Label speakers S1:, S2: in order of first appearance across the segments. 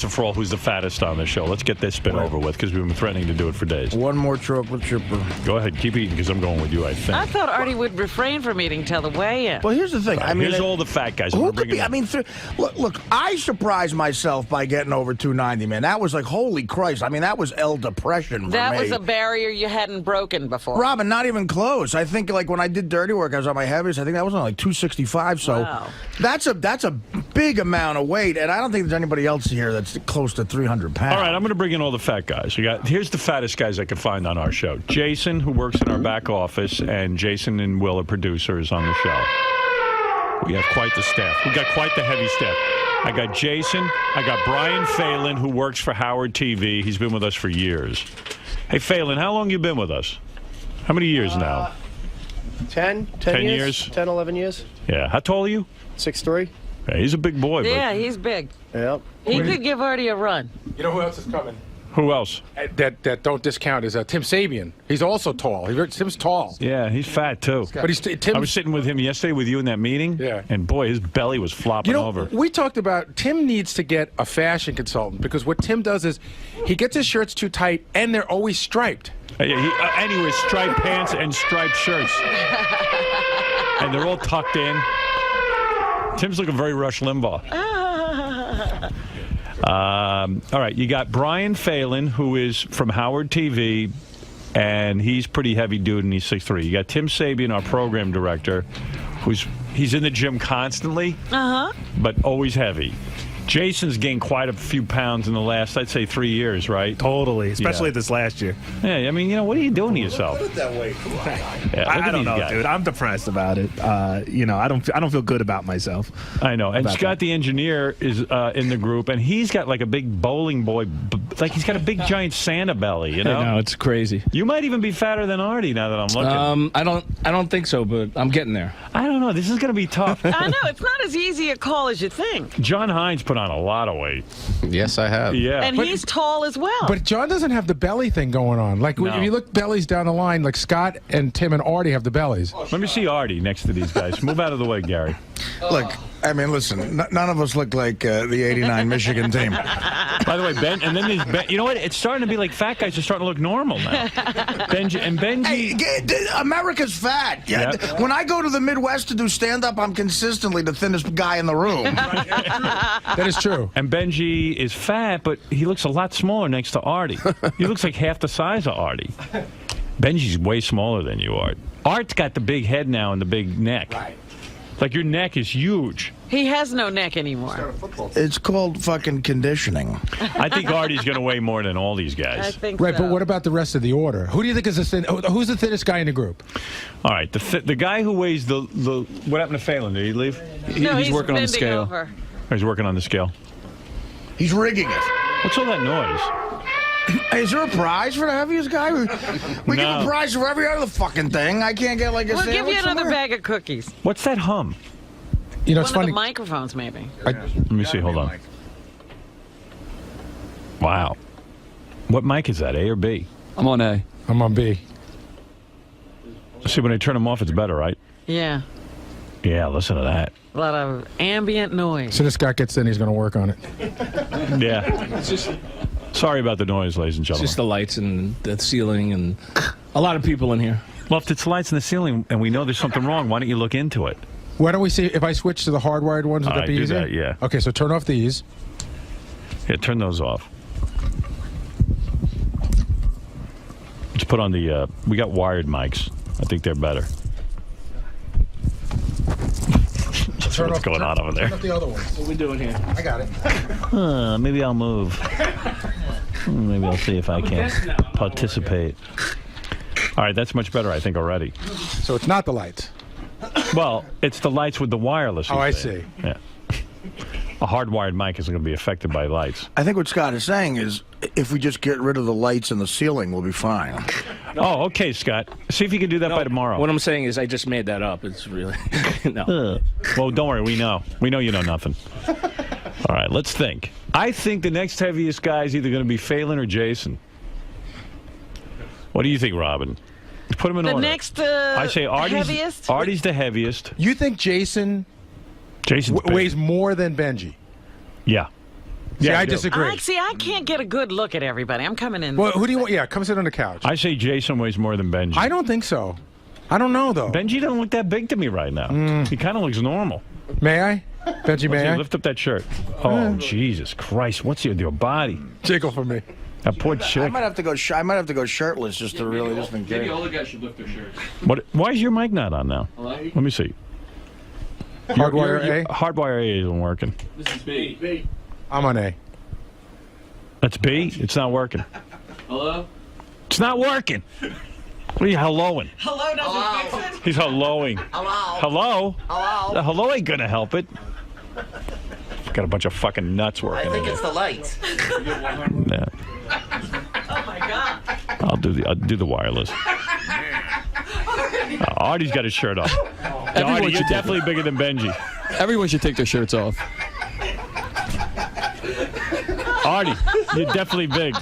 S1: and for all who's the fattest on the show. Let's get this bit over with because we've been threatening to do it for days.
S2: One more chocolate chipper.
S1: Go ahead, keep eating because I'm going with you, I think.
S3: I thought Artie would refrain from eating till the weigh-in.
S2: Well, here's the thing.
S1: Right, here's all the fat guys.
S2: Who could be? I mean, look, I surprised myself by getting over 290, man. That was like, holy Christ. I mean, that was L depression for me.
S3: That was a barrier you hadn't broken before.
S2: Robin, not even close. I think, like, when I did Dirty Work, I was on my heaviest. I think that was on like 265. So
S3: wow.
S2: that's a big amount of weight, and I don't think there's anybody else here that's close to 300 pounds.
S1: All right, I'm going to bring in all the fat guys. Here's the fattest guys I could find on our show. Jason, who works in our back office, and Jason and Will are producers on the show. We have quite the staff. We got quite the heavy staff. I got Jason. I got Brian Phelan, who works for Howard TV. He's been with us for years. Hey, Phelan, how long you been with us? How many years now?
S4: 10 years. 10, 11 years.
S1: Yeah. How tall are you?
S4: 6'3".
S1: Yeah, he's a big boy.
S3: Yeah, he's big.
S4: Yep.
S3: He could give Artie a run.
S5: You know who else is coming?
S1: Who else?
S5: That don't discount is Tim Sabian. He's also tall. Tim's tall.
S1: Yeah, he's fat too.
S5: But Tim.
S1: I was sitting with him yesterday with you in that meeting.
S5: Yeah.
S1: And boy, his belly was flopping over.
S5: We talked about Tim needs to get a fashion consultant because what Tim does is he gets his shirts too tight and they're always striped.
S1: Yeah, and he wears striped pants and striped shirts. And they're all tucked in. Tim's looking very Rush Limbaugh. All right, you got Brian Phelan, who is from Howard TV, and he's pretty heavy dude, and he's 6'3". You got Tim Sabian, our program director, he's in the gym constantly, but always heavy. Jason's gained quite a few pounds in the last, I'd say, 3 years, right?
S6: Totally, especially this last year.
S1: Yeah, I mean, what are you doing to yourself?
S2: Put it that way. Come on.
S1: Yeah,
S6: I don't know, dude. I'm depressed about it. I don't feel good about myself.
S1: I know. And Scott, the engineer, is in the group, and he's got like a big bowling boy, like he's got a big giant Santa belly. You know?
S7: I know, it's crazy.
S1: You might even be fatter than Artie now that I'm looking.
S7: I don't think so, but I'm getting there.
S1: I don't know. This is going to be tough.
S3: I know. It's not as easy a call as you think.
S1: John Hines put on a lot of weight.
S8: Yes, I have.
S1: Yeah.
S3: And he's tall as well.
S5: But John doesn't have the belly thing going on. Like,
S1: No.
S5: if you look bellies down the line, like Scott and Tim and Artie have the bellies.
S1: Let me see Artie next to these guys. Move out of the way, Gary.
S2: Look, I mean, listen, none of us look like the 89 Michigan team.
S1: By the way, and then there's Ben. You know what? It's starting to be like fat guys are starting to look normal now. Benji.
S2: Hey, America's fat. Yeah.
S1: Yep.
S2: When I go to the Midwest to do stand-up, I'm consistently the thinnest guy in the room.
S5: That is true.
S1: And Benji is fat, but he looks a lot smaller next to Artie. He looks like half the size of Artie. Benji's way smaller than you, Art. Art's got the big head now and the big neck.
S2: Right.
S1: Like your neck is huge.
S3: He has no neck anymore.
S2: It's called fucking conditioning.
S1: I think Artie's going to weigh more than all these
S3: I
S1: guys.
S3: think
S5: Right,
S3: so.
S5: but what about the rest of the order? Who do you think is who's the thinnest guy in the group?
S1: All right, the guy who weighs the what happened to Phelan? Did he leave?
S3: No,
S7: he's working on the
S3: bending
S7: scale.
S3: over.
S1: Or he's working on the scale.
S2: He's rigging it.
S1: What's all that noise?
S2: Hey, is there a prize for the heaviest guy? We give a prize for every other fucking thing. I can't get like a
S3: We'll give
S2: sandwich
S3: you another
S2: somewhere?
S3: bag of cookies.
S1: What's that hum?
S5: You know, it's
S3: One of
S5: funny.
S3: the microphones, maybe.
S1: Let me see. Hold on. Wow. What mic is that? A or B?
S7: I'm on A.
S5: I'm on B.
S1: See, when I turn them off, it's better, right?
S3: Yeah.
S1: Yeah, listen to that.
S3: A lot of ambient noise.
S5: As soon as Scott gets in, he's going to work on it.
S1: Yeah. Sorry about the noise, ladies and
S7: It's
S1: gentlemen.
S7: just the lights and the ceiling and a lot of people in here.
S1: Well, if it's lights in the ceiling and we know there's something wrong, why don't you look into it?
S5: Why don't we see if I switch to the hardwired ones? Would
S1: All
S5: that be
S1: right, do
S5: easier?
S1: that, yeah.
S5: Okay, so turn off these.
S1: Yeah, turn those off. Let's put on the, we got wired mics. I think they're better. What's going on over there?
S5: Turn off the other ones.
S7: What are we doing here?
S5: I got it.
S1: Maybe I'll move. Maybe I'll see if I can participate. All right, that's much better, I think, already.
S5: So it's not the lights.
S1: Well, it's the lights with the wireless.
S5: Oh, I
S1: he's saying.
S5: see.
S1: Yeah. A hardwired mic isn't going to be affected by lights.
S2: I think what Scott is saying is if we just get rid of the lights in the ceiling, we'll be fine.
S1: Oh, okay, Scott. See if you can do that by tomorrow.
S7: What I'm saying is I just made that up. It's really... no.
S1: Well, don't worry. We know. We know you know nothing. All right, let's think. I think the next heaviest guy is either going to be Phelan or Jason. What do you think, Robin? Put him in
S3: The
S1: order.
S3: next
S1: I say
S3: heaviest?
S1: Artie's the heaviest.
S5: You think Jason's
S1: big.
S5: weighs more than Benji?
S1: Yeah.
S5: See,
S1: Yeah,
S5: I
S1: I do.
S5: disagree.
S3: I can't get a good look at everybody. I'm coming in.
S5: Well, who do you want? Yeah, come sit on the couch.
S1: I say Jason weighs more than Benji.
S5: I don't think so. I don't know, though.
S1: Benji doesn't look that big to me right now. He kind of looks normal.
S5: May I? Benji, may I?
S1: Lift up that shirt. Oh, Jesus Christ. What's your body?
S5: Jiggle for me.
S1: That poor
S2: I
S1: chick.
S2: might have to go. I might have to go shirtless just to really just in case.
S8: All the guys should lift their shirts.
S1: Why is your mic not on now? Let me see.
S5: Hardwire A?
S1: Hardwire A isn't working.
S8: This is B.
S5: I'm on A.
S1: That's B? It's not working.
S8: Hello?
S1: It's not working. What are you helloing?
S3: Hello doesn't fix it.
S1: He's helloing. Hello?
S3: Hello.
S1: The hello ain't gonna help it. Got a bunch of fucking nuts working.
S9: I think it's the lights.
S1: Yeah.
S3: Oh my God.
S1: I'll do the wireless. Artie's got his shirt off. Artie, you're definitely bigger than Benji.
S7: Everyone should take their shirts off.
S1: Artie, you're definitely big.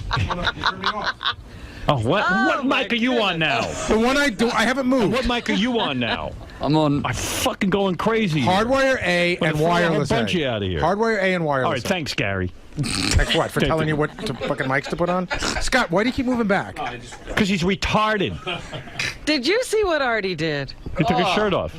S1: Oh, what mic are you on now?
S5: The one I do, I haven't moved.
S1: What mic are you on now?
S7: I'm on.
S1: I'm fucking going crazy.
S5: Hardwire A and
S1: throw a whole
S5: wireless
S1: bunch
S5: A.
S1: of you out of here.
S5: Hardwire A and wireless.
S1: All right,
S5: A.
S1: thanks, Gary.
S5: Like what? For telling you what fucking mics to put on? Scott, why do you keep moving back?
S1: Because he's retarded.
S3: Did you see what Artie did?
S1: He took his shirt off.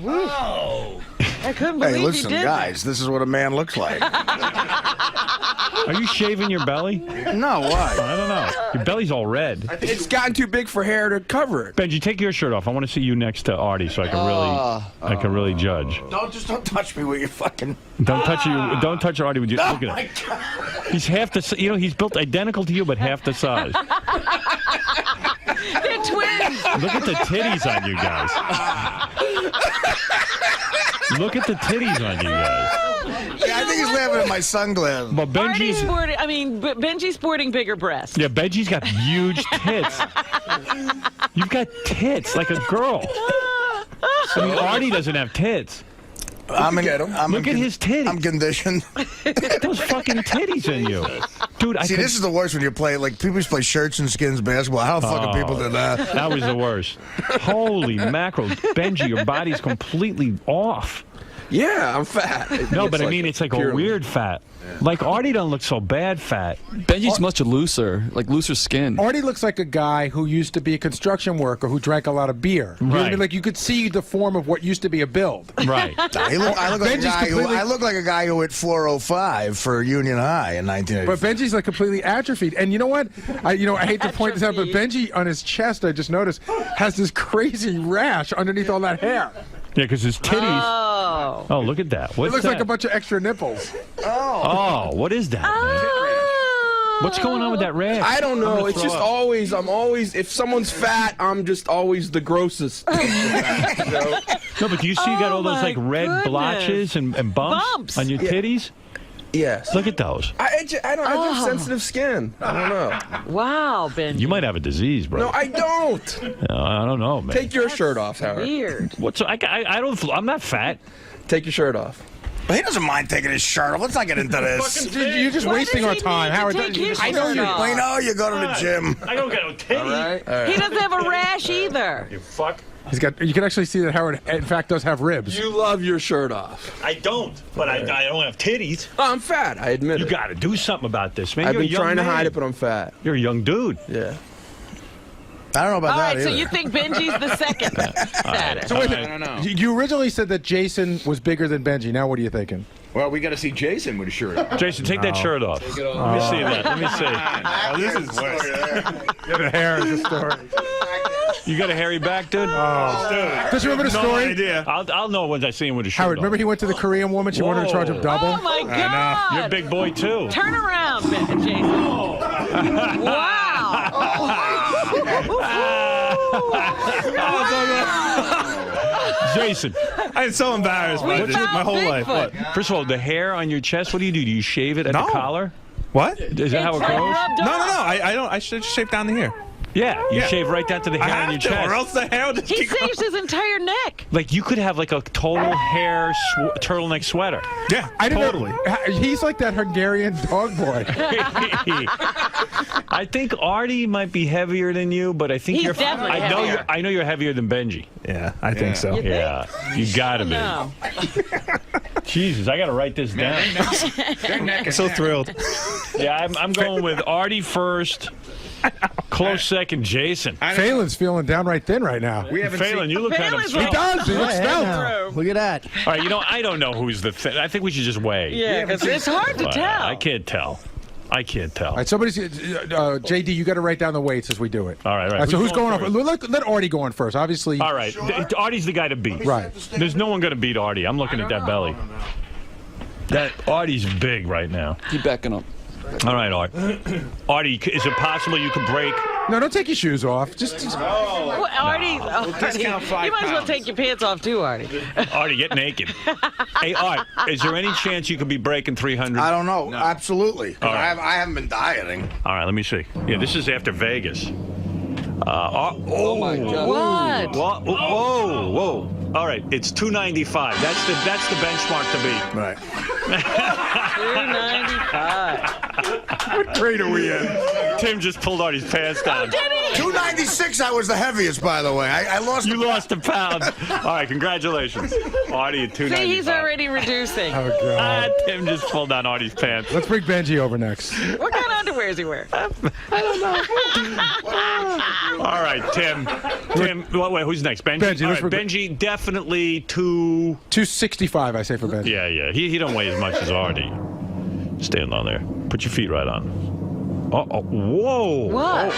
S3: I couldn't believe
S2: Hey, listen,
S3: he did.
S2: guys, this is what a man looks like.
S1: Are you shaving your belly?
S2: No, why?
S1: I don't know. Your belly's all red.
S10: It's gotten too big for hair to cover it.
S1: Benji, take your shirt off. I want to see you next to Artie so I can really judge.
S2: Don't touch me with your fucking.
S1: Don't touch Artie with your.
S2: Oh
S1: Look at
S2: my
S1: him.
S2: God.
S1: He's half the. He's built identical to you, but half the size.
S3: They're twins.
S1: Look at the titties on you guys. Look at the titties on you guys.
S2: Yeah, I think he's laughing at my sunglasses.
S1: But
S3: Artie's
S1: Benji's.
S3: sporting. Benji's sporting bigger breasts.
S1: Yeah, Benji's got huge tits. You've got tits like a girl. I mean, Artie doesn't have tits. Look at his titties.
S2: I'm conditioned.
S1: Those fucking titties in you. Dude,
S2: See, this is the worst when you play, like, people used to play shirts and skins basketball. How the fucking people did that?
S1: That was the worst. Holy mackerel. Benji, your body's completely off.
S10: Yeah, I'm fat.
S1: No, but I mean, it's like a weird fat. Like, Artie don't look so bad fat.
S7: Benji's much looser, like looser skin.
S5: Artie looks like a guy who used to be a construction worker who drank a lot of beer. You know what I
S1: Right.
S5: mean? Like, you could see the form of what used to be a build.
S1: Right.
S2: I look like a guy who hit 405 for Union High in 1984.
S5: But Benji's like completely atrophied. And you know what? I hate to point this out, but Benji on his chest, I just noticed, has this crazy rash underneath all that hair.
S1: Yeah, because his titties.
S3: Oh.
S1: Oh, look at that.
S5: It
S1: What's
S5: looks
S1: that?
S5: like a bunch of extra nipples.
S1: Oh, what is that? Man?
S3: Oh.
S1: What's going on with that rash?
S10: I don't
S1: I'm
S10: know.
S1: gonna
S10: It's
S1: throw
S10: just
S1: up.
S10: I'm always, if someone's fat, I'm just always the grossest.
S1: No, but do you see you got all those
S3: Oh,
S1: like
S3: my
S1: red
S3: goodness.
S1: blotches and bumps on your titties?
S10: Yes.
S1: Look at those.
S10: I have sensitive skin. I don't know.
S3: Wow, Benji.
S1: You might have a disease, bro.
S10: No, I don't.
S1: I don't know, man.
S10: Take your shirt off, Howard.
S3: Weird.
S1: What's I don't. I'm not fat.
S10: Take your shirt off.
S2: But he doesn't mind taking his shirt off. Let's not get into this.
S5: Dude, you're just
S3: Why
S5: wasting
S3: does
S5: our
S3: he
S5: time.
S3: need to
S5: Howard,
S3: take his
S5: I know
S3: shirt
S5: you're.
S3: off?
S2: We know you go to the gym.
S1: I don't got no titties.
S3: He doesn't have a rash either.
S1: You fuck.
S5: He's got. You can actually see that Howard, in fact, does have ribs.
S10: You love your shirt off.
S1: I don't, but I don't have titties.
S10: Oh, I'm fat. I admit
S1: You
S10: it.
S1: got to do something about this, man.
S10: I've
S1: You're
S10: been
S1: a young
S10: trying to
S1: man.
S10: hide it, but I'm fat.
S1: You're a young dude.
S10: Yeah.
S2: I don't know about
S3: All
S2: that
S3: right, so
S2: either.
S3: you think Benji's the second fattest?
S5: So wait,
S1: I
S8: don't know.
S5: you originally said that Jason was bigger than Benji. Now what are you thinking?
S8: Well, we got to see Jason with a shirt on.
S1: Jason, take that shirt off. Let me see that. Let me see.
S8: Oh, this is worse.
S5: The hair is the story.
S1: You got a hairy back, dude?
S5: Does you remember the story?
S8: idea.
S1: I'll know once I see him with a shirt
S5: Howard,
S1: on.
S5: remember he went to the Korean woman? She wanted to charge him
S1: Whoa.
S5: double.
S3: Oh my God!
S1: You're a big boy, too.
S3: Turn around, Jason. Wow!
S1: Jason,
S8: I'm so embarrassed by this
S3: found
S8: my whole life.
S3: Bigfoot.
S8: What?
S1: first of all, the hair on your chest, what do? You use it at
S8: No.
S1: the collar?
S8: What?
S1: Is that how it
S3: It's
S1: goes?
S3: rubbed
S8: No,
S3: off.
S8: I don't. I should shape down to here.
S1: Yeah, you
S8: Yeah.
S1: shave right down to the
S8: I
S1: hair on
S8: have
S1: your
S8: to,
S1: chest.
S8: or else the hair will just
S3: He
S8: keep growing.
S3: saves his entire neck.
S1: Like, you could have like a total hair turtleneck sweater.
S8: Yeah,
S5: I didn't
S8: totally.
S5: know. He's like that Hungarian dog boy.
S1: I think Artie might be heavier than you, but I think
S3: He's
S1: you're.
S3: definitely
S1: I know
S3: heavier.
S1: I know you're heavier than Benji.
S6: Yeah, I think so.
S3: You think?
S1: Yeah, you gotta be.
S3: No.
S1: Jesus, I got to write this down.
S8: I'm so thrilled.
S1: Yeah, I'm going with Artie first. Close second, Jason.
S5: Phelan's feeling downright thin right now.
S1: Phelan, you look kind of.
S3: Phelan's
S5: He does. He looks svelte.
S4: Look at that.
S1: All right, I don't know who's the thin. I think we should just weigh.
S3: Yeah, because it's hard to tell.
S1: I can't tell. I can't tell.
S5: All right, somebody's JD. You got to write down the weights as we do it.
S1: All right.
S5: So
S1: Who's
S5: who's going
S1: going
S5: off? Let Artie go on first. Obviously.
S1: All right. Artie's the guy to beat.
S5: Right.
S1: There's no one going to beat Artie. I'm looking at that belly. That Artie's big right now.
S10: Keep backing up.
S1: All right, Artie, is it possible you could break?
S5: No, don't take your shoes off. Just
S3: Well, Artie,
S8: discount
S3: you might as well take your pants off too, Artie.
S1: Artie, get naked. Hey, Art, is there any chance you could be breaking 300?
S2: I don't know. Absolutely. 'Cause
S1: All right.
S2: I haven't been dieting.
S1: All right, let me see. Yeah, this is after Vegas. Oh
S10: my God.
S3: What?
S1: Whoa. All right, it's 295. That's the benchmark to beat.
S2: Right.
S3: 295.
S5: what grade are we in?
S1: Tim just pulled Artie's pants down.
S2: 296. I was the heaviest, by the way. I lost.
S1: You lost a pound. All right, congratulations. Artie at 295.
S3: See, he's already reducing.
S5: Oh God.
S1: Tim just pulled down Artie's pants.
S5: Let's bring Benji over next.
S3: What kind of underwear is he wearing?
S1: All right, Tim. Wait, who's next? Benji.
S5: Benji,
S1: All
S5: let's
S1: right, Benji, definitely 265.
S5: I say for Benji.
S1: Yeah. He don't weigh as much as Artie. Stand on there. Put your feet right on. Whoa.
S3: What?
S1: All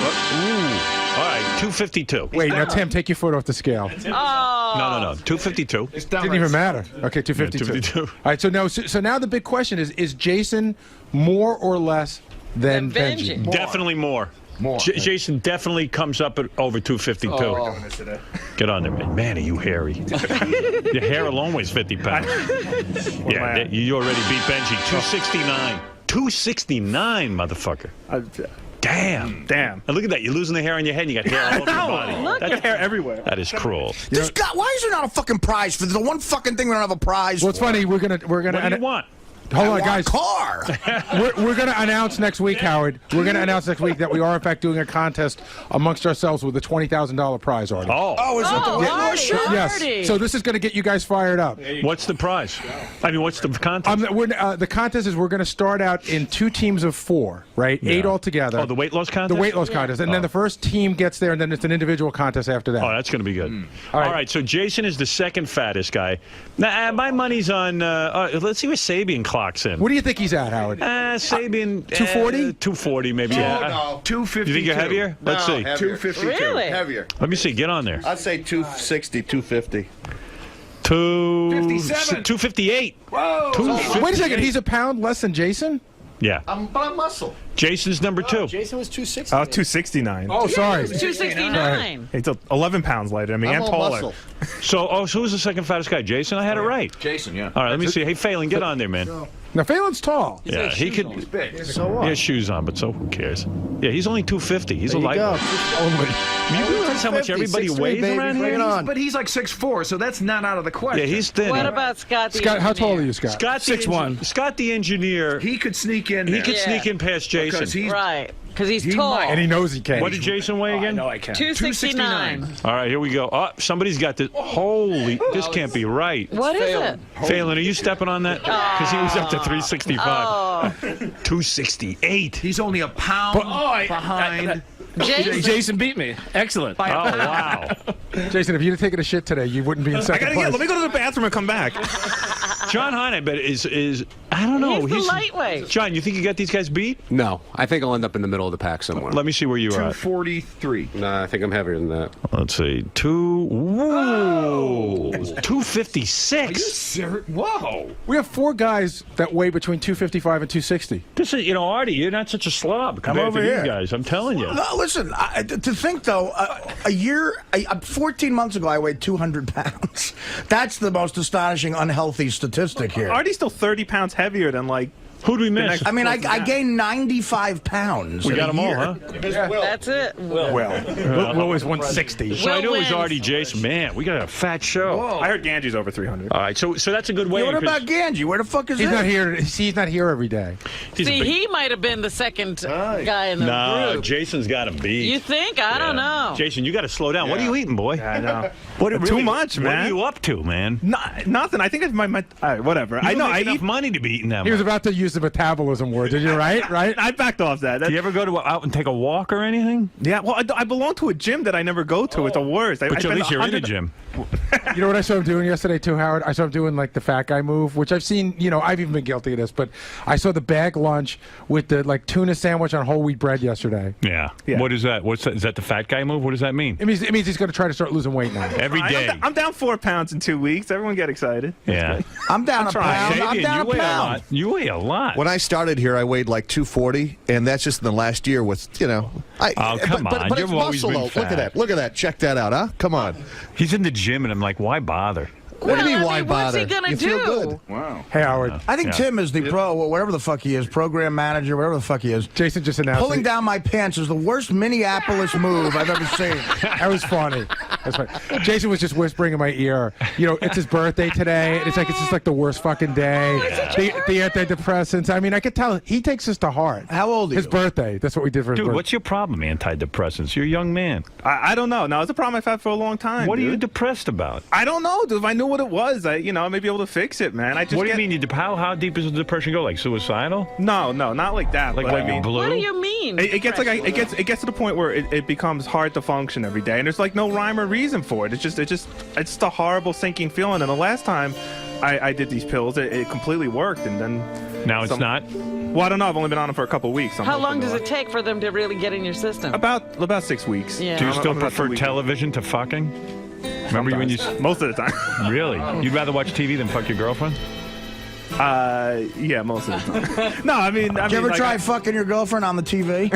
S1: right, 252.
S5: Wait, now Tim, take your foot off the scale.
S3: Oh.
S1: No. 252.
S5: Didn't even matter. Okay, 252.
S1: 252.
S5: All right, so now the big question is Jason more or less than
S3: Than
S5: Benji?
S3: Benji.
S1: Definitely more. Jason definitely comes up at over 252. Get on there, man. Man, are you hairy? Your hair alone weighs 50 pounds. Yeah, you already beat Benji. 269. 269, motherfucker. Damn.
S6: Damn.
S1: And look at that. You're losing the hair on your head and you got hair all over your body.
S6: Your hair everywhere.
S1: That is cruel.
S2: This guy. Why is there not a fucking prize for the one fucking thing we don't have a prize
S5: Well, it's
S2: for?
S5: funny. We're gonna.
S1: What do you want?
S5: Hold on,
S2: I
S5: guys.
S2: want a car.
S5: We're going to announce next week, Howard. We're going to announce next week that we are, in fact, doing a contest amongst ourselves with a $20,000 prize, Artie.
S2: Oh, is it the weight loss shirt?
S5: Yes. So this is going to get you guys fired up.
S1: What's the prize? I mean, what's the contest?
S5: The contest is we're going to start out in 2 teams of 4, right?
S1: Yeah.
S5: 8 altogether.
S1: Oh, the weight loss contest?
S5: The weight loss contest. And then the first team gets there, and then it's an individual contest after that.
S1: Oh, that's going to be good.
S5: All right.
S1: All right, so Jason is the second fattest guy. Now, my money's on, let's see where Sabian clocks in.
S5: What do you think he's at, Howard?
S1: Sabian.
S5: 240?
S1: 240, maybe. Yeah.
S10: 252.
S1: You think you're heavier? Let's see.
S10: 252.
S3: Really?
S10: Heavier.
S1: Let me see. Get on there.
S10: I'd say 260, 250.
S1: 258.
S10: Whoa.
S1: 258.
S5: Wait a second. He's a pound less than Jason?
S1: Yeah.
S10: I'm muscle.
S1: Jason's number 2.
S4: Jason was 260.
S6: 269.
S5: Oh, sorry.
S3: 269.
S6: He's 11 pounds lighter. I mean,
S10: I'm
S6: and
S10: all
S6: taller.
S10: muscle.
S1: So who's the second fattest guy? Jason? I had it right.
S10: Jason, yeah.
S1: All right, let me see. Hey, Phelan, get on there, man.
S5: Now, Phelan's tall.
S1: Yeah, he could.
S10: He's big.
S4: So
S1: He
S4: what?
S1: has shoes on, but so who cares? Yeah, he's only 250. He's
S4: There
S1: a
S4: you go.
S1: lightweight. You realize how much
S4: 250,
S1: everybody
S4: 6'3",
S1: weighs
S4: baby.
S1: around
S4: Bring
S1: here?
S4: it on.
S9: But he's like 6'4", so that's not out of the question.
S1: Yeah, he's thin.
S3: What about Scott the
S5: Scott, how tall are
S3: engineer?
S5: you, Scott?
S1: Scott the
S7: 6'1".
S1: Scott the engineer.
S9: He could sneak in there.
S1: He could sneak in past Jason.
S9: Because he's
S3: Right, because he's
S9: He
S3: tall.
S9: might.
S5: And he knows he can.
S1: What did Jason weigh again?
S7: No, I can't.
S3: 269.
S1: All right, here we go. Oh, somebody's got this. Holy, this can't be right.
S3: What is it?
S1: Phelan, are you stepping on that? Because he was up to 365.
S3: Oh,
S1: 268.
S9: he's only a pound behind.
S3: Jason.
S7: Jason beat me. Excellent.
S1: Oh, wow.
S5: Jason, if you'd have taken a shit today, you wouldn't be in
S6: I
S5: second
S6: gotta
S5: place.
S6: let me go to the bathroom and come back.
S1: John Hine, I bet, is I don't know.
S3: He's the lightweight.
S1: John, you think you got these guys beat?
S11: No, I think I'll end up in the middle of the pack somewhere.
S1: Let me see where you are at.
S9: 243.
S11: Nah, I think I'm heavier than that.
S1: Let's see. 256.
S9: Whoa.
S5: We have 4 guys that weigh between 255 and 260.
S1: This is, Artie, you're not such a slob compared
S2: over
S1: to
S2: here.
S1: these guys. I'm telling you.
S2: No, listen, to think, though, 14 months ago, I weighed 200 pounds. That's the most astonishing, unhealthy statistic here.
S6: Artie's still 30 pounds heavier than, like,
S1: Who'd we miss?
S2: I mean, I gained 95 pounds.
S1: We
S2: in
S1: got
S2: a
S1: them all,
S2: year.
S1: huh?
S3: That's it.
S5: Will was 160.
S1: So I knew it was
S3: wins.
S1: Artie Jason. Man, we got a fat show.
S8: I heard Ganji's over 300.
S1: All right, so that's a good way.
S2: Yeah, what about Ganji? Where the fuck is
S5: He's
S2: he?
S5: not here. He's not here every day.
S3: See, he might have been the second guy in the
S1: No,
S3: group.
S1: Jason's got him beat.
S3: You think? I don't know.
S1: Jason, you got to slow down. What are you eating, boy?
S8: I know.
S1: Too
S8: much,
S1: What
S8: man.
S1: are you up to, man?
S8: Nothing. I think it's my all right, whatever.
S1: You
S8: I know.
S1: Make
S8: I
S1: enough
S8: eat.
S1: money to be eating that
S5: He was
S1: much.
S5: about to use the metabolism word. Did you? Right?
S8: I backed off that.
S1: Do you ever go out and take a walk or anything?
S8: Yeah. Well, I belong to a gym that I never go to. It's the worst.
S1: But at least you're in the gym.
S5: You know what I saw him doing yesterday too, Howard? I saw him doing like the fat guy move, which I've seen. You know, I've even been guilty of this, but I saw the bag lunch with the like tuna sandwich on whole wheat bread yesterday.
S1: Yeah.
S8: Yeah.
S1: What is that? What's that? Is that the fat guy move? What does that mean?
S5: It means he's going to try to start losing weight now.
S1: Every day.
S8: I'm down 4 pounds in 2 weeks. Everyone get excited.
S1: Yeah.
S2: I'm down a pound. I'm
S1: Xavier,
S2: down
S1: you
S2: a
S1: weigh a
S2: pound.
S1: lot. You weigh a lot.
S12: When I started here, I weighed like 240, and that's just in the last year with, you know.
S1: Oh, come on.
S12: But
S1: You've
S12: it's
S1: always
S12: muscle,
S1: been
S12: though.
S1: fat.
S12: Look at that. Look at that. Check that out, huh? Come on.
S1: He's in the gym, and I'm like, why bother?
S12: What do you mean, why
S3: what's he
S12: bother?
S3: gonna
S12: You feel
S3: do?
S12: good.
S9: Wow.
S5: Hey, Howard.
S2: I think
S1: Yeah.
S2: Tim is the whatever the fuck he is, program manager, whatever the fuck he is.
S5: Jason just announced
S2: Pulling down my pants is the worst Minneapolis move I've ever seen.
S5: That was funny. That's funny. Jason was just whispering in my ear. You know, it's his birthday today. And it's just like the worst fucking day. The antidepressants. I mean, I could tell he takes this to heart.
S2: How old are
S5: His
S2: you?
S5: birthday. That's what we did for his
S1: Dude,
S5: birthday.
S1: what's your problem, antidepressants? You're a young man.
S8: I don't know. No, it's a problem I've had for a long time.
S1: What are
S8: dude.
S1: you depressed about?
S8: I don't know, dude. If I knew what it was, I may be able to fix it, man. I just
S1: What do you mean? How deep does the depression go? Like suicidal?
S8: No, not like that.
S1: Like
S8: but
S1: when
S8: I mean,
S1: you're blue?
S3: What do you mean?
S8: it gets like it gets to the point where it becomes hard to function every day, and there's like no rhyme or reason for it. It's just a horrible sinking feeling. And the last time I did these pills, it completely worked, and then
S1: Now it's not?
S8: Well, I don't know. I've only been on them for a couple of weeks. I'm
S3: How
S8: hoping
S3: long does
S8: to-
S3: it take for them to really get in your system?
S8: About 6 weeks.
S3: Yeah.
S1: Do you
S8: I'm
S1: still
S8: about
S1: prefer
S8: 2 weeks.
S1: television to fucking? Remember when you...
S8: Most of the time.
S1: Really? You'd rather watch TV than fuck your girlfriend?
S8: Yeah, most of the time. No, I mean,
S2: Did you ever try fucking your girlfriend on the TV?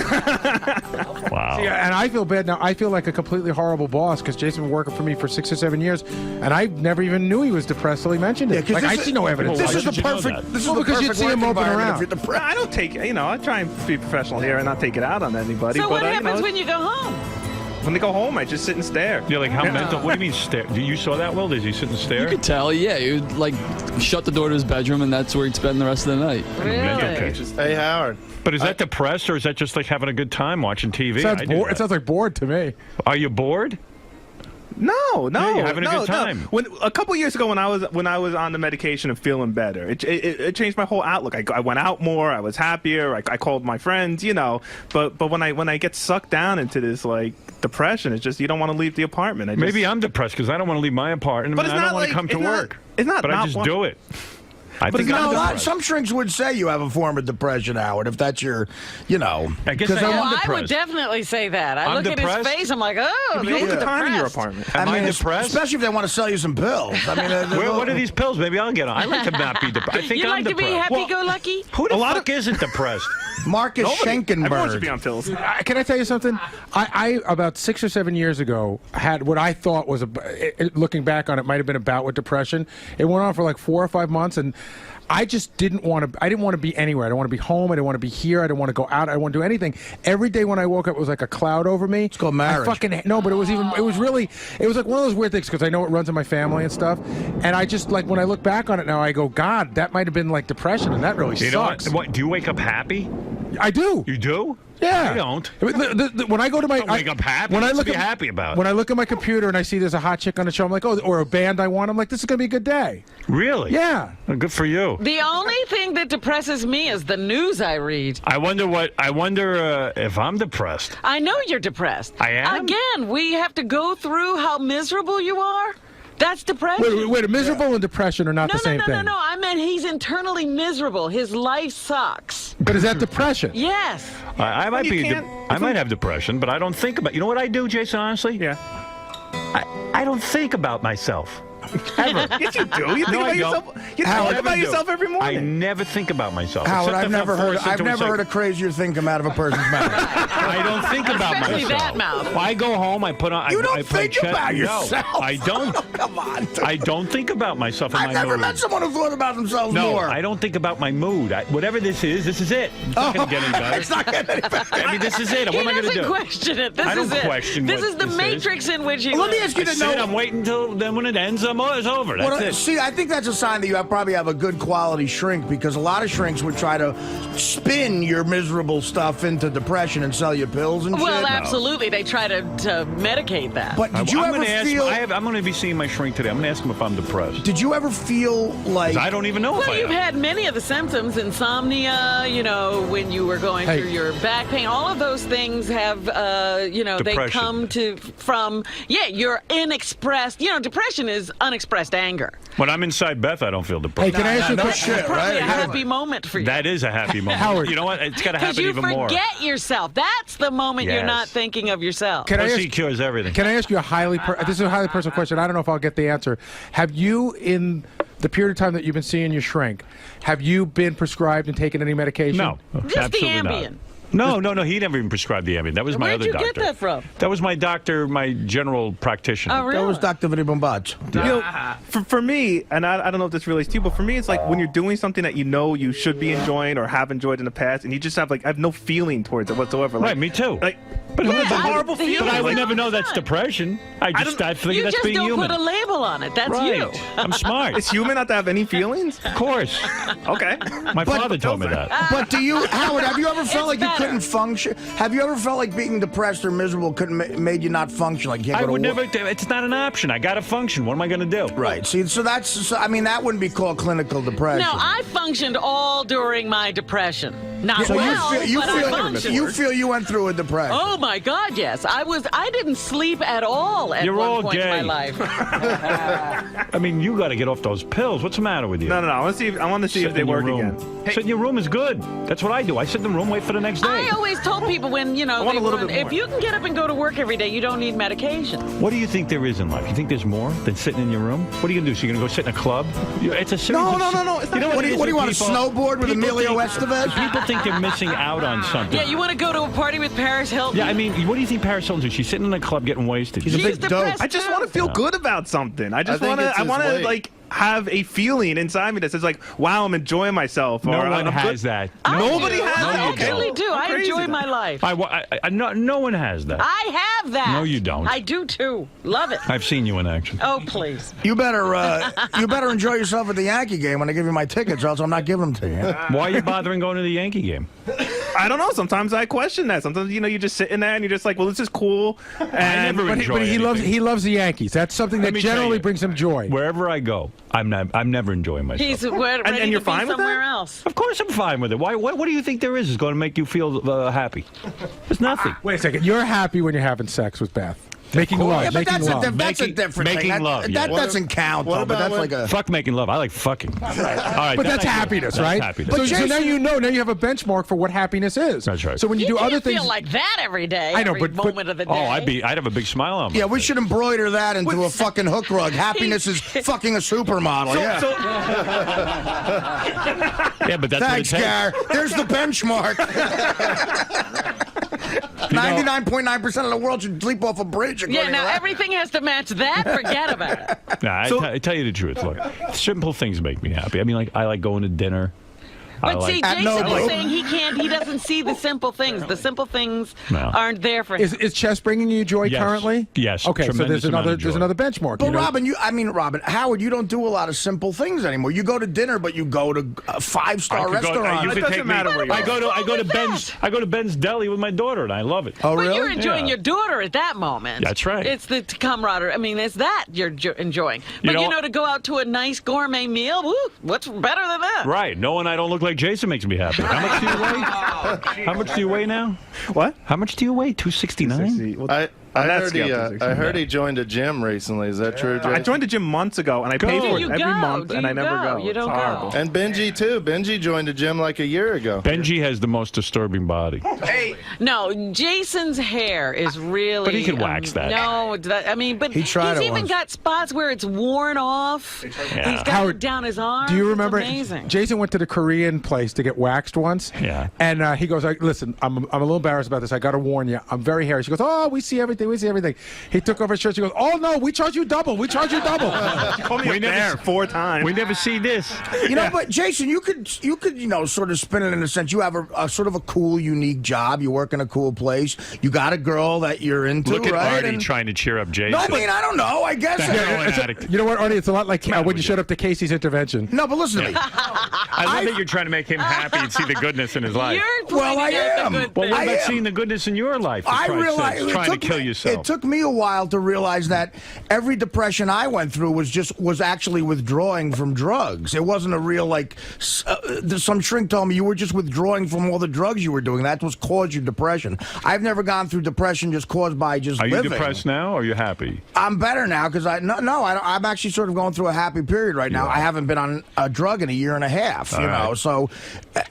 S1: Wow.
S5: Yeah, and I feel bad now. I feel like a completely horrible boss because Jason's been working for me for 6 or 7 years, and I never even knew he was depressed till he mentioned it.
S2: 'cause
S5: Like I
S2: this
S5: see
S2: is-
S5: no evidence.
S2: This
S5: of
S2: is
S5: it.
S2: the perfect. This is
S5: Well,
S2: the
S5: because you'd
S2: perfect
S5: see him
S2: work
S5: moping
S2: environment
S5: around.
S2: if you're depressed.
S8: I don't take, I try and be professional here and not take it out on anybody.
S3: So
S8: but
S3: what
S8: I,
S3: happens when you go home?
S8: when they go home, I just sit and stare.
S1: You're like, how mental? What do you mean stare? You saw that, Will? Did he sit and stare?
S7: You could tell, yeah. He would like shut the door to his bedroom, and that's where he'd spend the rest of the night.
S3: Really?
S1: Okay.
S4: Hey, Howard.
S1: But is that depressed, or is that just like having a good time watching TV?
S5: Sounds
S1: I do
S5: bored.
S1: that.
S5: It sounds like bored to me.
S1: Are you bored?
S8: No,
S1: Yeah, you're having a
S8: no,
S1: good time.
S8: No. When a couple years ago, when I was on the medication and feeling better, it changed my whole outlook. I went out more. I was happier. I called my friends, But when I get sucked down into this like depression, it's just you don't want to leave the apartment.
S1: Maybe I'm depressed because I don't want to leave my apartment.
S8: But
S1: I
S8: it's
S1: don't
S8: not
S1: want to
S8: like-
S1: come to
S8: it's not-
S1: work.
S8: it's not
S1: But I
S8: not
S1: just
S8: one-
S1: do it. I think
S2: You
S1: I'm
S2: know,
S1: depressed.
S2: some shrinks would say you have a form of depression, Howard, if that's your,
S1: I guess
S2: 'cause
S1: I am
S3: Well, I would
S1: depressed.
S3: definitely say that. I
S1: I'm
S3: look at
S1: depressed?
S3: his face, I'm like, oh,
S8: You
S3: he's
S8: don't have time in your
S3: depressed.
S8: apartment.
S1: Am I depressed?
S2: Especially if they want to sell you some pills. I mean,
S1: What are these pills? Maybe I'll get on. I like to not be depressed. I think
S3: You
S1: I'm
S3: like to be
S1: depressed.
S3: happy-go-lucky?
S1: Who the
S8: A lot
S1: fuck isn't depressed?
S2: Marcus
S8: Everyone should be
S2: Schenkenberg.
S8: on pills.
S5: Can I tell you something? I about 6 or 7 years ago had what I thought was looking back on it might have been a bout with depression. It went on for like 4 or 5 months, and I just didn't want to. I didn't want to be anywhere. I didn't want to be home. I didn't want to be here. I didn't want to go out. I didn't want to do anything. Every day when I woke up, it was like a cloud over me. It's
S2: called marriage.
S5: I fucking no, but it was like one of those weird things because I know it runs in my family and stuff. And I just like when I look back on it now, I go, God, that might have been like depression, and that really
S1: You know
S5: sucks.
S1: what? Do you wake up happy?
S5: I do.
S1: You do?
S5: Yeah.
S1: I don't.
S5: When I go to my,
S1: Don't wake up happy.
S5: When I
S1: What's
S5: look
S1: to be
S5: at,
S1: happy about?
S5: When I look at my computer and I see there's a hot chick on the show, I'm like, oh, or a band I want. I'm like, this is gonna be a good day.
S1: Really?
S5: Yeah.
S1: Well, good for you.
S3: The only thing that depresses me is the news I read.
S1: I wonder if I'm depressed.
S3: I know you're depressed.
S1: I am?
S3: Again, we have to go through how miserable you are. That's depression.
S5: Wait, miserable and depression are not the same thing.
S3: No. I meant he's internally miserable. His life sucks.
S5: But is that depression?
S3: Yes.
S1: I might
S8: You
S1: be.
S8: can't-
S1: I might have depression, but I don't think about. You know what I do, Jason? Honestly,
S8: Yeah.
S1: I don't think about myself. Ever.
S8: Yes, you do. You think
S1: No, I
S8: about yourself.
S1: don't.
S8: You
S1: I
S8: think
S1: never
S8: about
S1: do.
S8: yourself every
S1: I
S8: morning.
S1: never think about myself.
S2: Howard,
S1: except
S2: I've
S1: if
S2: never
S1: I'm
S2: heard.
S1: forced
S2: I've
S1: into a
S2: never
S1: psych-
S2: heard a crazier thing come out of a person's mouth.
S1: I don't think about
S3: Especially
S1: myself.
S3: that mouth.
S1: Well, I go home, I put on.
S2: You don't
S1: I play
S2: think
S1: chess.
S2: about
S1: No,
S2: yourself.
S1: I don't.
S2: Come on. dude.
S1: I don't think about myself. And
S2: I've
S1: my
S2: never
S1: mood.
S2: met someone who thought about themselves
S1: No,
S2: more.
S1: I don't think about my mood. Whatever this is it. It's not going to get any better.
S2: It's not getting any better.
S1: I mean, this is it.
S3: He
S1: What am I going to
S3: doesn't
S1: do?
S3: question it. This
S1: I don't
S3: is it.
S1: question
S3: This
S1: what
S3: is the
S1: this
S3: matrix in which he
S2: Let me
S3: lives.
S2: ask you to
S1: That's it.
S2: know.
S1: I'm waiting until then when it ends. It's over. That's
S2: Well,
S1: it.
S2: see, I think that's a sign that you probably have a good quality shrink because a lot of shrinks would try to spin your miserable stuff into depression and sell you pills and
S3: Well,
S2: shit.
S3: absolutely. They try to medicate that.
S2: But did you
S1: I'm
S2: ever
S1: gonna ask,
S2: feel?
S1: I'm going to be seeing my shrink today. I'm going to ask him if I'm depressed.
S2: Did you ever feel like?
S1: 'Cause I don't even know if
S3: Well,
S1: I
S3: you've
S1: am.
S3: had many of the symptoms, insomnia, when you were going through your back pain. All of those things have, they
S1: Depression.
S3: come from your inexpressed, depression is unexpressed anger.
S1: When I'm inside Beth, I don't feel depressed.
S5: Hey, can I ask you a
S2: no
S5: question?
S2: shit,
S3: Probably
S2: right?
S3: a happy moment for you.
S1: That is a happy moment.
S5: Howard.
S1: You know what? It's got to
S3: Because
S1: happen
S3: you
S1: even more.
S3: forget yourself. That's the moment you're
S1: Yes.
S3: not thinking of yourself.
S5: Can I
S1: Pussy
S5: ask-
S1: cures everything.
S5: Can I ask you this is a highly personal question. I don't know if I'll get the answer. Have you, in the period of time that you've been seeing your shrink, have you been prescribed and taken any medication?
S1: No,
S3: Just the
S1: absolutely not.
S3: Ambien.
S1: No. He never even prescribed the Ambien. That was my
S3: Where'd
S1: other
S3: you
S1: doctor.
S3: get that from?
S1: That was my doctor, my general practitioner.
S3: Oh, really?
S2: That was Dr. Vinny Bombat.
S8: For me, and I don't know if this relates to you, but for me, it's like when you're doing something that you know you should be enjoying or have enjoyed in the past, and you just have I have no feeling towards it whatsoever.
S1: Right, me too.
S8: Like,
S1: But
S8: it's a
S3: I-
S8: horrible
S3: the
S8: feeling.
S1: But I would
S3: Like,
S1: never know
S3: all the
S1: that's
S3: time.
S1: depression. I think
S3: You
S1: that's
S3: just
S1: being
S3: don't
S1: human.
S3: put a label on it. That's
S1: right.
S3: you.
S1: I'm smart.
S8: It's human not to have any feelings.
S1: Of course.
S8: Okay.
S1: My father told me that.
S2: But do you, Howard? Have you ever felt
S3: It's
S2: like you
S3: better.
S2: couldn't function? Have you ever felt like being depressed or miserable made you not function? Like you can't
S1: I
S2: go
S1: would
S2: to
S1: never.
S2: work?
S1: It's not an option. I got to function. What am I going to do?
S2: Right. See, so that wouldn't be called clinical depression.
S3: No, I functioned all during my depression. Not
S2: So
S3: well, but I functioned.
S2: you feel you went through a depression.
S3: Oh my God, yes. I didn't sleep at all at
S1: You're
S3: one
S1: all
S3: point
S1: gay.
S3: in my life.
S1: I mean, you got to get off those pills. What's the matter with you?
S8: No. I want to see. I want to see
S1: Sit
S8: if they
S1: in your
S8: work
S1: room.
S8: again.
S1: Sit in your room is good. That's what I do. I sit in the room, wait for the next day.
S3: I always told people when,
S8: want a little bit
S3: if
S8: more.
S3: you can get up and go to work every day, you don't need medication.
S1: What do you think there is in life? You think there's more than sitting in your room? What are you gonna do? So you're gonna go sit in a club? It's a series.
S8: No.
S1: of, You know
S2: What do
S1: it is
S2: you want to
S1: people-
S2: snowboard with
S1: people
S2: Emilio
S1: think-
S2: Estevez?
S1: People think they're missing out on something.
S3: Yeah, you want to go to a party with Paris Hilton?
S1: Yeah, I mean, what do you think Paris Hilton's doing? She's sitting in a club getting wasted.
S2: She's a
S3: She's
S2: big dope.
S3: depressed
S8: I just want to feel good about something. I just
S10: think
S8: want to.
S10: it's
S8: I
S10: his
S8: want to
S10: way.
S8: like have a feeling inside me that says like, "Wow, I'm enjoying myself."
S1: No
S8: or,
S1: one
S8: I'm
S1: has
S8: good.
S1: that.
S8: Nobody
S3: do.
S8: has
S3: I
S8: that? Okay.
S3: actually do. I
S8: Crazy
S3: enjoy
S8: then.
S3: my life.
S1: No one has that.
S3: I have that.
S1: No, you don't.
S3: I do too. Love it.
S1: I've seen you in action.
S3: Oh, please.
S2: You better enjoy yourself at the Yankee game when I give you my tickets, or else I'm not giving them to you.
S1: Why are you bothering going to the Yankee game?
S8: I don't know. Sometimes I question that. Sometimes you're just sitting there and you're just like, "Well, this is cool." And
S1: never
S5: But
S1: enjoy
S5: he loves
S1: anything.
S5: he loves the Yankees. That's something
S1: Let
S5: that
S1: me tell
S5: generally
S1: you,
S5: brings him joy.
S1: Wherever I go, I'm never enjoying myself.
S3: He's ready
S8: and you're
S3: to
S8: fine
S3: be
S8: with
S3: somewhere
S8: that?
S3: else.
S1: Of course, I'm fine with it. Why? What do you think there is going to make you feel happy? There's nothing.
S5: Wait a second. You're happy when you're having sex with Beth. Making love.
S2: Yeah, but
S5: making love.
S2: that's a
S1: Making-
S2: different
S1: making
S2: thing.
S1: love, yeah.
S2: That doesn't count,
S10: what
S2: though. But
S10: about
S2: that's like a.
S1: Fuck making love. I like fucking. All right,
S5: But
S1: that
S5: that's
S1: I do.
S5: happiness,
S1: That's
S5: right?
S1: happiness.
S5: So,
S2: But
S5: now
S2: Jason-
S5: now you have a benchmark for what happiness is.
S1: That's right.
S5: So when you do
S3: can't
S5: other things,
S3: feel like that every day.
S5: I know,
S3: every
S5: but-
S3: moment of the day.
S1: I'd have a big smile on my
S2: Yeah, we
S1: face.
S2: should embroider that into a fucking hook rug. Happiness is fucking a supermodel. Yeah.
S1: Yeah, but that's
S2: Thanks,
S1: what it
S2: Gar.
S1: takes.
S2: There's the benchmark. 99.9% of the world should leap off a bridge.
S3: Yeah,
S2: according
S3: now
S2: to that.
S3: everything has to match that. Forget about it.
S1: Nah, I tell you the truth. Look, simple things make me happy. I mean, like I like going to dinner. I
S3: But
S1: like,
S3: see,
S2: At
S3: Jason
S2: no
S3: was
S2: room.
S3: saying he doesn't see the simple things. The simple things
S1: No.
S3: aren't there for him.
S5: is chess bringing you joy
S1: Yes.
S5: currently?
S1: Yes,
S5: Okay, so
S1: tremendous amount of
S5: there's
S1: joy.
S5: another benchmark.
S2: But
S5: you know?
S2: Robin, Howard, you don't do a lot of simple things anymore. You go to dinner, but you go to a five-star
S1: I could go-
S2: restaurant.
S1: you
S8: It
S1: could
S8: doesn't
S1: take
S8: matter
S1: me.
S8: where you
S1: I
S8: are.
S1: go to
S3: What's
S1: I go to Ben's Deli with my daughter, and I love it.
S2: Oh,
S3: But
S2: really?
S3: you're enjoying
S1: Yeah.
S3: your daughter at that moment.
S1: That's right.
S3: It's the camaraderie. I mean, it's that you're enjoying. But
S1: You know-
S3: to go out to a nice gourmet meal, woo, what's better than that?
S1: Right. Knowing I don't look like Jason makes me happy. How much do you weigh? How much do you weigh now?
S8: What?
S1: How much do you weigh? 269?
S13: I heard he joined a gym recently. Is that true, Jason?
S8: I joined a gym months ago, and I pay for it every month, and I never go.
S3: You don't
S8: it's horrible.
S3: go.
S13: And Benji, too. Benji joined a gym like a year ago.
S1: Benji has the most disturbing body.
S9: Hey,
S3: No, Jason's hair is really.
S1: But he could wax that.
S3: No, I mean, but
S2: He tried
S3: he's
S2: it
S3: even
S2: once.
S3: got spots where it's worn off.
S1: Yeah.
S3: He's got
S5: Howard,
S3: it down his arm.
S5: Do you remember?
S3: It's amazing.
S5: Jason went to the Korean place to get waxed once.
S1: Yeah.
S5: And he goes, listen, I'm a little embarrassed about this. I got to warn you. I'm very hairy. She goes, oh, we see everything. We see everything. He took off his shirt. She goes, oh, no, we charge you double. We charge you double.
S8: She called me a bear 4 times.
S1: We never see this.
S2: You know, but Jason, you could sort of spin it in a sense. You have a sort of a cool, unique job. You work in a cool place. You got a girl that you're into,
S1: Look at
S2: right?
S1: Artie
S2: And-
S1: trying to cheer up Jason.
S2: No, I mean, I don't know. I guess.
S5: You know what, Artie? It's a lot like when you showed up to Casey's intervention.
S2: No, but listen to me.
S1: I love that you're trying to make him happy and see the goodness in his life.
S3: You're
S2: Well, I
S3: pointing out the
S2: am.
S3: good
S1: Well, what
S3: things.
S1: about seeing the goodness in your life? for
S2: I
S1: Christ's
S2: realized
S1: sakes, trying to kill yourself.
S2: It took me a while to realize that every depression I went through was actually withdrawing from drugs. It wasn't a real some shrink told me you were just withdrawing from all the drugs you were doing. That was caused your depression. I've never gone through depression just caused by just
S1: Are you
S2: living.
S1: depressed now, or are you happy?
S2: I'm better now because I'm actually sort of going through a happy period right now.
S1: Yeah.
S2: I haven't been on a drug in a year and a half.
S1: All
S2: You know,
S1: right.
S2: so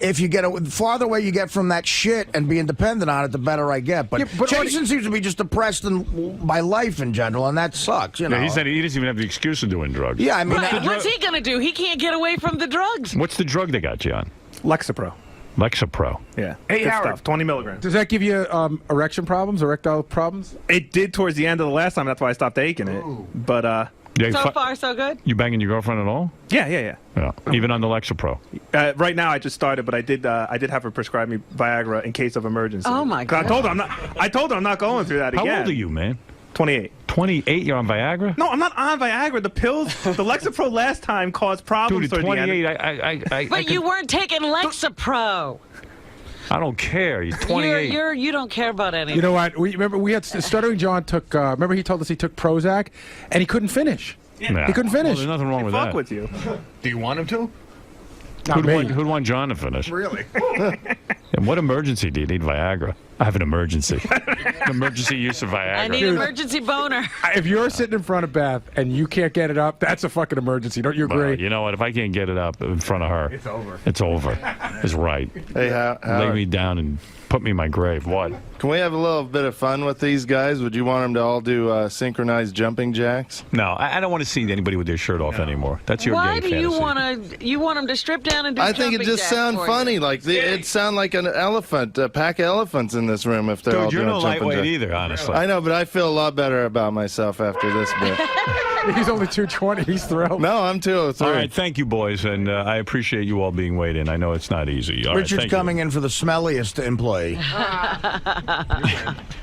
S2: if you get the farther away you get from that shit and being dependent on it, the better I get. But, Jason seems to be just depressed by life in general, and that sucks. You know,
S1: Yeah, he doesn't even have the excuse of doing drugs.
S2: Yeah, I mean,
S3: Right. What's he going to do? He can't get away from the drugs.
S1: What's the drug they got you on?
S8: Lexapro.
S1: Lexapro.
S8: Yeah.
S9: Hey,
S8: Good
S9: Howard.
S8: stuff. 20 milligrams.
S5: Does that give you erectile problems?
S8: It did towards the end of the last time. That's why I stopped taking it. But
S1: Yeah,
S3: So far, so good.
S1: You banging your girlfriend at all?
S8: yeah.
S1: Yeah. Even on the Lexapro.
S8: Right now, I just started, but I did have her prescribe me Viagra in case of emergency.
S3: Oh, my
S8: 'Cause
S3: God.
S8: I told her I'm not going through that
S1: How
S8: again.
S1: old are you, man?
S8: 28.
S1: 28. You're on Viagra?
S8: No, I'm not on Viagra. The pills, the Lexapro last time caused problems.
S1: Dude, at
S8: toward the
S1: 28,
S8: end.
S3: But you weren't taking Lexapro.
S1: I don't care. You're 28.
S3: You don't care about anything.
S5: You know what? We had Stuttering John took. Remember he told us he took Prozac, and he couldn't finish.
S1: Nah.
S5: He couldn't finish.
S1: Well, there's nothing wrong with
S8: Fuck
S1: that.
S8: with you.
S12: Do you want him to?
S1: Who'd want John to finish?
S12: Really?
S1: And what emergency do you need Viagra? I have an emergency. Emergency use of Viagra.
S3: I need emergency boner.
S5: If you're sitting in front of Beth and you can't get it up, that's a fucking emergency. Don't you agree?
S1: Well, you know what? If I can't get it up in front of her, it's over. It's over. It's right.
S13: Hey,
S1: Lay me down and put me in my grave. What?
S13: Can we have a little bit of fun with these guys? Would you want them to all do synchronized jumping jacks?
S1: No, I don't want to see anybody with their shirt off anymore. That's your
S3: Why
S1: gay
S3: do you
S1: fantasy.
S3: want him to strip down and do
S13: I think it
S3: jumping
S13: just
S3: jacks
S13: sounds
S3: for you?
S13: funny. Like it'd sound like an elephant, a pack of elephants in this room if they're all
S1: Dude, you're
S13: doing
S1: no
S13: jumping
S1: lightweight
S13: jacks.
S1: either, honestly.
S13: I know, but I feel a lot better about myself after this bit.
S5: He's only 220. He's thrilled.
S13: No, I'm 203.
S1: All right, thank you, boys, and I appreciate you all being weighed in. I know it's not easy. All right,
S2: Richard's
S1: thank you.
S2: coming in for the smelliest employee.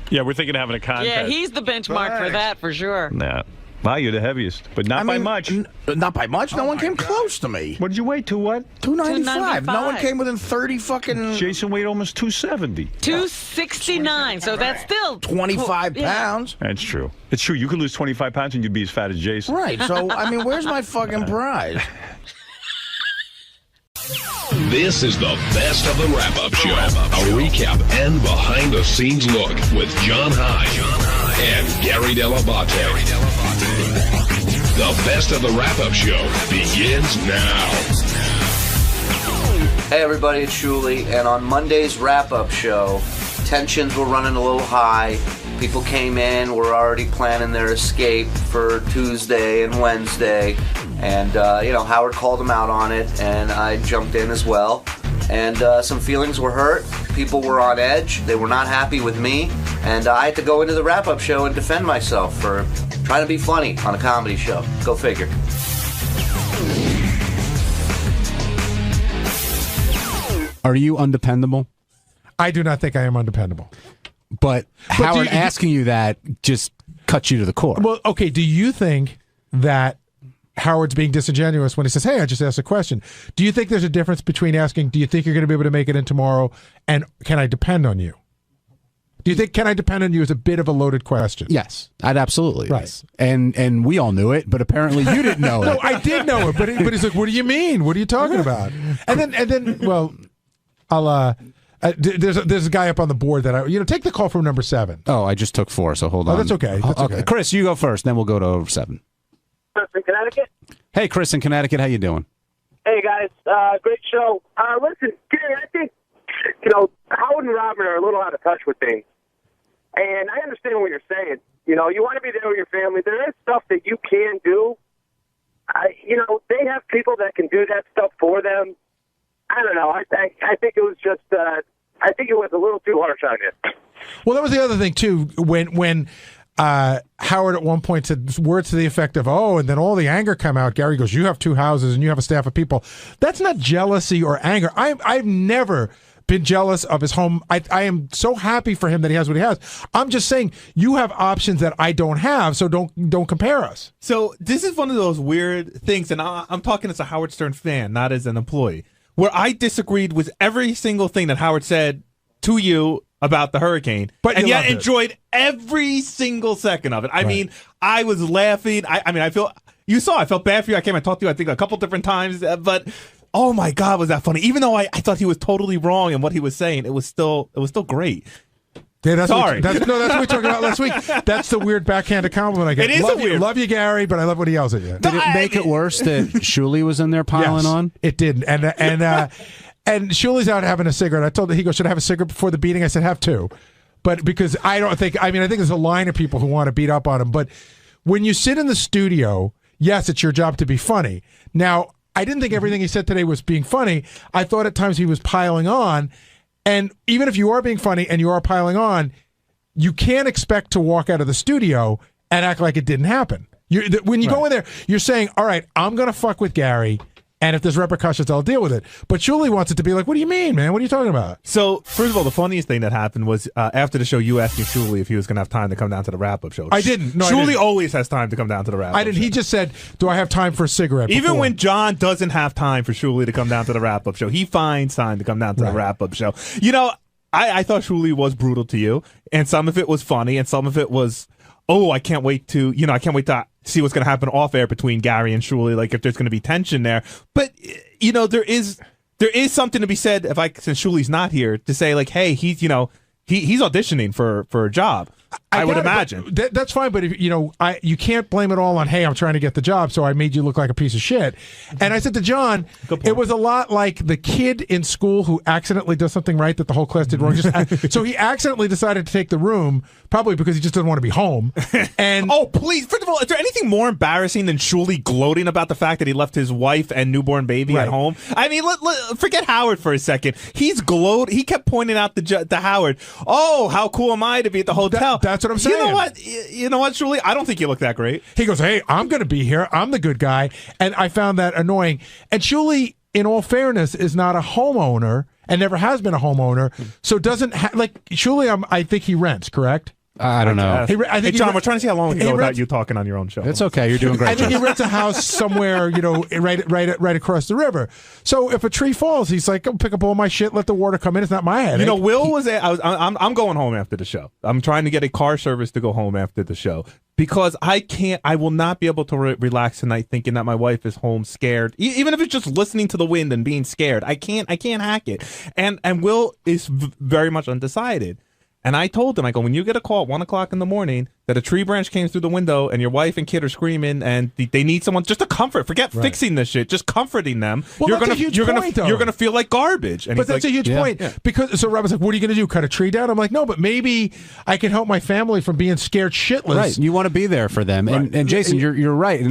S1: Yeah, we're thinking of having a contest.
S3: Yeah, he's the benchmark for that, for sure.
S1: Nah. Wow, you're the heaviest, but not by much.
S2: Not by much. No one came close to me.
S1: What did you weigh to? What?
S2: 295. No one
S3: 295.
S2: came within 30 fucking.
S1: Jason weighed almost 270.
S3: 269. So that's still
S2: 25 pounds.
S1: That's true. It's true. You could lose 25 pounds and you'd be as fat as Jason.
S2: Right. So I mean, where's my fucking prize?
S14: This is the best of the wrap-up show. A recap and behind-the-scenes look with John High and Gary Dell'Abate. The best of the wrap-up show begins now.
S15: Hey everybody, it's Shuli, and on Monday's wrap-up show, tensions were running a little high. People came in, were already planning their escape for Tuesday and Wednesday, and Howard called them out on it, and I jumped in as well. And some feelings were hurt. People were on edge. They were not happy with me, and I had to go into the wrap-up show and defend myself for trying to be funny on a comedy show. Go figure.
S16: Are you undependable?
S5: I do not think I am undependable.
S16: But Howard asking you that just cuts you to the core.
S5: Well, okay, do you think that Howard's being disingenuous when he says, hey, I just asked a question? Do you think there's a difference between asking, do you think you're going to be able to make it in tomorrow, and can I depend on you? Do you think can I depend on you is a bit of a loaded question?
S16: Yes, I'd absolutely.
S5: Right.
S16: Yes. And we all knew it, but apparently you didn't know it.
S5: No, I did know it, but he's like, what do you mean? What are you talking about? And then well, I'll There's a guy up on the board that take the call from number 7.
S16: Oh, I just took 4, so hold on.
S5: Oh, that's okay. That's okay.
S16: Chris, you go first, then we'll go to 7.
S17: Chris in Connecticut.
S16: Hey, Chris in Connecticut, how you doing?
S17: Hey guys, great show. Listen, Gary, I think Howard and Robert are a little out of touch with things, and I understand what you're saying. You want to be there with your family. There is stuff that you can do. They have people that can do that stuff for them. I don't know. I think it was just. I think it was a little too harsh on you.
S5: Well, that was the other thing too. When Howard at one point said words to the effect of, "Oh," and then all the anger come out. Gary goes, "You have 2 houses and you have a staff of people." That's not jealousy or anger. I've never been jealous of his home. I am so happy for him that he has what he has. I'm just saying you have options that I don't have, so don't compare us.
S8: So this is one of those weird things, and I'm talking as a Howard Stern fan, not as an employee, where I disagreed with every single thing that Howard said to you about the hurricane, and yet enjoyed every single second of it. I mean, I was laughing. I felt bad for you. I came and talked to you, I think, a couple different times, but oh my God, was that funny? Even though I thought he was totally wrong in what he was saying, it was still great.
S5: Yeah, that's
S8: Sorry.
S5: that's what we talked about last week. That's the weird backhanded compliment I get.
S8: It is weird.
S5: Love you, Gary, but I love when he yells at you.
S16: Did it make it worse that Shuli was in there piling on?
S5: It did, and Shuli's out having a cigarette. I told him, he goes, "Should I have a cigarette before the beating?" I said, "Have 2," but because I think there's a line of people who want to beat up on him. But when you sit in the studio, yes, it's your job to be funny. Now, I didn't think everything he said today was being funny. I thought at times he was piling on. And even if you are being funny and you are piling on, you can't expect to walk out of the studio and act like it didn't happen. When you go in there, you're saying, all right, I'm going to fuck with Gary, and if there's repercussions, I'll deal with it. But Julie wants it to be like, what do you mean, man? What are you talking about?
S8: So, first of all, the funniest thing that happened was after the show, you asking Julie if he was going to have time to come down to the wrap-up show.
S5: I didn't. No,
S8: Julie always has time to come down to the wrap-up
S5: I didn't.
S8: show.
S5: He just said, do I have time for a cigarette?
S8: Even when John doesn't have time for Julie to come down to the wrap-up show, he finds time to come down to the wrap-up show. I thought Julie was brutal to you, and some of it was funny, and some of it was, I can't wait to see what's going to happen off air between Gary and Julie, like if there's going to be tension there. But there is something to be said since Julie's not here to say like, hey, he's auditioning for a job. I would imagine
S5: that's fine, but if you can't blame it all on, hey, I'm trying to get the job, so I made you look like a piece of shit. And I said to John, it was a lot like the kid in school who accidentally does something right that the whole class did wrong. So he accidentally decided to take the room, probably because he just doesn't want to be home. And
S8: please, first of all, is there anything more embarrassing than Julie gloating about the fact that he left his wife and newborn baby at home? I mean, forget Howard for a second. He kept pointing out to Howard, oh, how cool am I to be at the hotel?
S5: That's what I'm saying.
S8: You know what, Julie? I don't think you look that great.
S5: He goes, hey, I'm going to be here. I'm the good guy. And I found that annoying. And Julie, in all fairness, is not a homeowner and never has been a homeowner. So doesn't Julie, I think he rents, correct?
S16: I don't know.
S8: Hey, John, we're trying to see how long we can go without you talking on your own show.
S16: It's okay. You're doing great.
S5: I think he rents a house somewhere, right across the river. So if a tree falls, he's like, "Go pick up all my shit, let the water come in. It's not my headache."
S8: Will was. I'm going home after the show. I'm trying to get a car service to go home after the show because I will not be able to relax tonight thinking that my wife is home scared. Even if it's just listening to the wind and being scared, I can't hack it. And Will is very much undecided. And I told him, I go, when you get a call at 1 o'clock in the morning that a tree branch came through the window and your wife and kid are screaming and they need someone just to comfort, forget fixing this shit, just comforting them.
S5: Well, you're
S8: gonna feel like garbage. And
S5: but that's a huge point. Yeah. Because so Robin's like, what are you gonna do? Cut a tree down? I'm like, no, but maybe I can help my family from being scared shitless.
S16: Right. You want to be there for them. Right. And Jason, you're right.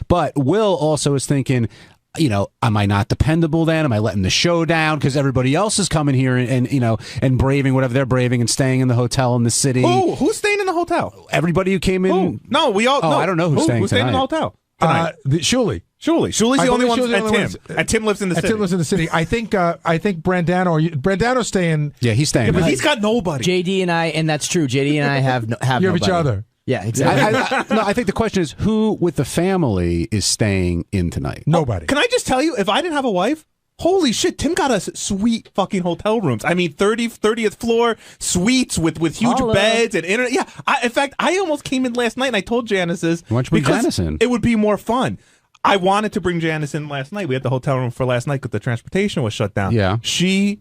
S16: But Will also is thinking, am I not dependable then? Am I letting the show down because everybody else is coming here and braving whatever they're braving and staying in the hotel in the city?
S8: Who's staying in the hotel?
S16: Everybody who came in.
S8: No, we all.
S16: I don't know who's staying
S8: in the hotel.
S5: Julie.
S8: Julie's the only one, and Tim. And Tim lives in the city.
S5: Tim lives in the city. I think Brandano's staying.
S16: Yeah, he's staying.
S8: Yeah, but he's got nobody.
S18: JD and I, and that's true. JD and I have
S5: you have
S18: nobody.
S5: each other.
S18: Yeah, exactly.
S16: I think the question is who with the family is staying in tonight?
S5: Nobody.
S8: Can I just tell you, if I didn't have a wife, holy shit, Tim got us sweet fucking hotel rooms. I mean, 30th floor suites with huge beds and internet. Yeah, in fact, I almost came in last night and I told Janice
S16: why don't you bring Janice in?
S8: It would be more fun. I wanted to bring Janice in last night. We had the hotel room for last night because the transportation was shut down.
S16: Yeah.
S8: She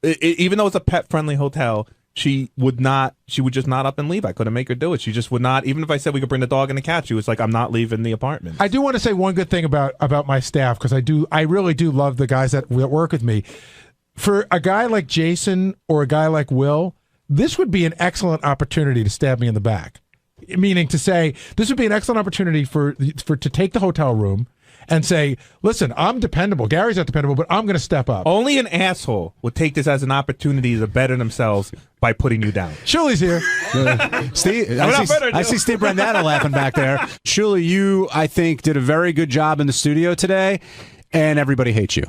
S8: even though it's a pet-friendly hotel, she would just not up and leave. I couldn't make her do it. She just would not. Even if I said we could bring the dog and the cat, she was like, I'm not leaving the apartment.
S5: I do want to say one good thing about my staff, because I really do love the guys that work with me. For a guy like Jason or a guy like Will, this would be an excellent opportunity to stab me in the back. Meaning to say, this would be an excellent opportunity to take the hotel room and say, listen, I'm dependable. Gary's not dependable, but I'm going to step up.
S8: Only an asshole would take this as an opportunity to better themselves by putting you down.
S5: Shuley's here.
S16: Steve, I see Steve Brandana laughing back there. Shuley, you, I think, did a very good job in the studio today, and everybody hates you.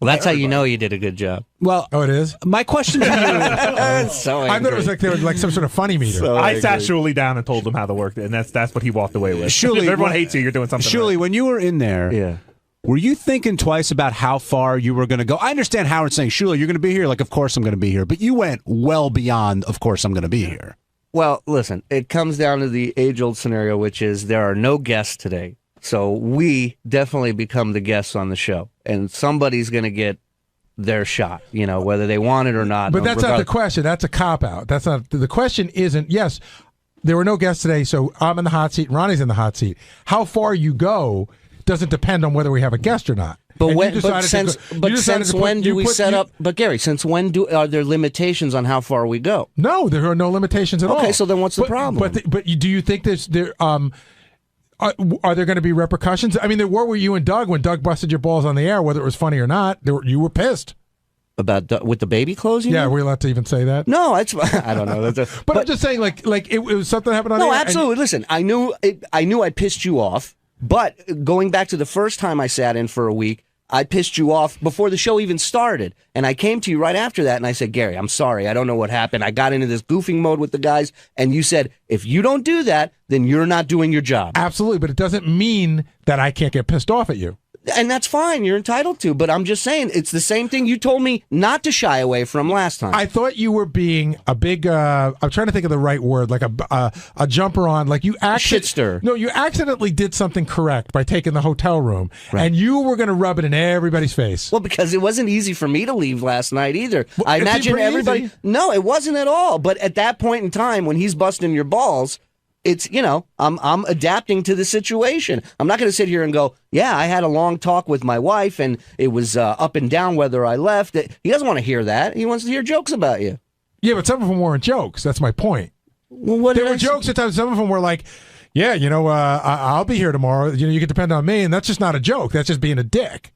S19: Well, that's how you know you did a good job.
S16: Well,
S5: it is.
S16: My question to you.
S19: So
S5: I thought it was like they were like some sort of funny meter.
S8: So I sat Shuley down and told him how to work, and that's what he walked away with.
S16: Shuley,
S8: if everyone hates you, you're doing something.
S16: Shuley,
S8: right.
S16: when you were in there, were you thinking twice about how far you were going to go? I understand Howard saying, Shuley, you're going to be here. Like, of course I'm going to be here. But you went well beyond, of course I'm going to be here.
S19: Well, listen, it comes down to the age-old scenario, which is there are no guests today. So we definitely become the guests on the show. And somebody's going to get their shot, whether they want it or not.
S5: But that's not the question. That's a cop-out. That's not the question. Isn't, yes, there were no guests today, so I'm in the hot seat, Ronnie's in the hot seat. How far you go doesn't depend on whether we have a guest or not.
S19: But since when do we set up? But Gary, since when are there limitations on how far we go?
S5: No, there are no limitations at all.
S19: Okay, so then what's the problem?
S5: But do you think are there going to be repercussions? I mean, there were with you and Doug when Doug busted your balls on the air, whether it was funny or not. You were pissed.
S19: About with the baby clothes?
S5: Yeah, were we allowed to even say that?
S19: No, I don't know.
S5: But I'm just saying, like it was something that happened on the air.
S19: No, absolutely. Listen, I knew I pissed you off, but going back to the first time I sat in for a week, I pissed you off before the show even started. And I came to you right after that and I said, Gary, I'm sorry. I don't know what happened. I got into this goofing mode with the guys. And you said, if you don't do that, then you're not doing your job.
S5: Absolutely. But it doesn't mean that I can't get pissed off at you.
S19: And that's fine. You're entitled to. But I'm just saying, it's the same thing you told me not to shy away from last time.
S5: I thought you were being a big, I'm trying to think of the right word, like a jumper on. Like you
S19: shitster.
S5: No, you accidentally did something correct by taking the hotel room. Right. And you were going to rub it in everybody's face.
S19: Well, because it wasn't easy for me to leave last night either. Well, I imagine everybody. Easy? No, it wasn't at all. But at that point in time, when he's busting your balls, it's, I'm adapting to the situation. I'm not going to sit here and go, yeah, I had a long talk with my wife and it was up and down whether I left. He doesn't want to hear that. He wants to hear jokes about you.
S5: Yeah, but some of them weren't jokes. That's my point.
S19: Well,
S5: there were jokes at times. Some of them were like, yeah, I'll be here tomorrow. You can depend on me. And that's just not a joke. That's just being a dick.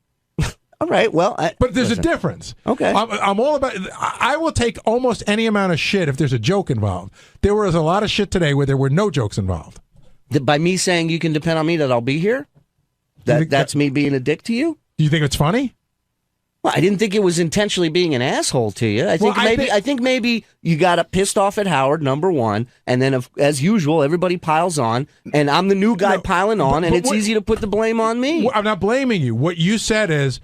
S19: All right, well...
S5: but there's a difference.
S19: Okay.
S5: I'm all about... I will take almost any amount of shit if there's a joke involved. There was a lot of shit today where there were no jokes involved.
S19: By me saying you can depend on me that I'll be here? That's me being a dick to you?
S5: Do you think it's funny?
S19: Well, I didn't think it was intentionally being an asshole to you. I think maybe you got pissed off at Howard, number one, and then as usual, everybody piles on, and I'm the new guy piling on, and it's easy to put the blame on me.
S5: I'm not blaming you. What you said is,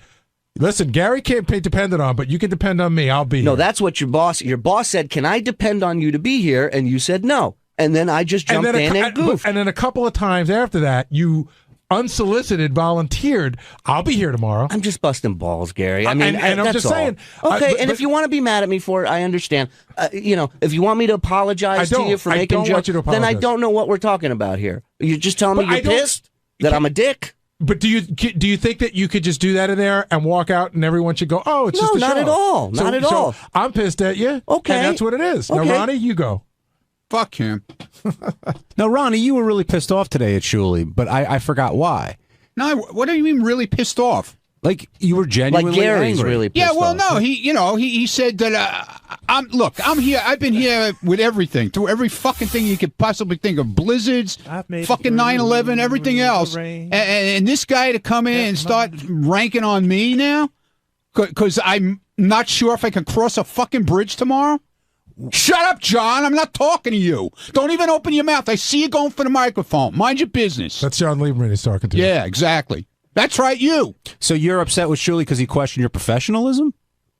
S5: listen, Gary can't be depended on, but you can depend on me. I'll be here.
S19: No, that's what your boss said, can I depend on you to be here? And you said no. And then I just jumped in and goofed.
S5: And then a couple of times after that, you unsolicited volunteered, I'll be here tomorrow.
S19: I'm just busting balls, Gary. I mean,
S5: and I'm just saying.
S19: Okay, and if you want to be mad at me for it, I understand. If you want me to apologize to you for making jokes, then I don't know what we're talking about here. You're just telling me you're pissed that I'm a dick?
S5: But do you think that you could just do that in there and walk out and everyone should go, oh, it's just a show?
S19: No, not at all. Not at all.
S5: I'm pissed at you.
S19: Okay.
S5: And that's what it is. Okay. Now, Ronnie, you go.
S9: Fuck him.
S16: Now, Ronnie, you were really pissed off today at Shuley, but I forgot why.
S9: No, what do you mean really pissed off?
S16: Like you were genuinely
S19: like Gary's
S16: angry.
S19: really pissed
S9: off.
S19: No,
S9: he said that I'm here. I've been here with everything, through every fucking thing you could possibly think of, blizzards, fucking 9/11, everything else, and this guy to come in and start ranking on me now, because I'm not sure if I can cross a fucking bridge tomorrow. Shut up, John. I'm not talking to you. Don't even open your mouth. I see you going for the microphone. Mind your business.
S5: That's John Lieberman he's talking to.
S9: Yeah, exactly. That's right, you.
S16: So you're upset with Shuley because he questioned your professionalism?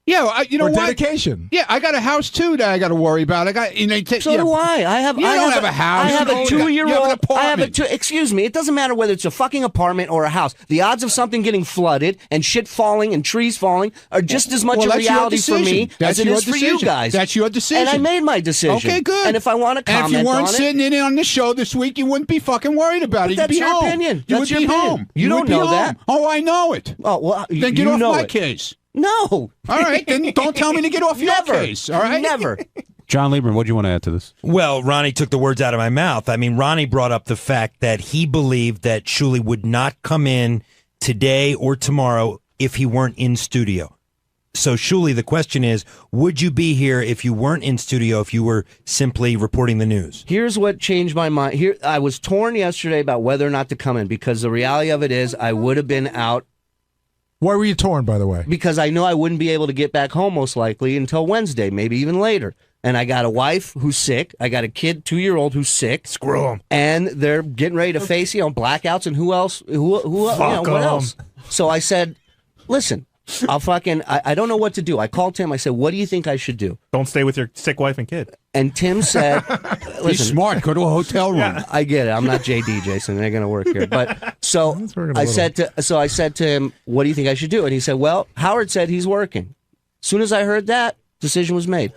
S9: Yeah, you know
S5: or
S9: what?
S5: dedication.
S9: Yeah, I got a house too that I got to worry about. I got
S19: So do I. I have.
S9: You
S19: I
S9: don't
S19: have
S9: have a house.
S19: I have
S9: You
S19: a
S9: have
S19: 2-year-old.
S9: an apartment.
S19: Excuse me. It doesn't matter whether it's a fucking apartment or a house. The odds of something getting flooded and shit falling and trees falling are just as much a
S9: that's your
S19: reality for me
S9: decision. That's
S19: as it
S9: your
S19: is for you
S9: decision.
S19: guys.
S9: That's your decision.
S19: And I made my decision.
S9: Okay, good.
S19: And if I want to comment
S9: and if you weren't
S19: on
S9: sitting in on the show this week, you wouldn't be fucking worried about it.
S19: But that's
S9: You'd be
S19: your
S9: home.
S19: opinion.
S9: You
S19: That's
S9: would
S19: your
S9: be
S19: opinion.
S9: home.
S19: You don't
S9: would be
S19: know
S9: home.
S19: that.
S9: Oh, I know it.
S19: Oh well,
S9: then get
S19: you
S9: off
S19: know
S9: my
S19: it.
S9: case.
S19: No.
S9: All right, then don't tell me to get off your case. All right,
S19: never.
S16: John Lieberman, what do you want to add to this?
S20: Well, Ronnie took the words out of my mouth. I mean, Ronnie brought up the fact that he believed that Shuli would not come in today or tomorrow if he weren't in studio. So, Shuli, the question is, would you be here if you weren't in studio, if you were simply reporting the news?
S19: Here's what changed my mind. Here, I was torn yesterday about whether or not to come in because the reality of it is I would have been out.
S5: Why were you torn, by the way?
S19: Because I know I wouldn't be able to get back home most likely until Wednesday, maybe even later. And I got a wife who's sick. I got a kid, 2-year-old, who's sick.
S20: Screw them.
S19: And they're getting ready to face, blackouts and who else? What else? So I said, listen, I don't know what to do. I called Tim. I said, what do you think I should do?
S8: Don't stay with your sick wife and kid.
S19: And Tim said, listen.
S9: He's smart. Go to a hotel room.
S19: Yeah. I get it. I'm not JD, Jason. They're going to work here. But so I said to him, what do you think I should do? And he said, well, Howard said he's working. As soon as I heard that, decision was made.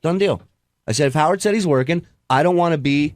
S19: Done deal. I said, if Howard said he's working, I don't want to be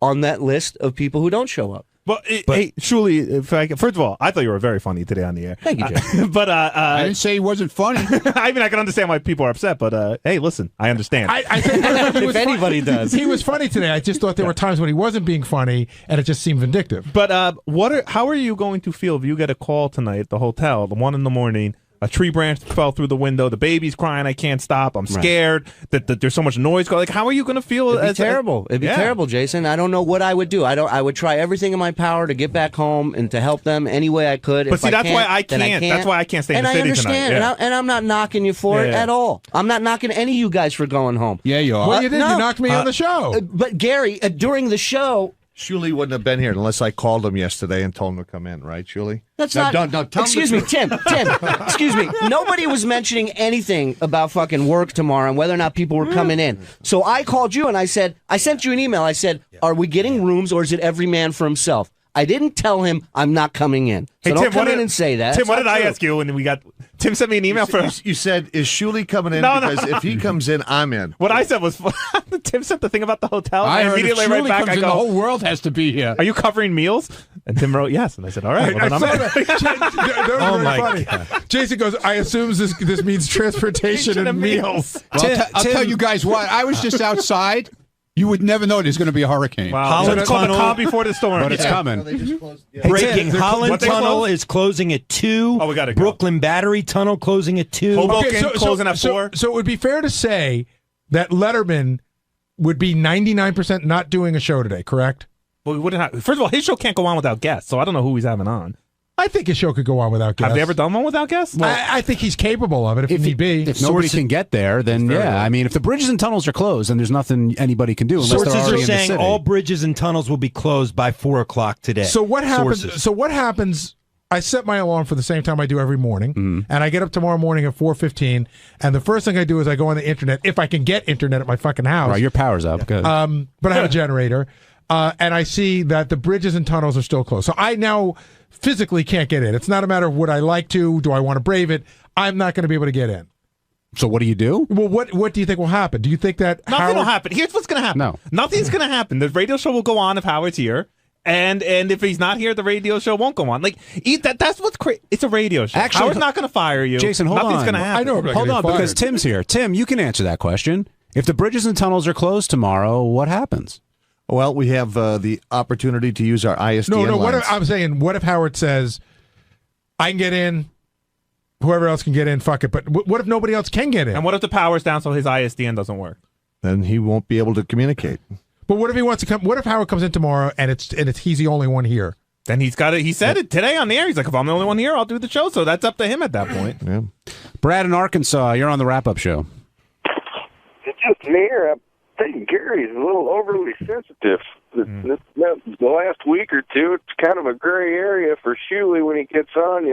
S19: on that list of people who don't show up.
S8: But hey, Shuli, first of all, I thought you were very funny today on the air.
S19: Thank you, Jay.
S8: But
S9: I didn't say he wasn't funny.
S8: I mean, I can understand why people are upset, but hey, listen, I understand.
S5: I think
S19: if anybody does.
S5: He was funny today. I just thought there were times when he wasn't being funny, and it just seemed vindictive.
S8: But how are you going to feel if you get a call tonight at the hotel, the 1 a.m, a tree branch fell through the window, the baby's crying, I can't stop, I'm scared, that there's so much noise going. Like, how are you going to feel?
S19: It'd be terrible. It'd be terrible, Jason. I don't know what I would do. I would try everything in my power to get back home and to help them any way I could.
S8: But see, that's why I can't. That's why I can't stay in the city
S19: tonight. And I'm not knocking you for it at all. I'm not knocking any of you guys for going home.
S9: Yeah, you are.
S5: Well, you did. You knocked me on the show.
S19: But Gary, during the show.
S12: Shuli wouldn't have been here unless I called him yesterday and told him to come in, right, Shuli?
S19: That's not. Excuse me, Tim. Excuse me. Nobody was mentioning anything about fucking work tomorrow and whether or not people were coming in. So I called you and I said, I sent you an email. I said, are we getting rooms or is it every man for himself? I didn't tell him I'm not coming in. So don't come in and say that.
S8: Tim, what did I ask you when we got? Tim sent me an email
S12: You said, is Shuli coming in? Because if he comes in, I'm in.
S8: What I said was, Tim sent the thing about the hotel.
S9: I
S8: and
S9: heard
S8: immediately
S9: if
S8: right
S9: Shuli
S8: back,
S9: comes
S8: I
S9: in,
S8: go,
S9: the whole world has to be here.
S8: are you covering meals? And Tim wrote yes. And I said, all right. Well, then
S5: Oh my God. Jason goes, I assume this means transportation and meals.
S9: Well, I'll tell you guys what. I was just outside. You would never know there's going to be a hurricane.
S8: Wow.
S20: Holland
S8: It's called the
S20: Tunnel.
S8: calm before the storm.
S16: But it's coming.
S20: Breaking. Holland
S8: what they
S20: Tunnel
S8: close?
S20: is closing at 2.
S8: Oh, we gotta go.
S20: Brooklyn Battery Tunnel closing at 2.
S8: Hoboken closing at 4.
S5: So it would be fair to say that Letterman would be 99% not doing a show today, correct?
S8: Well, we wouldn't have, first of all, his show can't go on without guests, so I don't know who he's having on.
S5: I think his show could go on without guests.
S8: Have they ever done one without guests?
S5: I think he's capable of it if need be.
S16: If nobody can get there, then yeah. I mean, if the bridges and tunnels are closed, then there's nothing anybody can do unless they're
S20: Sources
S16: already
S20: are
S16: in the
S20: saying
S16: city.
S20: all bridges and tunnels will be closed by 4 o'clock today.
S5: So what happens?
S20: Sources.
S5: So what happens? I set my alarm for the same time I do every morning, and I get up tomorrow morning at 4:15. And the first thing I do is I go on the internet if I can get internet at my fucking house.
S16: Right, your power's up. Good.
S5: But I have a generator, and I see that the bridges and tunnels are still closed. So I now physically can't get in. It's not a matter of would I like to, do I want to brave it? I'm not going to be able to get in.
S16: So what do you do?
S5: Well, what do you think will happen? Do you think that
S8: Nothing will happen. Here's what's going to happen.
S16: No.
S8: Nothing's going to happen. The radio show will go on if Howard's here. And if he's not here, the radio show won't go on. Like that's what's crazy. It's a radio show.
S16: Actually,
S8: Howard's not going to fire you.
S16: Jason, hold
S8: Nothing's
S16: on.
S8: going to happen.
S5: I know.
S16: Hold on, because Tim's here. Tim, you can answer that question. If the bridges and tunnels are closed tomorrow, what happens?
S12: Well, we have the opportunity to use our ISDN
S5: No.
S12: lines.
S5: I'm saying, what if Howard says, I can get in, whoever else can get in, fuck it. But what if nobody else can get in?
S8: And what if the power's down so his ISDN doesn't work?
S12: Then he won't be able to communicate.
S5: But what if he wants to come? What if Howard comes in tomorrow and it's he's the only one here?
S8: Then he's got it. He said it today on the air. He's like, if I'm the only one here, I'll do the show. So that's up to him at that point.
S12: Yeah.
S16: Brad in Arkansas, you're on the wrap-up show.
S17: It's just me here. I think Gary's a little overly sensitive. The last week or two, it's kind of a gray area for Shuli when he gets on,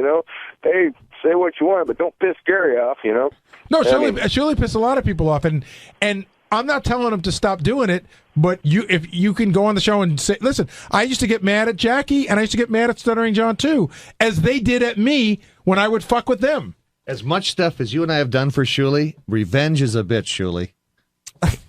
S17: Hey, say what you want, but don't piss Gary off, you know?
S5: No,
S17: I mean,
S5: Shirley pissed a lot of people off, and I'm not telling them to stop doing it, but if you can go on the show and say, listen, I used to get mad at Jackie, and I used to get mad at Stuttering John too, as they did at me when I would fuck with them.
S12: As much stuff as you and I have done for Shuli, revenge is a bitch, Shuli.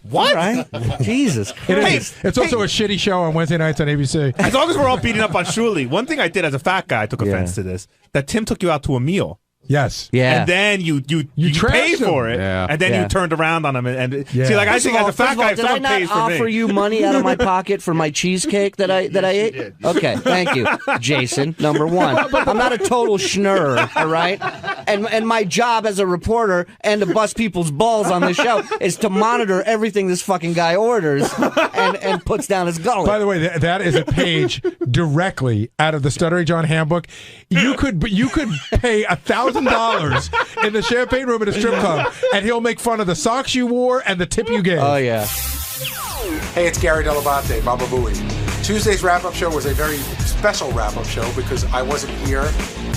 S20: What?
S19: Right? Jesus
S5: Christ. It's also a shitty show on Wednesday nights on ABC.
S6: As long as we're all beating up on Shuli, one thing I did as a fat guy, I took offense to this, that Tim took you out to a meal.
S5: Yes.
S19: Yeah.
S6: And then you paid for it, and then you turned around on him. And see, like, I think as a fat guy, if
S19: did I
S6: someone
S19: not
S6: pays for
S19: offer
S6: me.
S19: you money out of my pocket for my cheesecake that I ate?
S12: did.
S19: Okay, thank you, Jason. Number one, I'm not a total schnurr, all right? And my job as a reporter and to bust people's balls on this show is to monitor everything this fucking guy orders and puts down his gullet.
S5: By the way, that is a page directly out of the Stuttering John handbook. You could pay $1,000 in the champagne room at a strip club, and he'll make fun of the socks you wore and the tip you gave.
S19: Oh yeah.
S21: Hey, it's Gary Delabate, Baba Booey. Tuesday's wrap-up show was a very special wrap-up show because I wasn't here.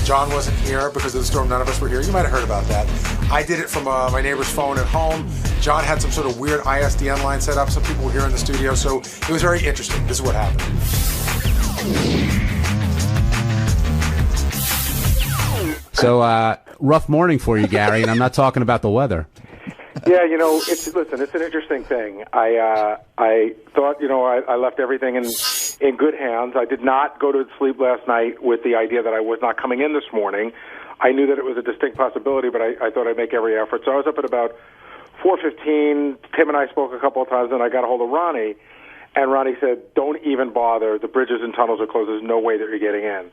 S21: John wasn't here because of the storm. None of us were here. You might have heard about that. I did it from my neighbor's phone at home. John had some sort of weird ISDN line set up. Some people were here in the studio, so it was very interesting. This is what happened.
S16: So, rough morning for you, Gary, and I'm not talking about the weather.
S22: Yeah, you know, it's an interesting thing. I thought, you know, I left everything in good hands. I did not go to sleep last night with the idea that I was not coming in this morning. I knew that it was a distinct possibility, but I thought I'd make every effort. So I was up at about 4:15. Tim and I spoke a couple of times, and I got a hold of Ronnie, and Ronnie said, "Don't even bother. The bridges and tunnels are closed. There's no way that you're getting in."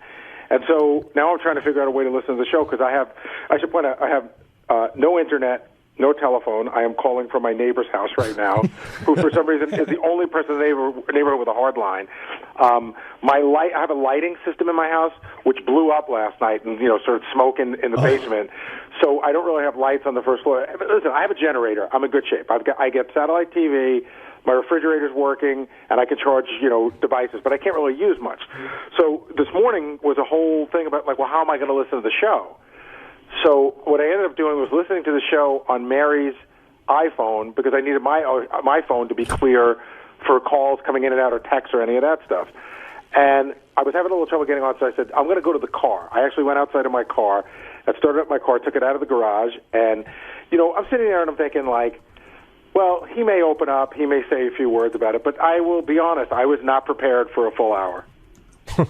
S22: And so now I'm trying to figure out a way to listen to the show because I should point out, I have no internet, no telephone. I am calling from my neighbor's house right now, who for some reason is the only person in the neighborhood with a hard line. I have a lighting system in my house which blew up last night and, you know, started smoking in the basement. So I don't really have lights on the first floor. But listen, I have a generator. I'm in good shape. I get satellite TV. My refrigerator's working, and I can charge, you know, devices, but I can't really use much. So this morning was a whole thing about, like, well, how am I going to listen to the show? So what I ended up doing was listening to the show on Mary's iPhone because I needed my phone to be clear for calls coming in and out or texts or any of that stuff. And I was having a little trouble getting on, so I said, I'm going to go to the car. I actually went outside of my car, I started up my car, took it out of the garage, and, you know, I'm sitting there and I'm thinking, like, well, he may open up, he may say a few words about it, but I will be honest, I was not prepared for a full hour.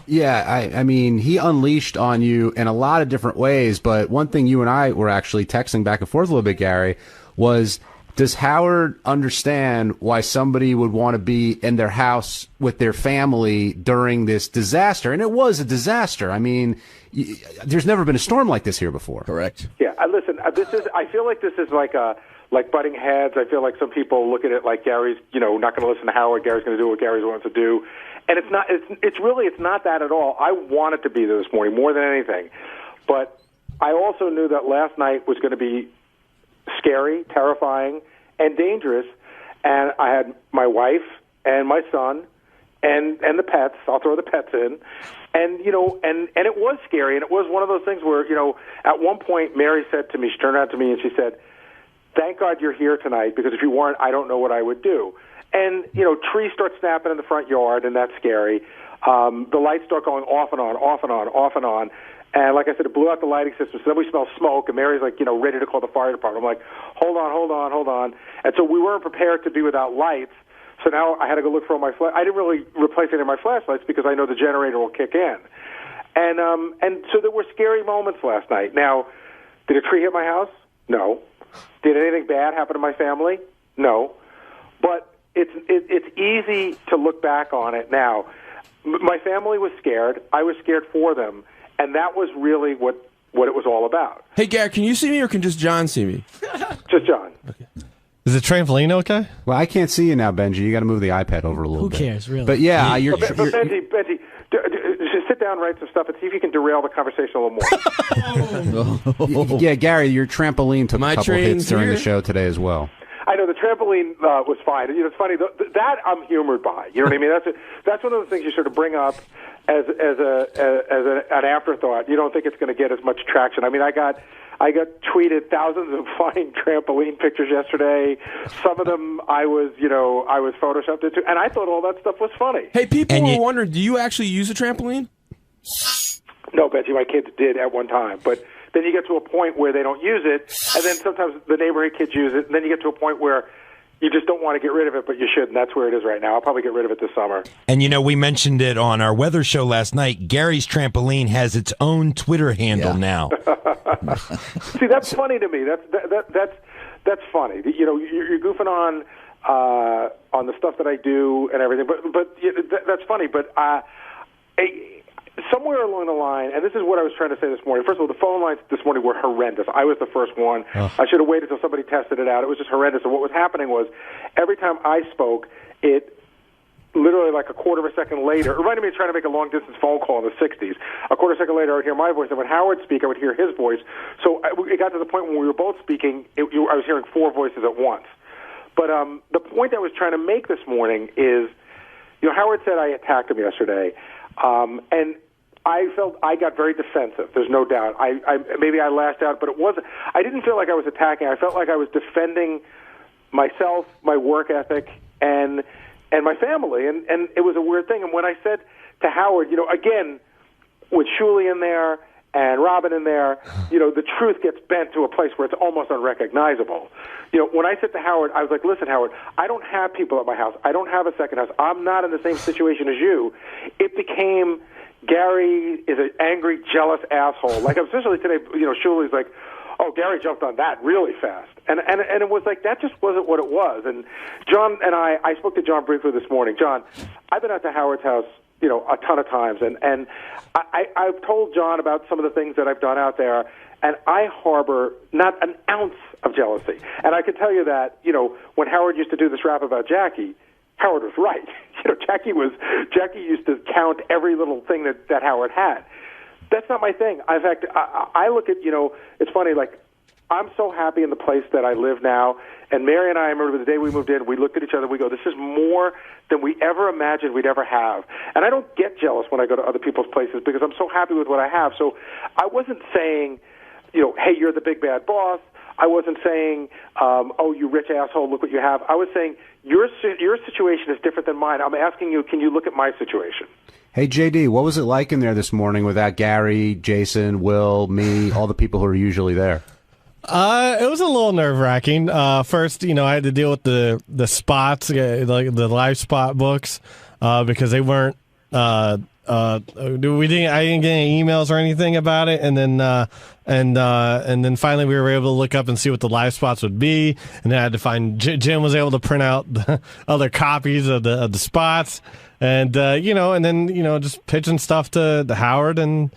S16: Yeah, I mean, he unleashed on you in a lot of different ways, but one thing you and I were actually texting back and forth a little bit, Gary, was does Howard understand why somebody would want to be in their house with their family during this disaster? And it was a disaster. I mean, there's never been a storm like this here before.
S19: Correct.
S22: Yeah, listen, I feel like this is like butting heads. I feel like some people look at it like Gary's, you know, not going to listen to Howard. Gary's going to do what Gary wants to do. And it's not that at all. I wanted to be there this morning more than anything. But I also knew that last night was going to be scary, terrifying, and dangerous. And I had my wife and my son and the pets. I'll throw the pets in. And, you know, and it was scary. And it was one of those things where, you know, at one point Mary said to me, she turned around to me and she said, "Thank God you're here tonight, because if you weren't, I don't know what I would do." And, you know, trees start snapping in the front yard, and that's scary. The lights start going off and on, off and on, off and on. And like I said, it blew out the lighting system. So then we smell smoke, and Mary's like, you know, ready to call the fire department. I'm like, hold on. And so we weren't prepared to be without lights. So now I had to go look for all my I didn't really replace any of my flashlights because I know the generator will kick in. And so there were scary moments last night. Now, did a tree hit my house? No. Did anything bad happen to my family? No. But it's easy to look back on it now. My family was scared. I was scared for them, and that was really what it was all about.
S10: Hey, Gary, can you see me or can just John see me?
S22: Just John.
S10: Okay.
S23: Is the trampoline okay?
S16: Well, I can't see you now, Benji. You got to move the iPad over a little bit.
S18: Who cares, really?
S16: But yeah,
S22: Benji, just sit down, write some stuff, and see if you can derail the conversation a little more.
S16: Yeah, Gary, your trampoline took a couple hits during
S22: here?
S16: the show today as well.
S22: I know the trampoline was fine. You know, it's funny that I'm humored by. You know what I mean? That's one of the things you sort of bring up as an afterthought. You don't think it's going to get as much traction. I mean, I got tweeted thousands of flying trampoline pictures yesterday. Some of them I was photoshopped into, and I thought all that stuff was funny.
S10: Hey, people were wondering, do you actually use a trampoline?
S22: No, Betsy, my kids did at one time, but then you get to a point where they don't use it, and then sometimes the neighborhood kids use it, and then you get to a point where you just don't want to get rid of it, but you should, and that's where it is right now. I'll probably get rid of it this summer.
S20: And, you know, we mentioned it on our weather show last night. Gary's Trampoline has its own Twitter handle now.
S22: See, that's funny to me. That's funny. You know, you're goofing on the stuff that I do and everything, but that's funny. But somewhere along the line, and this is what I was trying to say this morning. First of all, the phone lines this morning were horrendous. I was the first one. I should have waited until somebody tested it out. It was just horrendous. And what was happening was every time I spoke, it literally like a quarter of a second later, it reminded me of trying to make a long-distance phone call in the 60s. A quarter second later, I would hear my voice, and when Howard would speak, I would hear his voice. So it got to the point when we were both speaking, I was hearing four voices at once. But the point I was trying to make this morning is, you know, Howard said I attacked him yesterday, and I felt I got very defensive. There's no doubt. Maybe I lashed out, but it wasn't. I didn't feel like I was attacking. I felt like I was defending myself, my work ethic, and my family. And it was a weird thing. And when I said to Howard, you know, again, with Shuley in there and Robin in there, you know, the truth gets bent to a place where it's almost unrecognizable. You know, when I said to Howard, I was like, listen, Howard, I don't have people at my house. I don't have a second house. I'm not in the same situation as you. It became Gary is an angry, jealous asshole. Like, especially today, you know, Shuley's like, oh, Gary jumped on that really fast. And it was like, that just wasn't what it was. And John and I spoke to John briefly this morning. John, I've been out to Howard's house, you know, a ton of times. And I've told John about some of the things that I've done out there, and I harbor not an ounce of jealousy. And I can tell you that, you know, when Howard used to do this rap about Jackie, Howard was right. You know, Jackie used to count every little thing that Howard had. That's not my thing. In fact, I look at, you know, it's funny, like, I'm so happy in the place that I live now. And Mary and I remember the day we moved in, we looked at each other, we go, this is more than we ever imagined we'd ever have. And I don't get jealous when I go to other people's places because I'm so happy with what I have. So I wasn't saying, you know, hey, you're the big bad boss. I wasn't saying, oh, you rich asshole, look what you have. I was saying, your situation is different than mine. I'm asking you, can you look at my situation?
S16: Hey, JD, what was it like in there this morning without Gary, Jason, Will, me, all the people who are usually there?
S23: It was a little nerve-wracking. First, you know, I had to deal with the spots, like the live spot books, because they weren't. I didn't get any emails or anything about it, and then finally we were able to look up and see what the live spots would be, and then I had to find. Jim was able to print out the other copies of the spots, and you know, and then, you know, just pitching stuff to Howard, and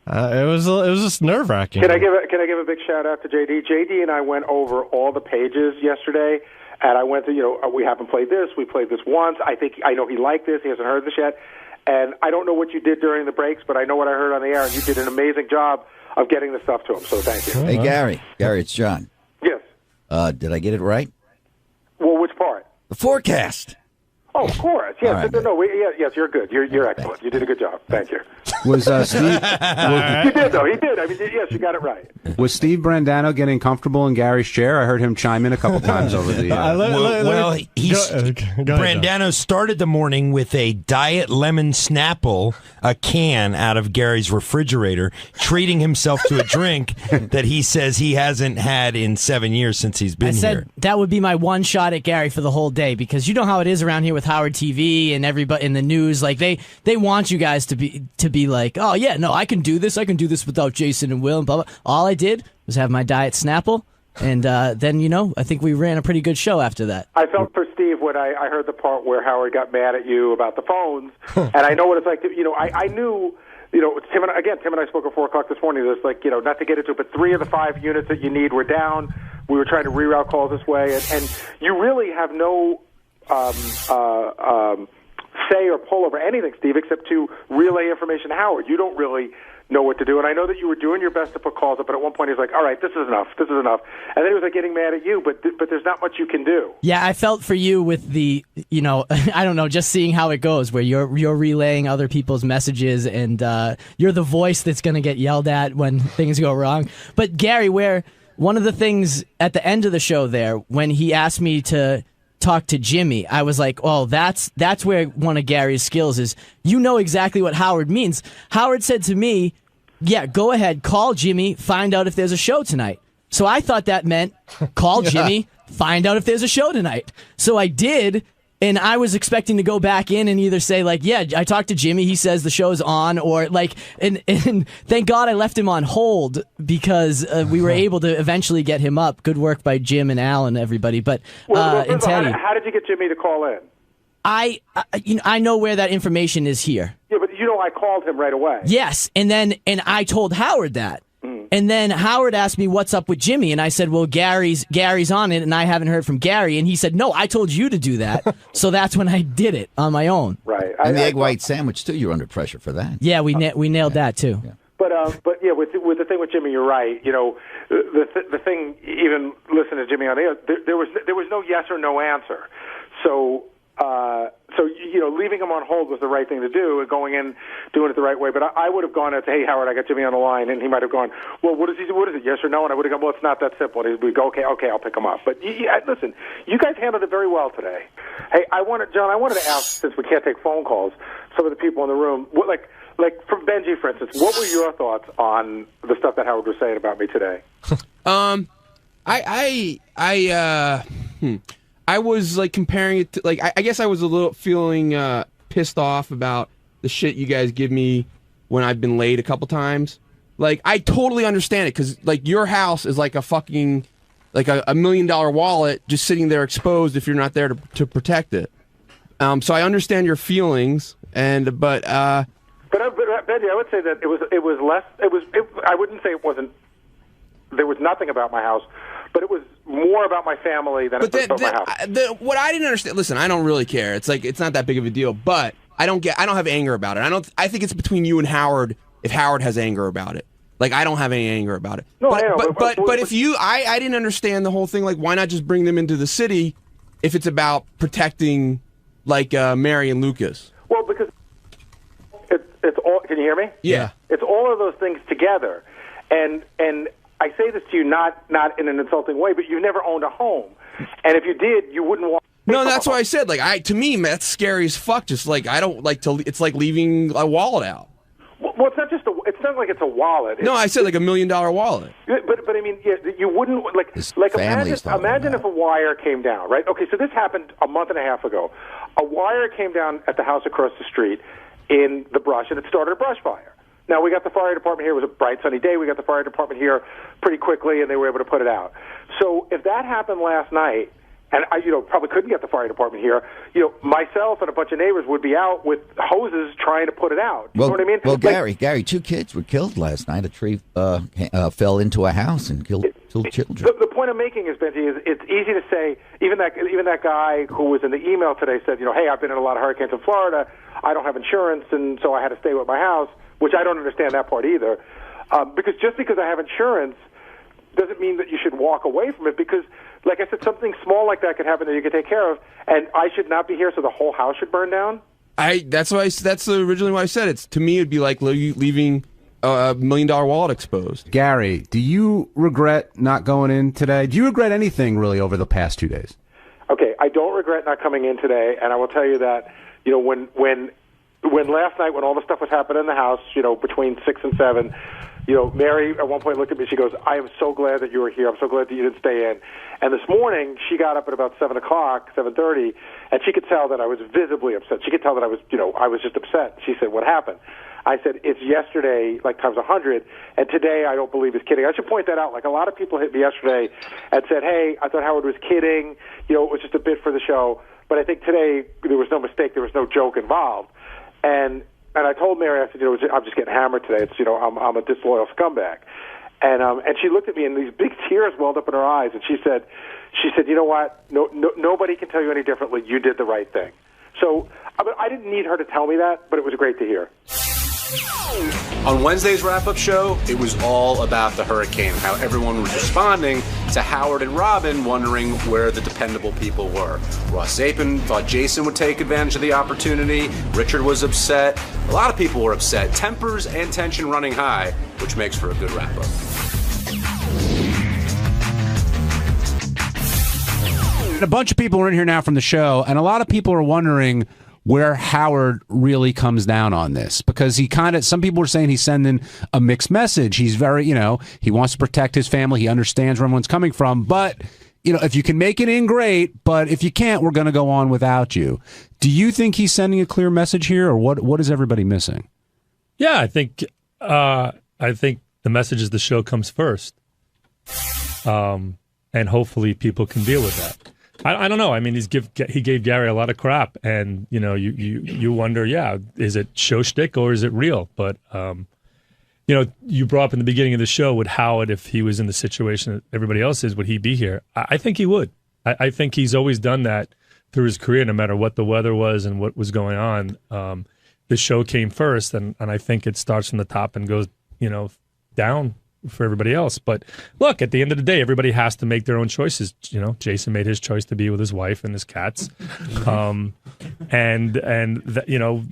S23: it was just nerve-wracking.
S22: Can I give a big shout out to JD? JD and I went over all the pages yesterday. And I went to, you know, we haven't played this. We played this once. I know he liked this. He hasn't heard this yet. And I don't know what you did during the breaks, but I know what I heard on the air, and you did an amazing job of getting the stuff to him. So thank you.
S4: Hey, Gary, it's John.
S22: Yes.
S4: Did I get it right?
S22: Well, which part?
S4: The forecast.
S22: Oh, of course. Yes.
S4: Right,
S22: yes, you're good. You're excellent. You did a good job. Thank you.
S16: Was Steve?
S22: You did, though. He did. I mean, yes, you got it right.
S16: Was Steve Brandano getting comfortable in Gary's chair? I heard him chime in a couple times over the.
S20: Brandano started the morning with a Diet Lemon Snapple, a can out of Gary's refrigerator, treating himself to a drink that he says he hasn't had in 7 years since he's been
S18: I said
S20: here.
S18: that would be my one shot at Gary for the whole day, because you know how it is around here with Howard TV and everybody in the news. Like they want you guys to be like, oh yeah, no, I can do this without Jason and Will and blah blah. All I did was have my Diet Snapple, and then, you know, I think we ran a pretty good show after that.
S22: I felt for Steve when I heard the part where Howard got mad at you about the phones, and I know what it's like to, you know, I knew, you know, Tim and I spoke at 4 o'clock this morning. There's, like, you know, not to get into it, but 3 of the 5 units that you need were down. We were trying to reroute calls this way, and you really have no say or pull over anything, Steve, except to relay information to Howard. You don't really know what to do. And I know that you were doing your best to put calls up, but at one point he's like, all right, this is enough. This is enough. And then he was like getting mad at you, but there's not much you can do.
S18: Yeah, I felt for you with the, I don't know, just seeing how it goes, where you're relaying other people's messages and you're the voice that's going to get yelled at when things go wrong. But Gary, where one of the things at the end of the show there, when he asked me to talk to Jimmy, I was like, oh, that's where one of Gary's skills is. You know exactly what Howard means. Howard said to me, yeah, go ahead, call Jimmy, find out if there's a show tonight. So I thought that meant call Jimmy, find out if there's a show tonight. So I did, and I was expecting to go back in and either say, like, yeah, I talked to Jimmy, he says the show's on, or like, and thank God I left him on hold because we were able to eventually get him up. Good work by Jim and Al and everybody. But and Teddy.
S22: How did you get Jimmy to call in?
S18: I know where that information is here.
S22: Yeah, but I called him right away.
S18: Yes, and I told Howard that. And then Howard asked me what's up with Jimmy, and I said, well, Gary's on it, and I haven't heard from Gary. And he said, no, I told you to do that. So that's when I did it on my own.
S22: Right.
S4: And the egg white sandwich, too, you're under pressure for that.
S18: Yeah, we nailed that, too.
S4: Yeah.
S22: But yeah, with the thing with Jimmy, you're right. The thing, even listening to Jimmy on the air, there was no yes or no answer. So leaving him on hold was the right thing to do, and going in, doing it the right way. But I would have gone and said, hey, Howard, I got Jimmy on the line, and he might have gone, well, what is it, yes or no? And I would have gone, well, it's not that simple. And we'd go, okay, I'll pick him up. But listen, you guys handled it very well today. Hey, John, I wanted to ask, since we can't take phone calls, some of the people in the room, like from Benji, for instance, what were your thoughts on the stuff that Howard was saying about me today?
S10: I was like comparing it to, like, I guess I was a little feeling pissed off about the shit you guys give me when I've been late a couple times. Like, I totally understand it, because like your house is like a fucking, like a $1 million wallet just sitting there exposed if you're not there to protect it. So I understand your feelings, but
S22: Benji, I would say that it was less. I wouldn't say it wasn't. There was nothing about my house, but it was more about my family than it was about my house.
S10: What I didn't understand. Listen, I don't really care. It's like, it's not that big of a deal. But I don't have anger about it. I think it's between you and Howard. If Howard has anger about it, like, I don't have any anger about it.
S22: No,
S10: but if you, I didn't understand the whole thing. Like, why not just bring them into the city if it's about protecting, like, Mary and Lucas?
S22: Well, because it's all. Can you hear me?
S10: Yeah.
S22: It's all of those things together, and I say this to you not in an insulting way, but you've never owned a home, and if you did, you wouldn't want.
S10: No, that's why I said, like, to me, that's scary as fuck. Just like, I don't like to. It's like leaving a wallet out.
S22: Well, it's not just it's not like it's a wallet.
S10: No, I said like $1 million wallet.
S22: But I mean, yeah, you wouldn't like imagine if a wire came down, right? Okay, so this happened a month and a half ago. A wire came down at the house across the street in the brush, and it started a brush fire. Now, we got the fire department here. It was a bright, sunny day. We got the fire department here pretty quickly, and they were able to put it out. So if that happened last night, and I probably couldn't get the fire department here, myself and a bunch of neighbors would be out with hoses trying to put it out. You know what I mean?
S4: Well, Gary, 2 kids were killed last night. A tree fell into a house and killed 2 children.
S22: The point I'm making is, Benji, is it's easy to say, even that guy who was in the email today said, hey, I've been in a lot of hurricanes in Florida. I don't have insurance, and so I had to stay with my house, which I don't understand that part either. Because just because I have insurance doesn't mean that you should walk away from it, because, like I said, something small like that could happen that you could take care of, and I should not be here, so the whole house should burn down?
S10: That's originally why I said it. To me, it'd be like leaving a $1 million wallet exposed.
S16: Gary, do you regret not going in today? Do you regret anything, really, over the past 2 days?
S22: Okay, I don't regret not coming in today, and I will tell you that, when last night, when all the stuff was happening in the house, between 6 and 7, Mary at one point looked at me. She goes, "I am so glad that you were here. I'm so glad that you didn't stay in." And this morning, she got up at about 7 o'clock, 7:30, and she could tell that I was visibly upset. She could tell that I was just upset. She said, "What happened?" I said, "It's yesterday, like times 100, and today I don't believe is kidding." I should point that out. Like, a lot of people hit me yesterday and said, "Hey, I thought Howard was kidding. It was just a bit for the show." But I think today there was no mistake. There was no joke involved. And I told Mary, I said, I'm just getting hammered today. It's, I'm a disloyal scumbag. And she looked at me, and these big tears welled up in her eyes, and she said, you know what? Nobody can tell you any differently. You did the right thing. So I didn't need her to tell me that, but it was great to hear.
S7: On Wednesday's wrap-up show, it was all about the hurricane, how everyone was responding to Howard and Robin wondering where the dependable people were. Ross Zapin thought Jason would take advantage of the opportunity. Richard was upset. A lot of people were upset. Tempers and tension running high, which makes for a good wrap-up.
S16: A bunch of people are in here now from the show, and a lot of people are wondering where Howard really comes down on this, because he some people are saying he's sending a mixed message. He's very, he wants to protect his family. He understands where everyone's coming from, but if you can make it in, great, but if you can't, we're going to go on without you. Do you think he's sending a clear message here, or what is everybody missing?
S11: Yeah, I think the message is the show comes first. And hopefully people can deal with that. I don't know. I mean, he gave Gary a lot of crap, and you wonder, is it show shtick or is it real? But you brought up in the beginning of the show, would Howard, if he was in the situation that everybody else is, would he be here? I think he would. I think he's always done that through his career, no matter what the weather was and what was going on. The show came first, and I think it starts from the top and goes down for everybody else. But look, at the end of the day, everybody has to make their own choices. Jason made his choice to be with his wife and his cats, and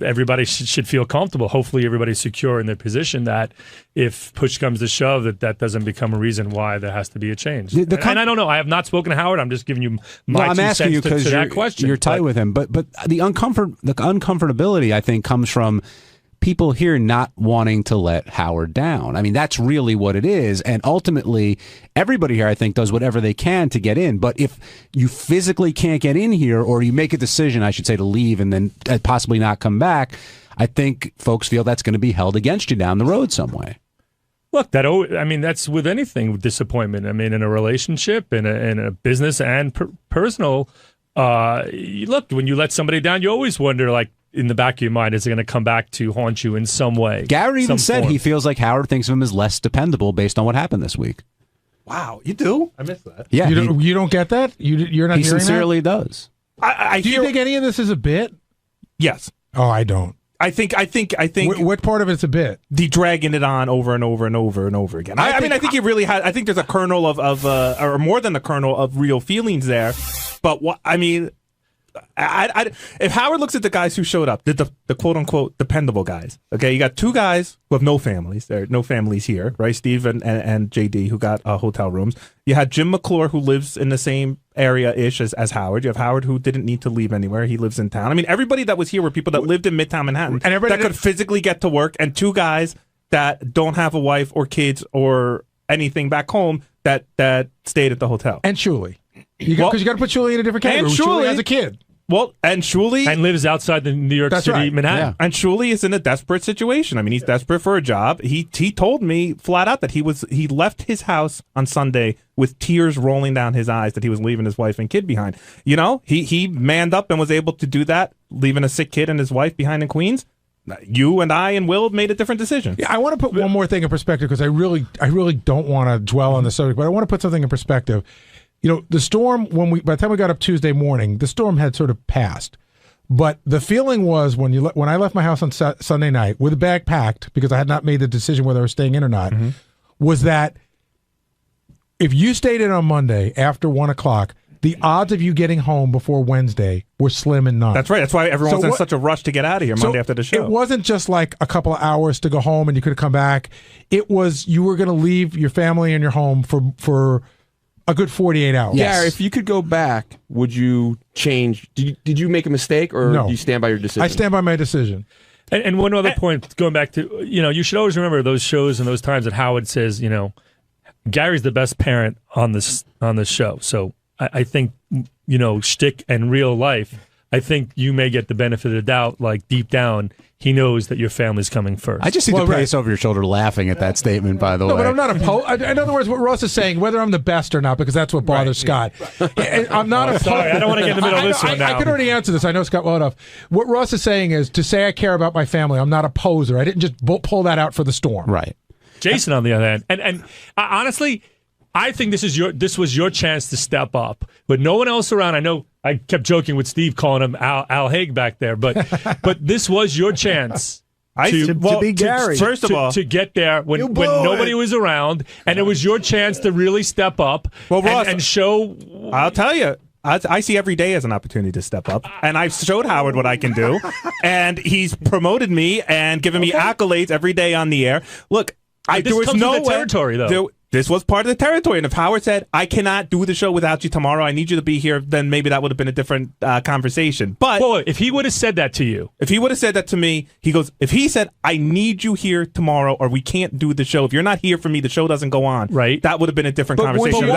S11: everybody should feel comfortable. Hopefully, everybody's secure in their position that if push comes to shove, that doesn't become a reason why there has to be a change. And I don't know. I have not spoken to Howard. I'm just giving you my
S16: I'm
S11: two
S16: asking
S11: cents
S16: you because
S11: to that question.
S16: You're tight with him, but the uncomfortability, I think, comes from people here not wanting to let Howard down. I mean, that's really what it is. And ultimately, everybody here, I think, does whatever they can to get in. But if you physically can't get in here, or you make a decision, I should say, to leave and then possibly not come back, I think folks feel that's going to be held against you down the road some way.
S11: Look, that's with anything, with disappointment. I mean, in a relationship, in a business and personal, look, when you let somebody down, you always wonder, like, in the back of your mind, is it going to come back to haunt you in some way?
S16: Gary even said he feels like Howard thinks of him as less dependable based on what happened this week.
S6: Wow, you do? I missed that.
S16: Yeah,
S5: you don't get that? You're not.
S16: He
S5: hearing
S16: sincerely
S5: that?
S16: does.
S5: Do you think any of this is a bit?
S6: Yes.
S5: Oh, I don't.
S6: I think.
S5: What part of it's a bit?
S6: The dragging it on over and over and over and over again. I think he really had. I think there's a kernel of or more than a kernel of real feelings there. But if Howard looks at the guys who showed up, the quote unquote dependable guys, okay, you got two guys who have no families. There are no families here, right? Steve and JD, who got hotel rooms. You had Jim McClure, who lives in the same area-ish as Howard. You have Howard, who didn't need to leave anywhere. He lives in town. I mean, everybody that was here were people that lived in Midtown Manhattan and that could physically get to work, and two guys that don't have a wife or kids or anything back home that stayed at the hotel.
S5: And Shuli. Because you got to put Shuli in a different category.
S6: And
S5: Shuli has a kid.
S6: Well, and Shuli...
S11: And lives outside the New York City, Manhattan.
S6: Yeah. And Shuli is in a desperate situation. I mean, he's desperate for a job. He told me flat out that he left his house on Sunday with tears rolling down his eyes that he was leaving his wife and kid behind. He manned up and was able to do that, leaving a sick kid and his wife behind in Queens. You and I and Will made a different decision.
S5: Yeah, I want to put one more thing in perspective, because I really don't want to dwell on the subject, but I want to put something in perspective. The storm, by the time we got up Tuesday morning, the storm had sort of passed. But the feeling was when I left my house on Sunday night with a bag packed, because I had not made the decision whether I was staying in or not, was that if you stayed in on Monday after 1 o'clock, the odds of you getting home before Wednesday were slim and none.
S6: That's right. That's why everyone's in such a rush to get out of here Monday after the show.
S5: It wasn't just like a couple of hours to go home and you could have come back. It was you were going to leave your family and your home for a good 48 hours.
S10: Gary, if you could go back, would you change? Did you make a mistake, or do you stand by your decision?
S5: I stand by my decision.
S11: And one other point, going back to, you should always remember those shows and those times that Howard says, Gary's the best parent on this show. So I think, shtick and real life, I think you may get the benefit of the doubt, like deep down, he knows that your family's coming first.
S16: I just see the face over your shoulder laughing at that statement, by the way.
S5: No, but I'm not opposed. In other words, what Ross is saying, whether I'm the best or not, because that's what bothers Scott. I'm not opposed.
S11: Sorry, I don't want to get in the middle of this one now.
S5: I could already answer this. I know Scott well enough. What Ross is saying is, to say I care about my family, I'm not a poser. I didn't just pull that out for the storm.
S16: Right.
S11: Jason, on the other hand, and honestly, I think this was your chance to step up, but no one else around. I know I kept joking with Steve calling him Al Haig back there, but this was your chance to
S1: be Gary.
S11: First of all, to get there when nobody was around, and it was your chance to really step up and show.
S6: I'll tell you. I see every day as an opportunity to step up, and I've showed Howard what I can do, and he's promoted me and given me accolades every day on the air. Look, there was no way.
S11: Territory, though.
S6: This was part of the territory, and if Howard said, I cannot do the show without you tomorrow, I need you to be here, then maybe that would have been a different conversation. But
S11: if he would have said that to you.
S6: If he would have said that to me, he goes, if he said, I need you here tomorrow or we can't do the show, if you're not here for me, the show doesn't go on.
S11: Right.
S6: That would have been a different conversation.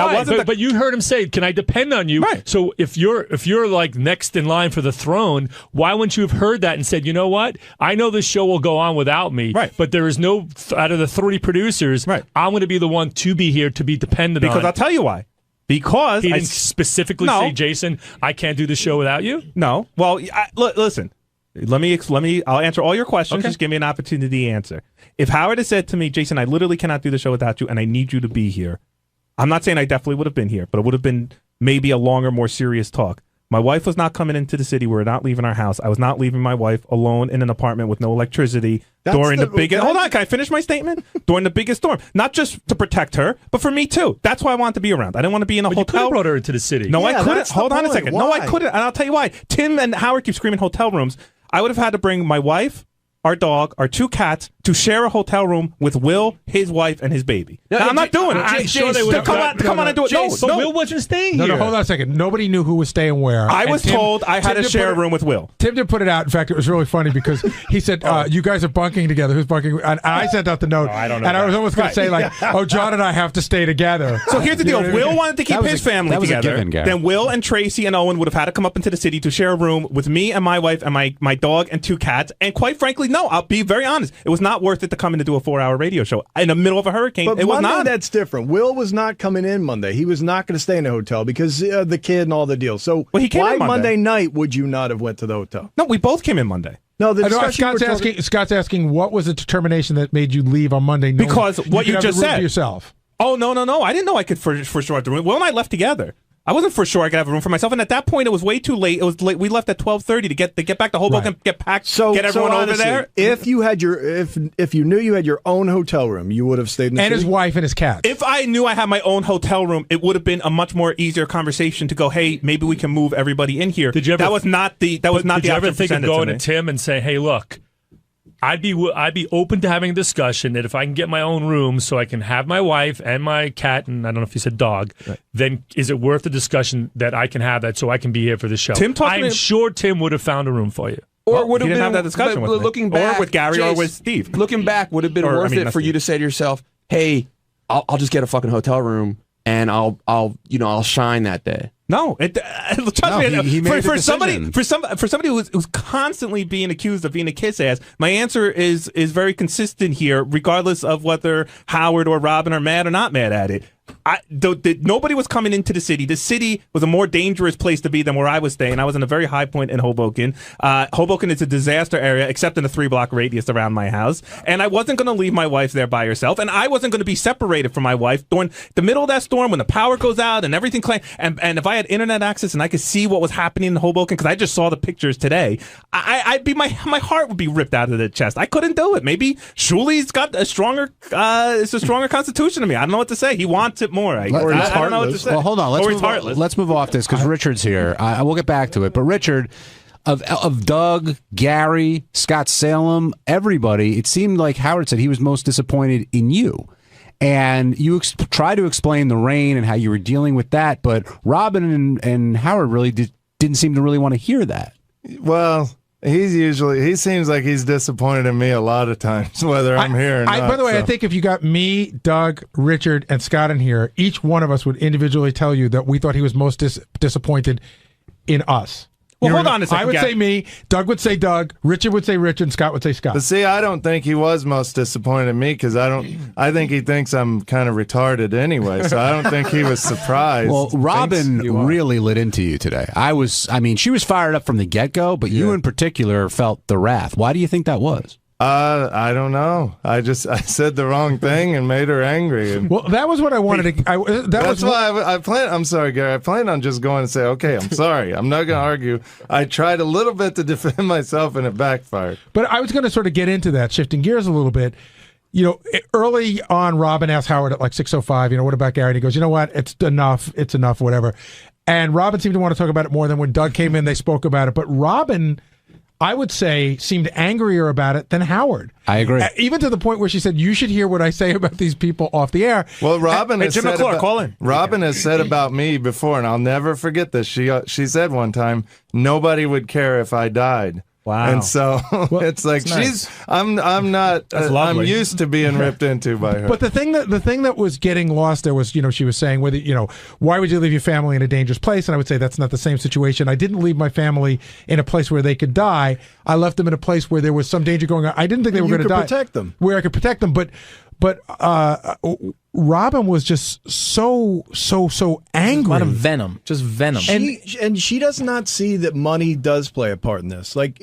S11: But you heard him say, can I depend on you?
S6: Right.
S11: So if you're like next in line for the throne, why wouldn't you have heard that and said, you know what? I know this show will go on without me, but there is no, out of the 30 producers, I'm going to be the one to be here to be dependent on.
S6: Because I'll tell you why. Because
S11: he didn't specifically say, Jason, I can't do the show without you?
S6: No. Well, listen. Let me. I'll answer all your questions. Just give me an opportunity to answer. If Howard had said to me, Jason, I literally cannot do the show without you, and I need you to be here. I'm not saying I definitely would have been here, but it would have been maybe a longer, more serious talk. My wife was not coming into the city. We were not leaving our house. I was not leaving my wife alone in an apartment with no electricity during the biggest... Hold on, can I finish my statement? During the biggest storm. Not just to protect her, but for me too. That's why I wanted to be around. I didn't want to be in a hotel.
S11: You could have brought her into the city.
S6: No, I couldn't. Hold on a second. No, I couldn't. And I'll tell you why. Tim and Howard keep screaming hotel rooms. I would have had to bring my wife, our dog, our 2 cats to share a hotel room with Will, his wife, and his baby. Now, I'm not doing it.
S11: I'm sure they would
S6: come on and do it.
S11: But Will wasn't staying here.
S5: No, hold on a second. Nobody knew who was staying where.
S6: I was told I had to share a room with Will.
S5: Tim did put it out. In fact, it was really funny because he said, you guys are bunking together. Who's bunking? And I sent out the note.
S6: I don't know.
S5: And I was almost going to say, like, John and I have to stay together.
S6: So here's the deal. Will wanted to keep his family together. Then Will and Tracy and Owen would have had to come up into the city to share a room with me and my wife and my dog and 2 cats. And quite frankly, no, I'll be very honest. It was not worth it to come in to do a 4-hour radio show in the middle of a hurricane.
S1: But
S6: it was
S1: Monday,
S6: not.
S1: That's different. Will was not coming in Monday. He was not going to stay in a hotel because the kid and all the deals. So
S6: he came
S1: why
S6: in Monday
S1: night would you not have went to the hotel?
S6: No, we both came in Monday.
S1: No, the discussion
S5: Scott's asking what was the determination that made you leave on Monday?
S6: Because what you just said.
S5: Yourself.
S6: Oh, no. I didn't know I could for sure have the room. Will and I left together. I wasn't for sure I could have a room for myself, and at that point it was way too late. It was late. We left at 12:30 to get back to Hoboken, get packed, get everyone over there.
S1: If you had if you knew you had your own hotel room, you would have stayed in the
S5: and
S1: city?
S5: his wife and his cat.
S6: If I knew I had my own hotel room, it would have been a much more easier conversation to go, hey, maybe we can move everybody in here.
S11: Did you ever?
S6: That was not the. That was not the.
S11: Did you ever think of going
S6: to
S11: Tim and say, hey, look? I'd be open to having a discussion that if I can get my own room so I can have my wife and my cat and I don't know if you said dog, then is it worth the discussion that I can have that so I can be here for the show? I'm sure Tim would have found a room for you.
S10: Or would have
S6: didn't
S10: been
S6: have that discussion with me.
S10: Looking back,
S6: or with Gary,
S10: Jace,
S6: or with Steve.
S10: Looking back, would have been worth it for you to say to yourself, "Hey, I'll just get a fucking hotel room and I'll shine that day."
S6: No, trust me.
S16: He made
S6: for
S16: the
S6: somebody who's constantly being accused of being a kiss ass, my answer is very consistent here, regardless of whether Howard or Robin are mad or not mad at it. Nobody was coming into the city. The city was a more dangerous place to be than where I was staying. I was in a very high point in Hoboken. Hoboken is a disaster area, except in a 3-block radius around my house. And I wasn't going to leave my wife there by herself. And I wasn't going to be separated from my wife during the middle of that storm when the power goes out and everything. And if I had internet access and I could see what was happening in Hoboken, because I just saw the pictures today, I'd be my heart would be ripped out of the chest. I couldn't do it. Maybe Shuli's got a stronger constitution than me. I don't know what to say. He wants it more. I don't know what to say.
S16: Well, hold on. Let's move off this because Richard's here. I will get back to it. But Richard, of Doug, Gary, Scott Salem, everybody, it seemed like Howard said he was most disappointed in you. And you try to explain the rain and how you were dealing with that, but Robin and Howard really didn't seem to really want to hear that.
S3: Well, he seems like he's disappointed in me a lot of times, whether I'm here or not.
S5: By the way, I think if you got me, Doug, Richard, and Scott in here, each one of us would individually tell you that we thought he was most disappointed in us.
S6: Well, hold on a second.
S5: I would say me, Doug would say Doug, Richard would say Richard, and Scott would say Scott.
S3: But see, I don't think he was most disappointed in me because I think he thinks I'm kind of retarded anyway, so I don't think he was surprised.
S16: Well, Robin really lit into you today. She was fired up from the get-go, but you in particular felt the wrath. Why do you think that was?
S3: I don't know. I said the wrong thing and made her angry. And
S5: Well, that was what I wanted to.
S3: that's why I plan. I'm sorry, Gary. I plan on just going and say, okay, I'm sorry. I'm not going to argue. I tried a little bit to defend myself and it backfired.
S5: But I was going to sort of get into that, shifting gears a little bit. You know, early on, Robin asked Howard at like 6:05, what about Gary? And he goes, you know what? It's enough, whatever. And Robin seemed to want to talk about it more than when Doug came in, they spoke about it. But Robin, I would say, seemed angrier about it than Howard.
S16: I agree.
S5: Even to the point where she said, you should hear what I say about these people off the air.
S3: Well, Robin has
S6: Jim
S3: said
S6: McClure,
S3: about,
S6: call in.
S3: Robin has said about me before, and I'll never forget this. She said one time, nobody would care if I died.
S6: Wow.
S3: And so it's like
S6: nice.
S3: I'm not. I'm used to being ripped into by her.
S5: But the thing that was getting lost there was, she was saying whether, why would you leave your family in a dangerous place? And I would say that's not the same situation. I didn't leave my family in a place where they could die. I left them in a place where there was some danger going on. I didn't think they were going to die.
S1: Protect them.
S5: Where I could protect them, but Robin was just so angry.
S2: A lot of venom, just venom.
S1: And she does not see that money does play a part in this. Like,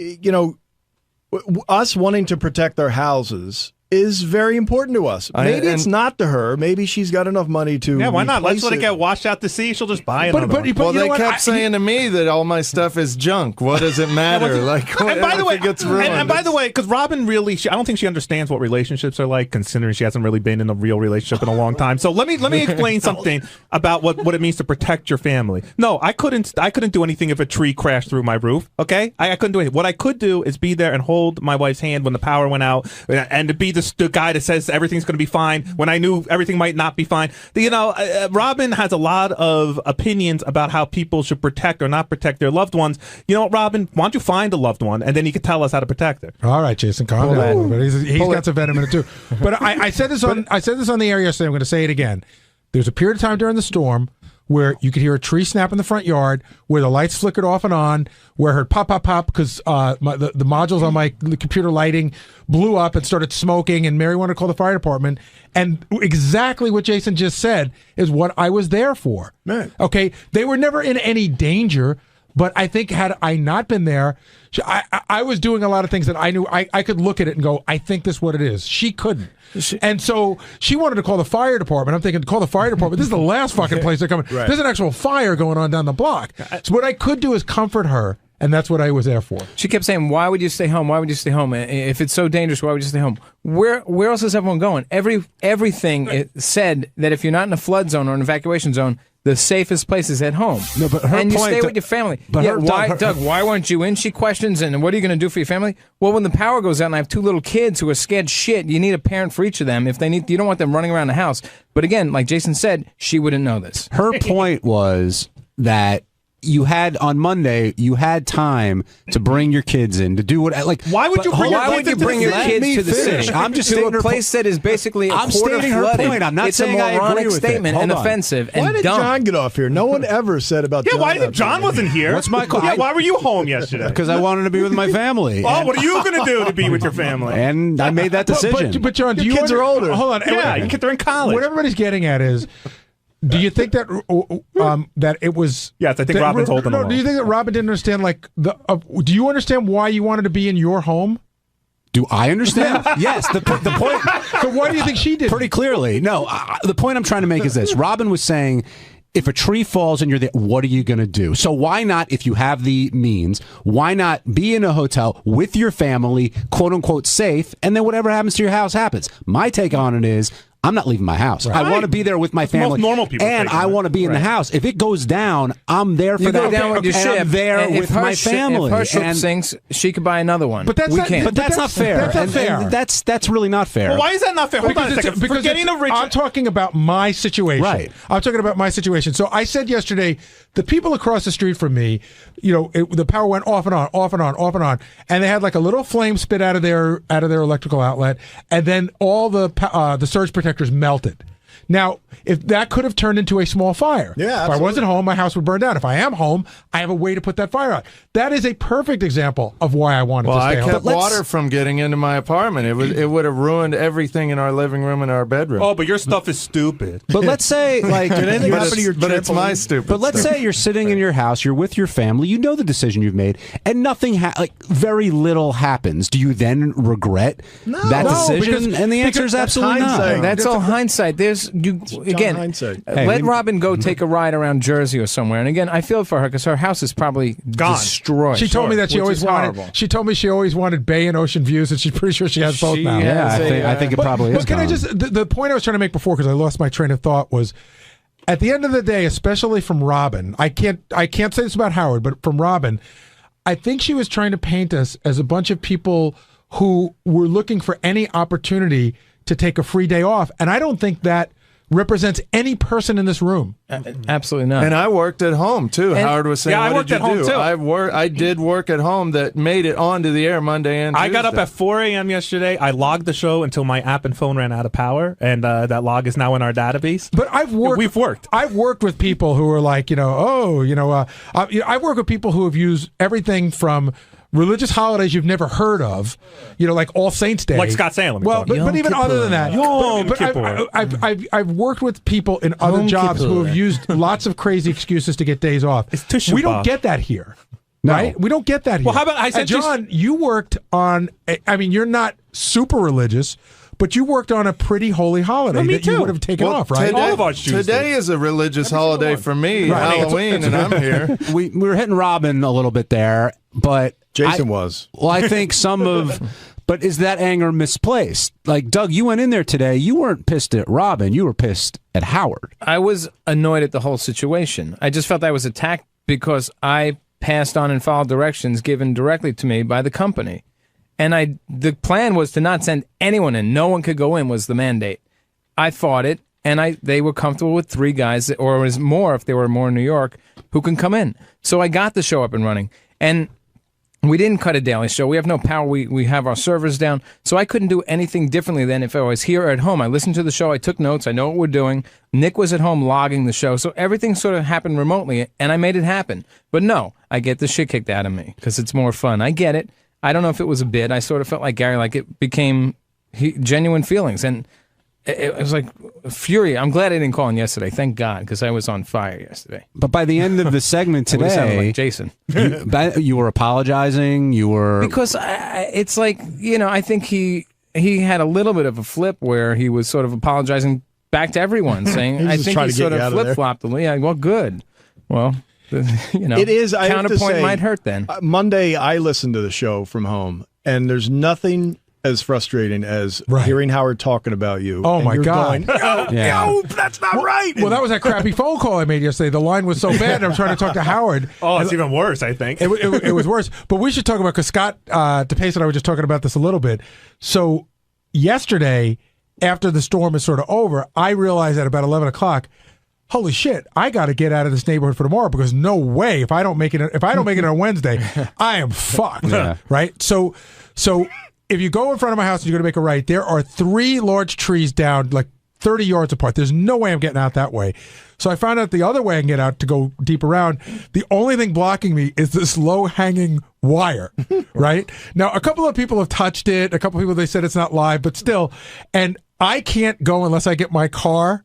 S1: us wanting to protect our houses is very important to us. Maybe it's not to her. Maybe she's got enough money to.
S6: Yeah, why not? Let's let it
S1: it
S6: get washed out to sea. She'll just buy another one.
S3: Well, they kept saying to me that all my stuff is junk. What does it matter?
S6: And by the way,
S3: it gets ruined.
S6: and by the way, because Robin really, I don't think she understands what relationships are like, considering she hasn't really been in a real relationship in a long time. So let me explain something about what it means to protect your family. No, I couldn't do anything if a tree crashed through my roof. Okay, I couldn't do anything. What I could do is be there and hold my wife's hand when the power went out, and to be the guy that says everything's going to be fine when I knew everything might not be fine. Robin has a lot of opinions about how people should protect or not protect their loved ones. You know what, Robin? Why don't you find a loved one and then you can tell us how to protect her?
S5: All right, Jason, calm down. But he's got some venom in it too. But I said this on the air yesterday. I'm going to say it again. There's a period of time during the storm where you could hear a tree snap in the front yard, where the lights flickered off and on, where I heard pop, pop, pop, because the modules on my computer lighting blew up and started smoking, and Mary wanted to call the fire department. And exactly what Jason just said is what I was there for.
S1: Man.
S5: Okay? They were never in any danger, but I think had I not been there, I was doing a lot of things that I knew I could look at it and go, I think this is what it is. She couldn't. And so she wanted to call the fire department. I'm thinking, call the fire department. This is the last fucking place they're coming.
S1: Right.
S5: There's an actual fire going on down the block. So what I could do is comfort her, and that's what I was there for.
S2: She kept saying, why would you stay home? Why would you stay home? If it's so dangerous, why would you stay home? Where else is everyone going? Everything it said that if you're not in a flood zone or an evacuation zone, the safest place is at home.
S16: No, but her
S2: and you
S16: point
S2: stay
S16: to-
S2: with your family.
S16: but
S2: Yeah,
S16: her-
S2: Doug, why weren't you in? She questions, and what are you going to do for your family? Well, when the power goes out and I have two little kids who are scared shit, you need a parent for each of them. If they need, you don't want them running around the house. But again, like Jason said, she wouldn't know this.
S16: Her point was that you had on Monday, you had time to bring your kids in to do what
S2: Why would you bring your kids to the city?
S16: I'm just
S2: to
S16: stating
S2: a place that is basically a quarter
S16: stating her
S2: flooded.
S16: point. I'm not
S2: it's
S16: saying
S2: a
S16: I agree
S2: moronic
S16: with it.
S2: statement and
S16: Hold on.
S2: offensive
S1: Why
S2: and
S1: did
S2: dumb.
S1: John get off here? No one ever said about John.
S6: Yeah, John wasn't here?
S16: What's my call?
S6: Yeah, why were you home yesterday?
S16: Because I wanted to be with my family.
S6: Oh, what are you going to do to be with your family?
S16: And I made that decision.
S5: But John,
S1: Your kids are older.
S5: Hold on.
S6: Yeah, your kids are in college.
S5: What everybody's getting at is, do you think that that it was?
S6: Yes, I think Robin's holding
S5: No,
S6: them
S5: do you
S6: all.
S5: think that Robin didn't understand? Do you understand why you wanted to be in your home?
S16: Do I understand? Yes. The point.
S5: So why do you think she did?
S16: Pretty clearly. No, the point I'm trying to make is this. Robin was saying, if a tree falls and you're there, what are you going to do? So why not, if you have the means, why not be in a hotel with your family, quote unquote, safe, and then whatever happens to your house happens? My take on it is, I'm not leaving my house.
S5: Right.
S16: I want to be there with my family.
S6: Most normal people
S16: and
S6: take
S16: I
S6: it.
S16: want to be in the house. If it goes down, I'm there for
S2: You
S16: that.
S2: go down with your
S16: and
S2: ship.
S16: I'm there
S2: and
S16: with my family.
S2: If her ship
S16: And-
S2: sinks, she could buy another one.
S5: But that's
S2: we
S5: not-
S2: can't.
S16: But that's not fair.
S5: That's not
S16: And-
S5: fair.
S16: and that's really not fair.
S6: Well, why is that not fair? Hold on a second.
S5: Because
S6: Forgetting the rich.
S5: I'm talking about my situation.
S16: Right.
S5: I'm talking about my situation. So I said yesterday, the people across the street from me, the power went off and on, off and on, off and on, and they had like a little flame spit out of their electrical outlet, and then all the surge protectors melted. Now, if that could have turned into a small fire.
S1: Yeah,
S5: If I
S1: absolutely.
S5: wasn't home, my house would burn down. If I am home, I have a way to put that fire out. That is a perfect example of why I wanted
S3: Well,
S5: to stay
S3: I
S5: home.
S3: kept water from getting into my apartment. It would have ruined everything in our living room and our bedroom.
S6: Oh, but your stuff is stupid.
S16: But let's say, like,
S3: But it's my stupid.
S16: But let's say you're sitting in your house, you're with your family, you know the decision you've made, and nothing, very little happens. Do you then regret that decision? And the answer is absolutely not.
S2: That's all hindsight. Again,
S1: hindsight.
S2: let Robin go take a ride around Jersey or somewhere. And again, I feel for her because her house is probably destroyed.
S5: She told me that she
S2: which
S5: always
S2: is
S5: wanted.
S2: horrible.
S5: She told me she always wanted Bay and Ocean views, and she's pretty sure she has both now.
S16: Yeah, I think it probably is.
S5: But can I just the point I was trying to make before, because I lost my train of thought, was at the end of the day, especially from Robin. I can't say this about Howard, but from Robin, I think she was trying to paint us as a bunch of people who were looking for any opportunity to take a free day off, and I don't think that represents any person in this room.
S2: Absolutely not.
S3: And I worked at home too.
S2: And-
S3: Howard was saying,
S2: Yeah, I
S3: "What
S2: worked
S3: did
S2: at
S3: you
S2: home,
S3: do?"
S2: too.
S3: I did work at home that made it onto the air Monday and
S6: I got up
S3: Tuesday.
S6: at 4 a.m. yesterday. I logged the show until my app and phone ran out of power, and that log is now in our database.
S5: But we've
S6: worked.
S5: I've worked with people who are like, I've worked with people who have used everything from religious holidays you've never heard of, like All Saints Day,
S6: Like Scott Salem.
S5: Well, but even other than that,
S6: Yom
S5: but
S6: Kippur.
S5: I've worked with people in other
S2: Yom
S5: jobs who
S2: Kippur.
S5: have used lots of crazy excuses to get days off.
S6: Tisha
S5: We don't
S6: B'Av.
S5: get that here.
S16: No.
S5: Right? We don't get that here.
S6: Well, how about I said
S5: John, you worked on, you're not super religious, but you worked on a pretty holy holiday
S6: me
S5: that you
S6: too.
S5: would have taken
S3: Well,
S5: off, right?
S3: Today,
S6: All of our Jews
S3: today is a religious holiday for me,
S5: Right.
S3: Halloween, and I'm here.
S16: we were hitting Robin a little bit there, but
S1: Jason was.
S16: Well, I think but is that anger misplaced? Like, Doug, you went in there today. You weren't pissed at Robin. You were pissed at Howard.
S2: I was annoyed at the whole situation. I just felt I was attacked because I passed on and followed directions given directly to me by the company. And the plan was to not send anyone in. No one could go in was the mandate. I fought it, and they were comfortable with 3 guys, or it was more if there were more in New York, who can come in. So I got the show up and running. And we didn't cut a daily show. We have no power. We have our servers down. So I couldn't do anything differently than if I was here or at home. I listened to the show. I took notes. I know what we're doing. Nick was at home logging the show. So everything sort of happened remotely, and I made it happen. But no, I get the shit kicked out of me because it's more fun. I get it. I don't know if it was a bit. I sort of felt like Gary, like it became genuine feelings. And it was like fury. I'm glad I didn't call in yesterday. Thank God, because I was on fire yesterday.
S16: But by the end of the segment
S2: I would've sounded
S16: today,
S2: like Jason.
S16: you were apologizing. You were
S2: Because it's like, I think he had a little bit of a flip where he was sort of apologizing back to everyone, saying,
S1: He was
S2: I
S1: just
S2: think
S1: trying
S2: he
S1: to get
S2: sort
S1: you
S2: of
S1: out of there.
S2: flip-flopped a little. Yeah, well, good. Well,
S1: It is. I have to
S2: counterpoint
S1: say,
S2: might hurt then.
S1: Monday, I listened to the show from home, and there's nothing as frustrating as hearing Howard talking about you.
S5: Oh,
S1: and
S5: my
S1: you're
S5: God.
S1: going, no, that's not right.
S5: Well, that was that crappy phone call I made yesterday. The line was so bad, and I'm trying to talk to Howard.
S6: Oh, it's even worse, I think.
S5: It was worse. But we should talk about, because Scott DePace and I were just talking about this a little bit. So yesterday, after the storm is sort of over, I realized at about 11 o'clock, holy shit, I got to get out of this neighborhood for tomorrow, because no way, if I don't make it on Wednesday, I am fucked.
S16: Yeah.
S5: Right? So if you go in front of my house and you're going to make a right, there are 3 large trees down like 30 yards apart. There's no way I'm getting out that way. So I found out the other way I can get out to go deep around. The only thing blocking me is this low-hanging wire, right? Now, a couple of people have touched it. A couple of people, they said it's not live, but still. And I can't go unless I get my car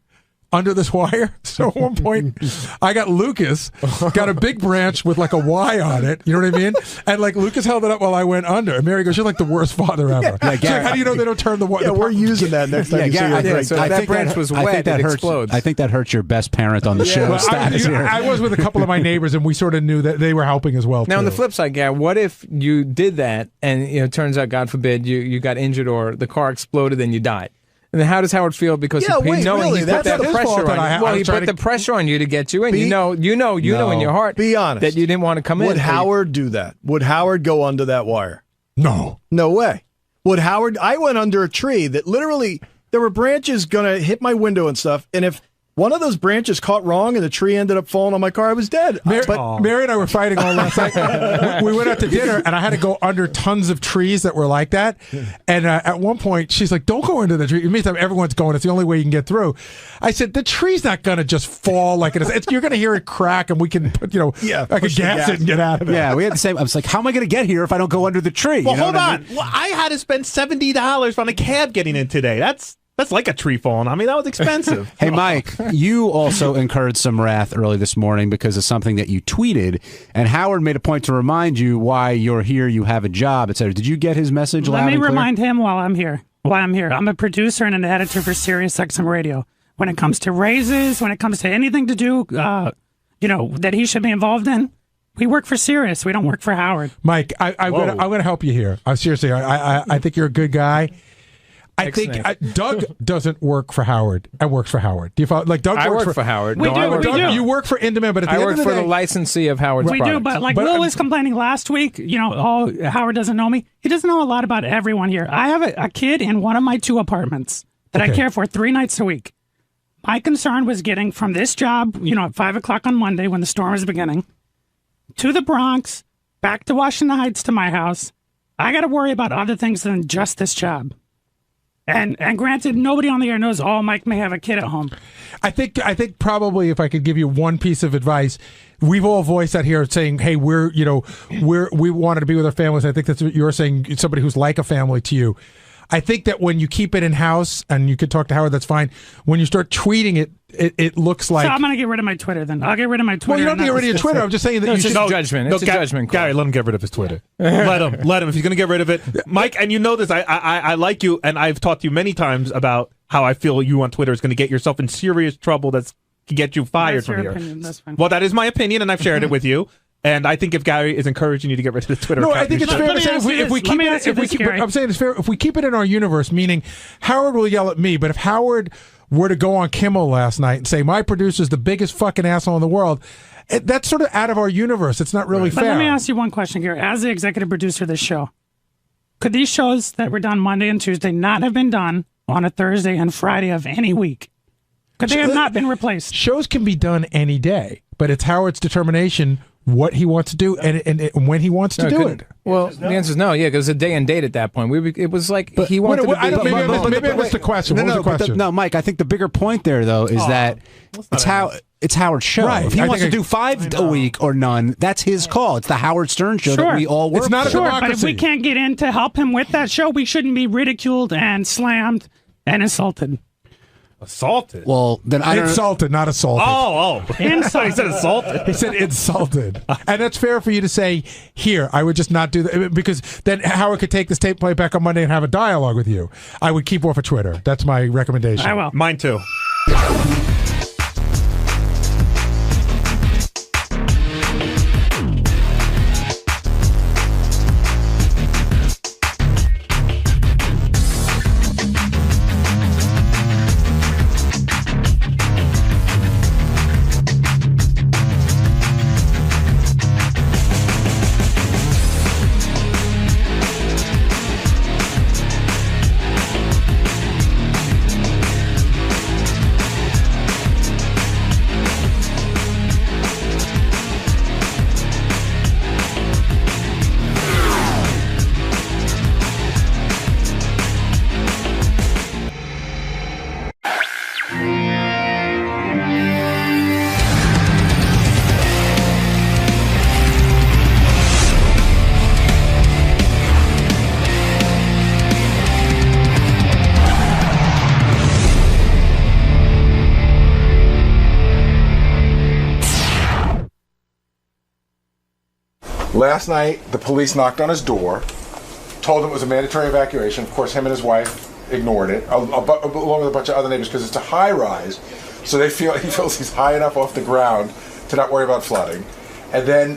S5: under this wire. So at one point, I got Lucas, got a big branch with like a Y on it. You know what I mean? And like Lucas held it up while I went under. And Mary goes, "You're like the worst father ever."
S1: Yeah,
S5: She's like, how do you know they don't turn the wire?
S1: Yeah, we're using that next time you see
S16: Gary,
S1: your
S2: so that branch was
S16: I
S2: wet,
S16: think that
S2: it
S16: hurts.
S2: explodes.
S16: I think that hurts your best parent on the show
S5: Well,
S16: status here.
S5: I was with a couple of my neighbors, and we sort of knew that they were helping as well.
S2: Now, on
S5: too.
S2: the flip side, Gary, what if you did that and it turns out, God forbid, you got injured or the car exploded and you died? And then how does Howard feel? Because
S1: Yeah,
S2: he
S1: wait,
S2: knowing
S1: really,
S2: he put
S1: that's
S2: that
S1: not his
S2: pressure
S1: fault that
S2: on you. Well, he put the pressure on you to get you in. You know in your heart
S1: Be honest.
S2: that you didn't want to come in.
S1: Would Howard do that? Would Howard go under that wire?
S5: No.
S1: No way. Would Howard? I went under a tree that literally, there were branches going to hit my window and stuff. And if one of those branches caught wrong and the tree ended up falling on my car. I was dead.
S5: Mary and I were fighting all last night. We went out to dinner, and I had to go under tons of trees that were like that. And at one point, she's like, "Don't go into the tree." Meantime, everyone's going. It's the only way you can get through. I said, "The tree's not going to just fall like it is. You're going to hear it crack, and we can put, I could gas it and get out of it."
S16: Yeah, we had the same. I was like, "How am I going to get here if I don't go under the tree?"
S6: Well,
S16: You know
S6: hold
S16: what I
S6: on.
S16: mean?
S6: Well, I had to spend $70 on a cab getting in today. That's like a tree falling on me. That was expensive.
S16: Hey, Mike, you also incurred some wrath early this morning because of something that you tweeted, and Howard made a point to remind you why you're here, you have a job, etc. Did you get his message loud
S13: Let me
S16: and clear?
S13: remind him why I'm here. I'm a producer and an editor for Sirius XM Radio. When it comes to raises, when it comes to anything to do, that he should be involved in, we work for Sirius. We don't work for Howard.
S5: Mike, I'm gonna help you here. Seriously, I think you're a good guy. I think Doug doesn't work for Howard. I works for Howard. Do you follow? Like Doug
S2: I
S5: works
S2: work for Howard.
S13: We do.
S5: You work for Independent, but at the
S2: I
S5: end
S2: work
S5: of the
S2: for
S5: day,
S2: the licensee of Howard's
S13: We
S2: products.
S13: do, but Will was complaining last week, Howard doesn't know me. He doesn't know a lot about everyone here. I have a kid in one of my 2 apartments that I care for 3 nights a week. My concern was getting from this job, at 5 o'clock on Monday when the storm is beginning, to the Bronx, back to Washington Heights to my house. I got to worry about other things than just this job. And granted, nobody on the air knows, Mike may have a kid at home.
S5: I think probably if I could give you one piece of advice, we've all voiced out here saying, hey, we wanted to be with our families. I think that's what you're saying, somebody who's like a family to you. I think that when you keep it in house, and you could talk to Howard, that's fine. When you start tweeting it, it looks like.
S13: So I'm going to get rid of my Twitter then. I'll get rid of my Twitter.
S5: Well, you don't get rid of your Twitter. I'm just saying that
S2: No,
S5: you
S2: it's
S5: should.
S2: just judgment. It's a judgment call.
S6: Gary, let him get rid of his Twitter. let him. If he's going to get rid of it. Mike, and you know this, I like you, and I've talked to you many times about how I feel you on Twitter is going to get yourself in serious trouble to get you fired
S13: That's
S6: from
S13: your
S6: here.
S13: opinion. That's fine.
S6: Well, that is my opinion, and I've shared it with you. And I think if Gary is encouraging you to get rid of the Twitter
S5: No,
S6: account,
S5: I think
S6: you
S5: it's
S6: should.
S5: fair to say if we keep it. I'm saying it's fair if we keep it in our universe. Meaning, Howard will yell at me, but if Howard were to go on Kimmel last night and say my producer's the biggest fucking asshole in the world, that's sort of out of our universe. It's not really
S13: But
S5: fair.
S13: let me ask you one question, Gary. As the executive producer of this show, could these shows that were done Monday and Tuesday not have been done on a Thursday and Friday of any week? Could they have not been replaced?
S5: Shows can be done any day, but it's Howard's determination what he wants to do and when he wants to do it.
S2: Well, the answer is no. Yeah, because it's a day and date at that point. It was like he wanted to be.
S5: Maybe I missed the question. What was the question?
S16: No, Mike. I think the bigger point there, though, is that it's Howard's show.
S5: Right.
S16: If he
S5: I
S16: wants to
S5: think
S16: do 5 a week or none, that's his call. It's the Howard Stern show that we all work.
S5: It's not a
S16: for.
S5: democracy.
S13: But if we can't get in to help him with that show, we shouldn't be ridiculed and slammed and insulted.
S6: Assaulted?
S16: Well, then I don't.
S5: Insulted, not assaulted.
S6: Oh.
S13: Insulted.
S6: He said assaulted.
S5: He said insulted. And that's fair for you to say, here, I would just not do that. Because then Howard could take this tape, play it back on Monday, and have a dialogue with you. I would keep off of Twitter. That's my recommendation.
S13: I will.
S6: Mine too.
S21: Last night, the police knocked on his door, told him it was a mandatory evacuation. Of course, him and his wife ignored it, along with a bunch of other neighbors, because it's a high rise. So he feels he's high enough off the ground to not worry about flooding. And then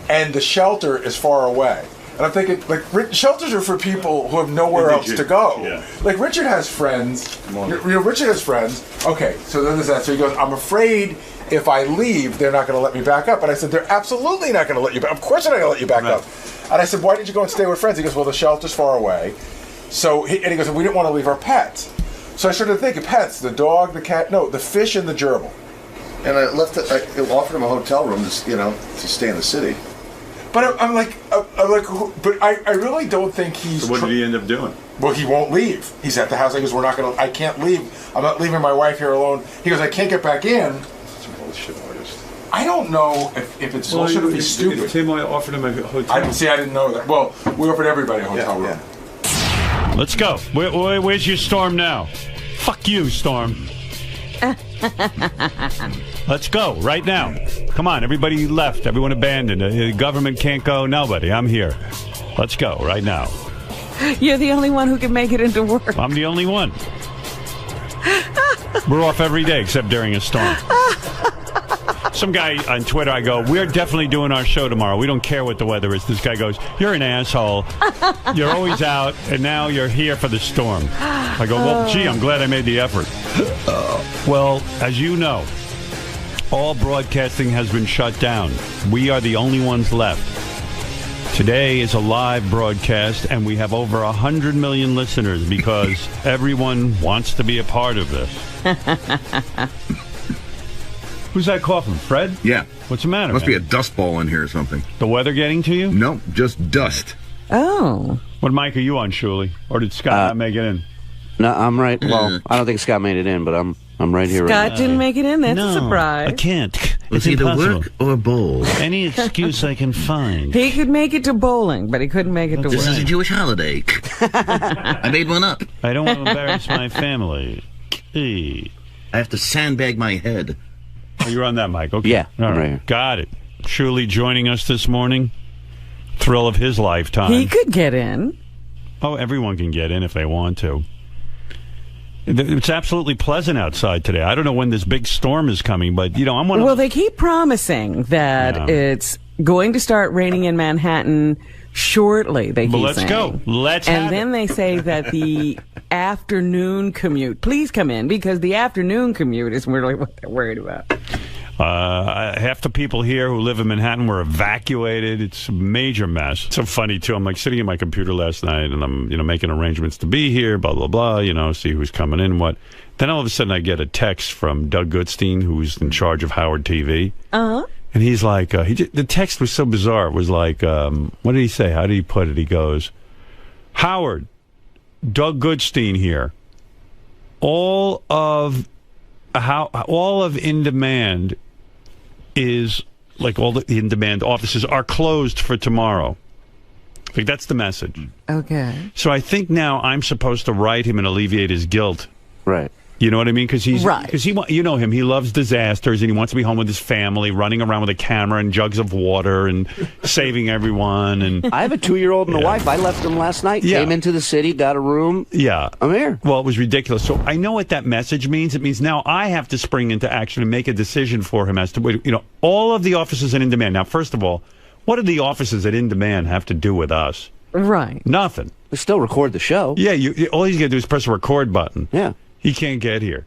S21: and the shelter is far away. And I'm thinking, shelters are for people who have nowhere else to go. Yeah. Like, Richard has friends. Richard has friends. Okay, so then there's that. So he goes, I'm afraid if I leave, they're not going to let me back up. And I said, they're absolutely not going to let you back. Of course they're not going to let you back up. And I said, why did you go and stay with friends? He goes, well, the shelter's far away. And he goes, we didn't want to leave our pets. So I started thinking, pets, the dog, the cat, no, the fish and the gerbil.
S12: And I offered him a hotel room, to stay in the city.
S21: But I'm like, but I really don't think he's.
S9: So what did he end up doing?
S21: Well, he won't leave. He's at the house. He goes, I can't leave. I'm not leaving my wife here alone. He goes, I can't get back in.
S12: That's a bullshit artist.
S21: I don't know if it's bullshit or if he's stupid.
S9: If Tim offered him a hotel.
S21: I didn't know that. Well, we offered everybody a hotel room.
S14: Let's go. Where's your Storm now? Fuck you, Storm. Let's go right now. Come on, everybody left. Everyone abandoned. The government can't go. Nobody. I'm here. Let's go right now.
S15: You're the only one who can make it into work.
S14: I'm the only one. We're off every day except during a storm. Some guy on Twitter, I go, we're definitely doing our show tomorrow. We don't care what the weather is. This guy goes, you're an asshole. You're always out, and now you're here for the storm. I go, well, gee, I'm glad I made the effort. Well, as you know, all broadcasting has been shut down. We are the only ones left. Today is a live broadcast, and we have over 100 million listeners because everyone wants to be a part of this. Who's that coughing? Fred?
S12: Yeah.
S14: What's the matter,
S12: Must
S14: man?
S12: be a dust ball in here or something.
S14: The weather getting to you?
S12: No, just dust.
S15: Oh.
S14: What mic are you on, Shuli? Or did Scott not make it in?
S19: No, I'm right. Well, I don't think Scott made it in, but I'm right here.
S15: Scott didn't make it in. That's a surprise.
S14: I can't.
S12: It's either work or bowl.
S14: Any excuse I can find.
S15: He could make it to bowling, but he couldn't make it to work.
S12: This is a Jewish holiday. I made one up.
S14: I don't want to embarrass my family. Hey.
S12: I have to sandbag my head.
S14: Oh, you're on that mic. Okay.
S19: Yeah,
S14: All
S19: I'm
S14: right.
S19: right here.
S14: Got it. Shuli joining us this morning. Thrill of his lifetime.
S15: He could get in.
S14: Oh, everyone can get in if they want to. It's absolutely pleasant outside today. I don't know when this big storm is coming, but, I'm one of...
S15: Well, they keep promising that it's going to start raining in Manhattan shortly, they keep
S14: But let's
S15: saying.
S14: go. Let's
S15: And
S14: have
S15: then they say that the afternoon commute, please come in, because the afternoon commute is really what they're worried about.
S14: Half the people here who live in Manhattan were evacuated. It's a major mess. It's so funny, too. I'm like sitting at my computer last night, and I'm, making arrangements to be here, blah, blah, blah, see who's coming in, what. Then all of a sudden I get a text from Doug Goodstein, who's in charge of Howard TV.
S15: Uh-huh.
S14: And he's like, the text was so bizarre. It was like, what did he say? How did he put it? He goes, Howard, Doug Goodstein here. All of In Demand is, like all the In Demand offices are closed for tomorrow. Like, that's the message.
S15: Okay.
S14: So I think now I'm supposed to write him and alleviate his guilt.
S19: Right.
S14: You know what I mean? Because
S15: right.
S14: You know him. He loves disasters, and he wants to be home with his family, running around with a camera and jugs of water and saving everyone. And
S19: I have a 2-year-old and a wife. I left them last night.
S14: Yeah.
S19: Came into the city, got a room.
S14: Yeah,
S19: I'm here.
S14: Well, it was ridiculous. So I know what that message means. It means now I have to spring into action and make a decision for him as to all of the offices at In Demand. Now, first of all, what do the offices at In Demand have to do with us?
S15: Right.
S14: Nothing.
S19: They still record the show.
S14: Yeah. All he's got to do is press a record button.
S19: Yeah.
S14: He can't get here.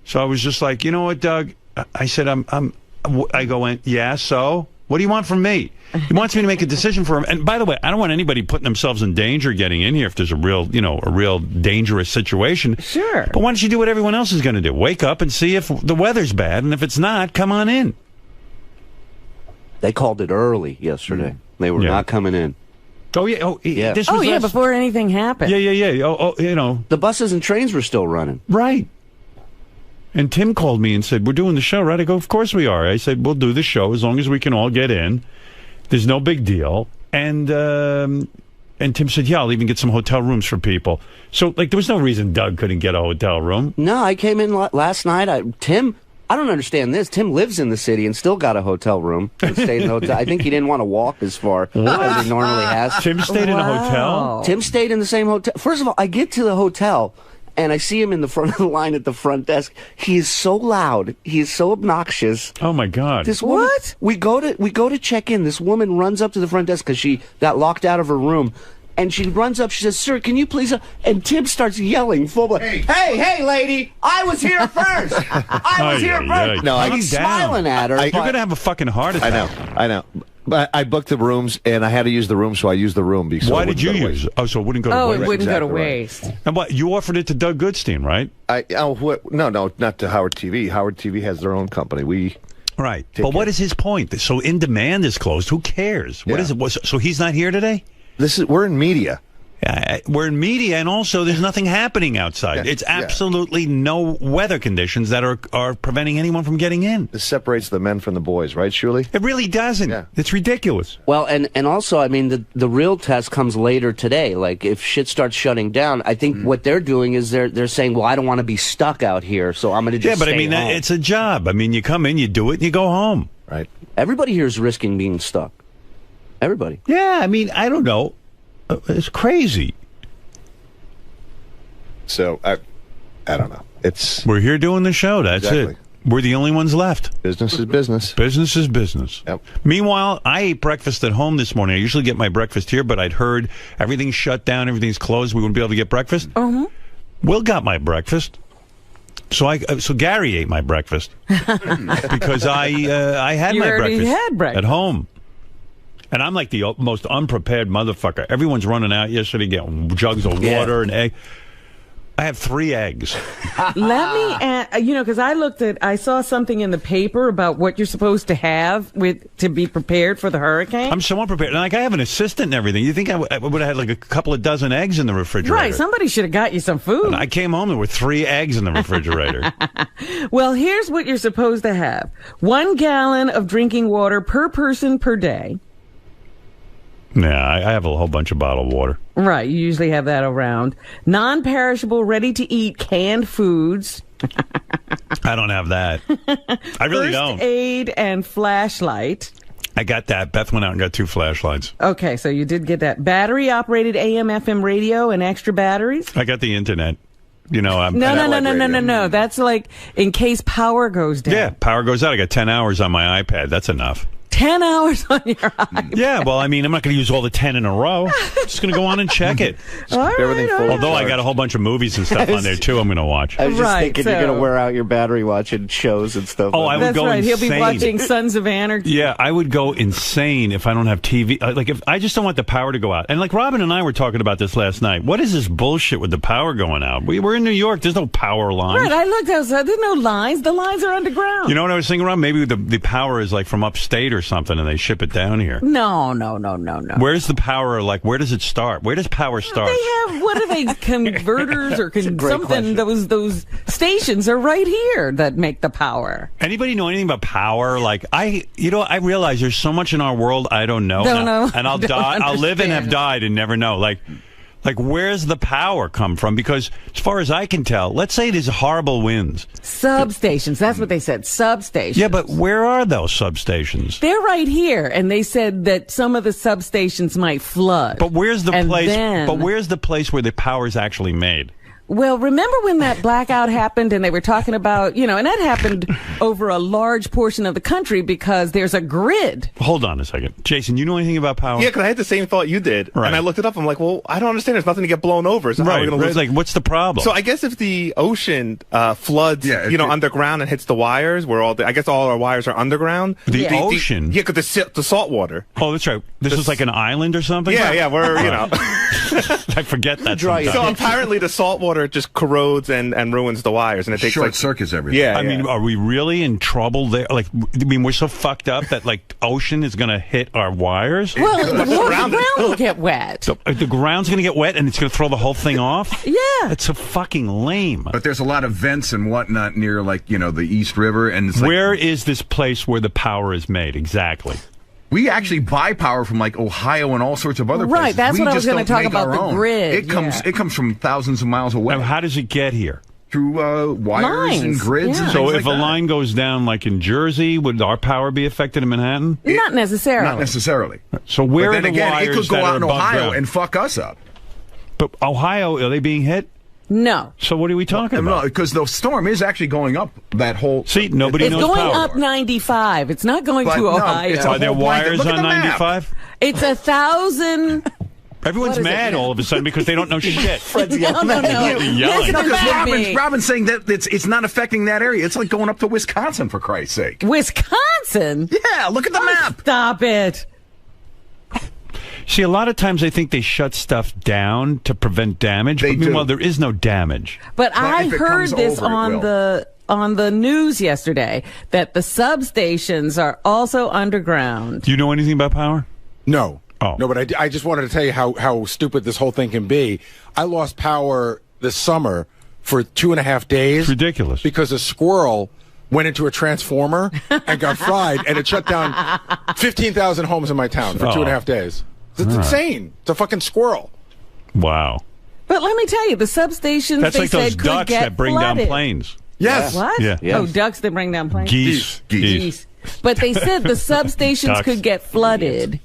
S14: So I was just like, you know what, Doug? I said, I go in, yeah, so? What do you want from me? He wants me to make a decision for him. And by the way, I don't want anybody putting themselves in danger getting in here if there's a real dangerous situation.
S15: Sure.
S14: But why don't you do what everyone else is going to do? Wake up and see if the weather's bad, and if it's not, come on in.
S19: They called it early yesterday. They were not coming in.
S14: Oh, yeah. Oh, yeah. This was
S15: before anything happened.
S14: Yeah. Oh,
S19: The buses and trains were still running.
S14: Right. And Tim called me and said, we're doing the show, right? I go, of course we are. I said, we'll do the show as long as we can all get in. There's no big deal. And Tim said, yeah, I'll even get some hotel rooms for people. So, there was no reason Doug couldn't get a hotel room.
S19: No, I came in last night. I don't understand this. Tim lives in the city and still got a hotel room. And stayed in the hotel. I think he didn't want to walk as far as he normally has.
S14: Tim stayed in a hotel?
S19: Tim stayed in the same hotel. First of all, I get to the hotel, and I see him in the front of the line at the front desk. He is so loud. He is so obnoxious.
S14: Oh, my God.
S19: This woman, what? We go to check in. This woman runs up to the front desk because she got locked out of her room. and she runs up. She says, "Sir, can you please?" And Tim starts yelling, full blown, "Hey, lady! I was here first. I was here first."
S8: No,
S19: he's smiling at her.
S14: You're gonna have a fucking heart attack.
S8: I know. But I booked the rooms, and I had to use the room, so I used the room. Because
S14: Why did you use it? Oh, so it wouldn't go to waste.
S15: It wouldn't go to
S8: Exactly right.
S15: waste.
S14: And what, you offered it to Doug Goodstein, right?
S8: No, not to Howard TV. Howard TV has their own company.
S14: Right. But what is his point? So In Demand is closed. Who cares? What is it? So he's not here today?
S8: We're in media.
S14: We're in media, and also there's nothing happening outside. It's absolutely no weather conditions that are preventing anyone from getting in.
S8: This separates the men from the boys, right, Shuli?
S14: It really doesn't. Yeah. It's ridiculous.
S19: Well, and also, I mean, the real test comes later today. Like, if shit starts shutting down, I think what they're doing is they're saying, well, I don't want to be stuck out here, so I'm going to just
S14: but I
S19: stay
S14: mean,
S19: home.
S14: it's a job. I mean, you come in, you do it, and you go home.
S8: Right.
S19: Everybody here is risking being stuck. Everybody.
S14: Yeah, I mean, I don't know. It's crazy.
S8: So, I don't know.
S14: We're here doing the show. That's
S8: Exactly.
S14: it. We're the only ones left.
S8: Business is business.
S14: Business is business.
S8: Yep.
S14: Meanwhile, I ate breakfast at home this morning. I usually get my breakfast here, but I'd heard everything's shut down, everything's closed. We wouldn't be able to get breakfast. Will got my breakfast. So Gary ate my breakfast because I had
S15: You
S14: my
S15: already
S14: breakfast,
S15: had breakfast.
S14: at home. And I'm like the most unprepared motherfucker. Everyone's running out yesterday getting jugs of water and egg. I have 3 eggs.
S15: Let me, because I saw something in the paper about what you're supposed to have to be prepared for the hurricane.
S14: I'm so unprepared. And I have an assistant and everything. You think I would have had like a couple of dozen eggs in the refrigerator?
S15: Right, somebody should have got you some food.
S14: And I came home, there were 3 eggs in the refrigerator.
S15: Well, here's what you're supposed to have. 1 gallon of drinking water per person per day.
S14: Yeah, I have a whole bunch of bottled water.
S15: Right, you usually have that around. Non-perishable, ready-to-eat canned foods.
S14: I don't have that. I really don't.
S15: First aid and flashlight.
S14: I got that. Beth went out and got 2 flashlights.
S15: Okay, so you did get that. Battery-operated AM/FM radio and extra batteries.
S14: I got the internet. You know, I'm
S15: No. That's like in case power goes down.
S14: Yeah, power goes out. I got 10 hours on my iPad. That's enough.
S15: 10 hours on your iPad.
S14: Yeah, well, I mean, I'm not going to use all the 10 in a row. I'm just going to go on and check it.
S15: All right.
S14: Although I got a whole bunch of movies and stuff on there, too, I'm going to watch.
S19: I was just thinking you're going to wear out your battery watching shows and stuff.
S14: Oh, I would go
S15: right.
S14: insane.
S15: He'll be watching Sons of Anarchy.
S14: Yeah, I would go insane if I don't have TV. Like, if I just don't want the power to go out. And like Robin and I were talking about this last night. What is this bullshit with the power going out? We're in New York. There's no power lines.
S15: Right, I looked outside. There's no lines. The lines are underground.
S14: You know what I was thinking, Rob? Maybe the power is like from upstate or something, and they ship it down here.
S15: No.
S14: Where's the power? Like, where does it start? Where does power start?
S15: They have, what are they, converters or something?
S14: question.
S15: Those stations are right here that make the power.
S14: Anybody know anything about power? Like, I realize there's so much in our world I don't know.
S15: Don't know.
S14: And I'll die. I'll live and have died and never know. Like, where's the power come from? Because as far as I can tell, let's say there's horrible winds.
S15: Substations. That's what they said. Substations.
S14: Yeah, but where are those substations?
S15: They're right here, and they said that some of the substations might flood.
S14: But where's the place?
S15: Then,
S14: but where's the place where the power is actually made?
S15: well, remember when that blackout happened and they were talking about, and that happened over a large portion of the country because there's a grid.
S14: Hold on a second. Jason, you know anything about power?
S17: Yeah, because I had the same thought you did.
S14: Right.
S17: And I looked it up. I'm like, well, I don't understand. There's nothing to get blown over. So how are we going to lose?
S14: Like, what's the problem?
S17: So I guess if the ocean floods, underground and hits the wires, where I guess all our wires are underground.
S14: The ocean?
S17: Yeah, because the salt water.
S14: Oh, that's right. This is like an island or something?
S17: Yeah, we're,
S14: I forget that sometimes.
S17: So apparently the salt water just corrodes and ruins the wires, and it takes
S12: short circuits everything.
S17: Yeah,
S14: I mean, are we really in trouble there? Like, I mean, we're so fucked up that like ocean is going to hit our wires.
S15: Well, the ground will get wet.
S14: The ground's going to get wet, and it's going to throw the whole thing off.
S15: Yeah,
S14: it's so fucking lame.
S12: But there's a lot of vents and whatnot near, like the East River, and it's like,
S14: where is this place where the power is made exactly?
S12: We actually buy power from like Ohio and all sorts of other places.
S15: Right, that's what I was going to talk about, the grid.
S12: It comes from thousands of miles away.
S14: Now, how does it get here?
S12: Through wires and grids. And
S14: so
S12: things
S14: if
S12: like
S14: a line goes down, like in Jersey, would our power be affected in Manhattan?
S15: Not necessarily.
S12: Not necessarily.
S14: So where
S12: but
S14: are
S12: then
S14: the
S12: again,
S14: wires
S12: it could go
S14: that
S12: out
S14: are
S12: in
S14: above
S12: Ohio
S14: ground?
S12: and fuck us up.
S14: But Ohio, are they being hit?
S15: No.
S14: So what are we talking about?
S12: No, because the storm is actually going up that whole...
S14: See, nobody knows
S15: It's going
S14: power.
S15: up 95. It's not going
S12: But
S15: to
S12: no,
S15: Ohio.
S12: it's a
S14: Are there
S12: whole blanket.
S14: wires
S12: Look at
S14: on
S12: the map.
S14: 95?
S15: It's 1,000...
S14: Everyone's mad all of a sudden because they don't know shit.
S19: Fred's yelling at
S14: you. Yelling.
S18: No, because Robin's saying that it's not affecting that area. It's like going up to Wisconsin, for Christ's sake.
S15: Wisconsin?
S18: Yeah, look at the map.
S15: Stop it.
S14: See, a lot of times I think they shut stuff down to prevent damage, but meanwhile there is no damage.
S15: But I heard this on the news yesterday that the substations are also underground.
S14: Do you know anything about power?
S21: No.
S14: Oh.
S21: No, but I just wanted to tell you how stupid this whole thing can be. I lost power this summer for 2.5 days. It's
S14: ridiculous.
S21: Because a squirrel went into a transformer and got fried, and it shut down 15,000 homes in my town for 2.5 days. It's insane. It's a fucking squirrel.
S14: Wow.
S15: But let me tell you, the substations
S14: That's
S15: they
S14: like those
S15: said
S14: ducks
S15: could get
S14: that bring
S15: flooded.
S14: down planes.
S21: Yes.
S15: What?
S14: Yeah.
S15: Oh, ducks that bring down planes?
S14: Geese.
S15: But they said the substations
S14: Ducks.
S15: could get flooded,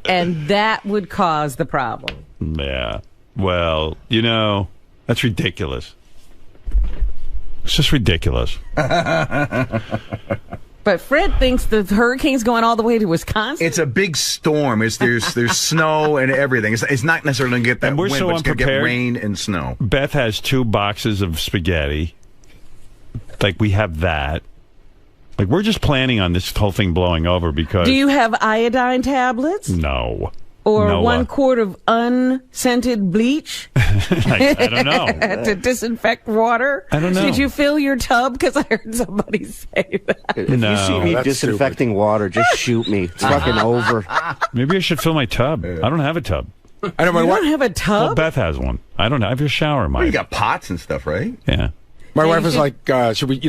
S15: and that would cause the problem.
S14: Yeah. Well, that's ridiculous. It's just ridiculous.
S15: But Fred thinks the hurricane's going all the way to Wisconsin.
S18: It's a big storm. There's snow and everything. It's not necessarily going to get that
S14: And we're
S18: wind,
S14: so
S18: but it's going to get
S14: unprepared.
S18: rain and snow.
S14: Beth has 2 boxes of spaghetti. Like, we have that. Like, we're just planning on this whole thing blowing over because...
S15: Do you have iodine tablets?
S14: No.
S15: Or
S14: No,
S15: 1 quart of unscented bleach?
S14: I don't know.
S15: To disinfect water?
S14: I don't know.
S15: Did you fill your tub? Because I heard somebody say that.
S19: If you see me disinfecting water, just shoot me. It's fucking over.
S14: Maybe I should fill my tub. I don't have a tub.
S21: I know
S15: You don't have a tub?
S14: Well, Beth has one. I don't know. I have a shower, Mike.
S18: Well, you got pots and stuff, right?
S14: Yeah.
S21: My wife was like, should we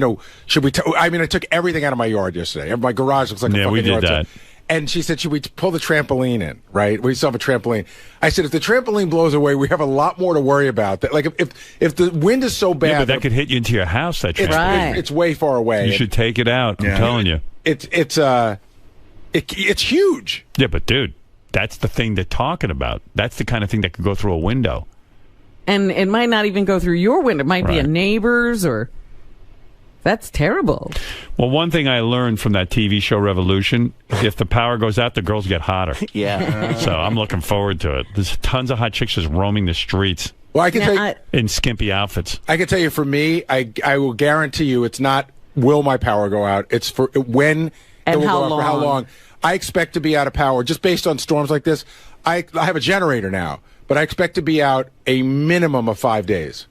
S21: I mean, I took everything out of my yard yesterday. My garage looks like a
S14: Yeah,
S21: fucking
S14: we did
S21: yard.
S14: that.
S21: And she said, should we pull the trampoline in, right? We still have a trampoline. I said, if the trampoline blows away, we have a lot more to worry about. That, like, if the wind is so bad...
S14: Yeah, but that could hit you into your house, that
S21: it's,
S14: trampoline.
S21: it's way far away.
S14: You should take it out. I'm telling you.
S21: It's huge.
S14: Yeah, but dude, that's the thing they're talking about. That's the kind of thing that could go through a window.
S15: And it might not even go through your window. It might be a neighbor's or... That's terrible.
S14: Well, one thing I learned from that TV show Revolution, if the power goes out, the girls get hotter.
S19: Yeah.
S14: So I'm looking forward to it. There's tons of hot chicks just roaming the streets.
S21: Well, I can tell you...
S14: In skimpy outfits.
S21: I can tell you, for me, I will guarantee you it's not will my power go out. It's for when
S15: and
S21: it will
S15: how
S21: go out,
S15: long.
S21: for how long. I expect to be out of power just based on storms like this. I have a generator now, but I expect to be out a minimum of 5 days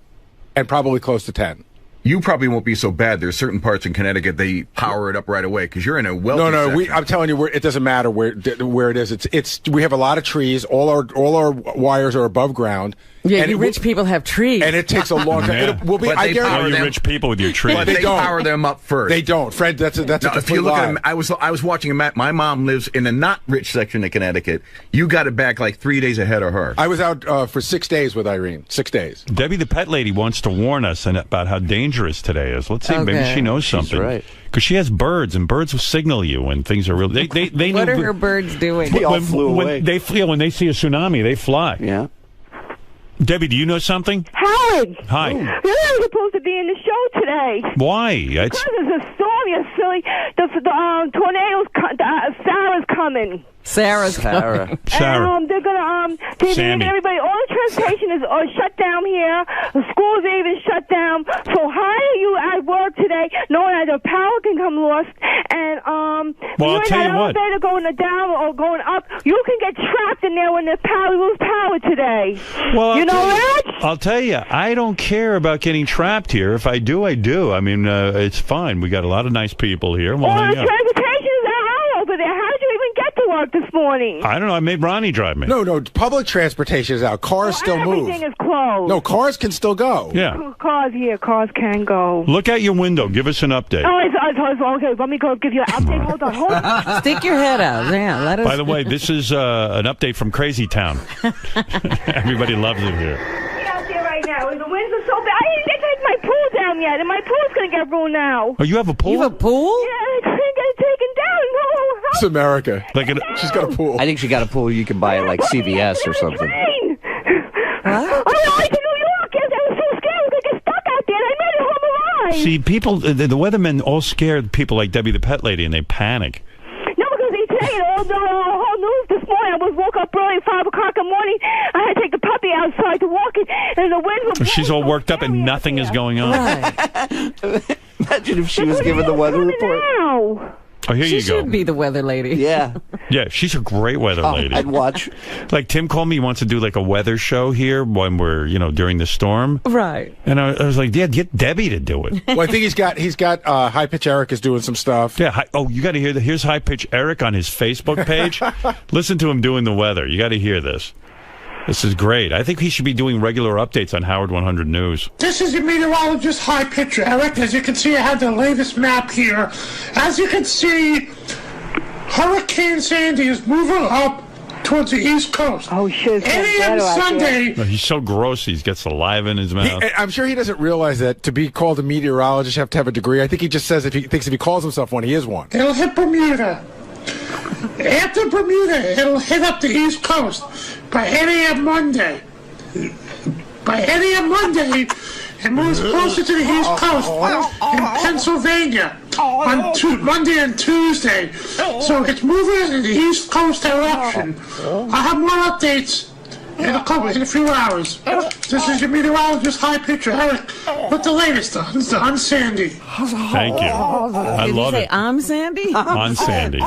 S21: and probably close to 10.
S18: You probably won't be so bad. There's certain parts in Connecticut they power it up right away because you're in a wealthy section.
S21: I'm telling you, it doesn't matter where it is. It's we have a lot of trees. All our wires are above ground.
S15: Yeah,
S21: and
S15: you rich people have trees.
S21: And it takes a long time.
S14: Yeah.
S21: It will be.
S18: But
S21: I
S18: they
S21: guarantee
S18: power
S14: you
S18: them.
S14: rich people with your trees.
S18: But they power them up first.
S21: They don't, Fred. That's a
S18: Now,
S21: complete
S18: if you look
S21: lie.
S18: at them, I was watching a map. My mom lives in a not rich section of Connecticut. You got it back like 3 days ahead of her.
S21: I was out for 6 days with Irene. 6 days.
S14: Debbie the pet lady wants to warn us about how dangerous today is. Let's see, maybe she knows something.
S19: right.
S14: Because she has birds, and birds will signal you when things are real. They
S15: What
S14: know
S15: are her birds doing?
S19: They all flew away.
S14: When they see a tsunami, they fly.
S19: Yeah.
S14: Debbie, do you know something?
S20: Howard!
S14: Hi.
S20: You're not supposed to be in the show today.
S14: Why?
S20: Because there's a storm, you silly. The tornado's, Sarah's coming.
S15: Sarah's
S14: Sarah.
S20: And they're gonna they're
S14: Sammy.
S20: everybody. All the transportation is shut down here. The schools are even shut down. So how are you at work today, knowing that the power can come lost? And
S14: Well, I'll
S20: you're in
S14: tell
S20: that
S14: you what.
S20: elevator going down or going up, you can get trapped in there when the power lose power today.
S14: Well,
S20: you know that?
S14: I'll tell you, I don't care about getting trapped here. If I do, I do. I mean, it's fine. We got a lot of nice people here. We'll
S20: All
S14: hang
S20: the
S14: out.
S20: transportation is all over there. How did you even get to work this morning?
S14: I don't know. I made Ronnie drive me.
S21: No, public transportation is out. Cars still move.
S20: Everything is closed.
S21: No, cars can still go.
S14: Yeah.
S20: Cars here. Cars can go.
S14: Look out your window. Give us an update.
S20: Oh, it's okay. Let me go give you an update. Hold on.
S15: Stick your head out. Yeah, let us.
S14: By the way, this is an update from Crazy Town. Everybody loves it here.
S20: Out there right now. The winds are so bad. I didn't get to take my pool down yet, and my pool's gonna get ruined now.
S14: Oh, you have a pool?
S15: You have a pool?
S20: Yeah, I couldn't get it taken down. No.
S21: It's America. She's got a pool.
S19: I think she got a pool you can buy at like CVS or something.
S20: Rain. I went to New York. Yes, I was so scared I was gonna get stuck out there, and I made it home alive.
S14: See, people, the weathermen all scared people like Debbie the pet lady, and they panic.
S20: No, because they tell you the whole news this morning. I woke up early, 5 o'clock in the morning. I had
S14: She's all worked up and nothing is going on.
S19: Imagine if she was given the weather report.
S14: Oh, here
S15: She
S14: you go.
S15: should be the weather lady.
S19: Yeah.
S14: Yeah, she's a great weather lady.
S19: I'd watch.
S14: Like Tim called me, he wants to do like a weather show here when we're, during the storm.
S15: Right.
S14: And I was like, yeah, get Debbie to do it.
S5: Well, I think he's got High Pitch Eric is doing some stuff.
S14: Yeah. You got to hear that. Here's High Pitch Eric on his Facebook page. Listen to him doing the weather. You got to hear this. This is great. I think he should be doing regular updates on Howard 100 News.
S4: This is your meteorologist, High Pitch Eric. As you can see, I have the latest map here. As you can see, Hurricane Sandy is moving up towards the East Coast. Oh, shit. 8 a.m. Sunday.
S14: No, he's so gross. He's got saliva in his mouth.
S5: I'm sure he doesn't realize that to be called a meteorologist, you have to have a degree. I think he just says if he calls himself one, he is one.
S4: It'll hit Bermuda. After Bermuda, it'll hit up the East Coast by 8 a.m. Monday. By 8 a.m. Monday, it moves closer to the East Coast in Pennsylvania on Monday and Tuesday. So it's moving in the East Coast direction. I'll have more updates in a few hours. This is your meteorologist, High Pitcher Eric, with the latest on Sandy.
S14: Thank you. I
S15: Did
S14: love
S15: you say
S14: it.
S15: I'm Sandy?
S14: On Sandy.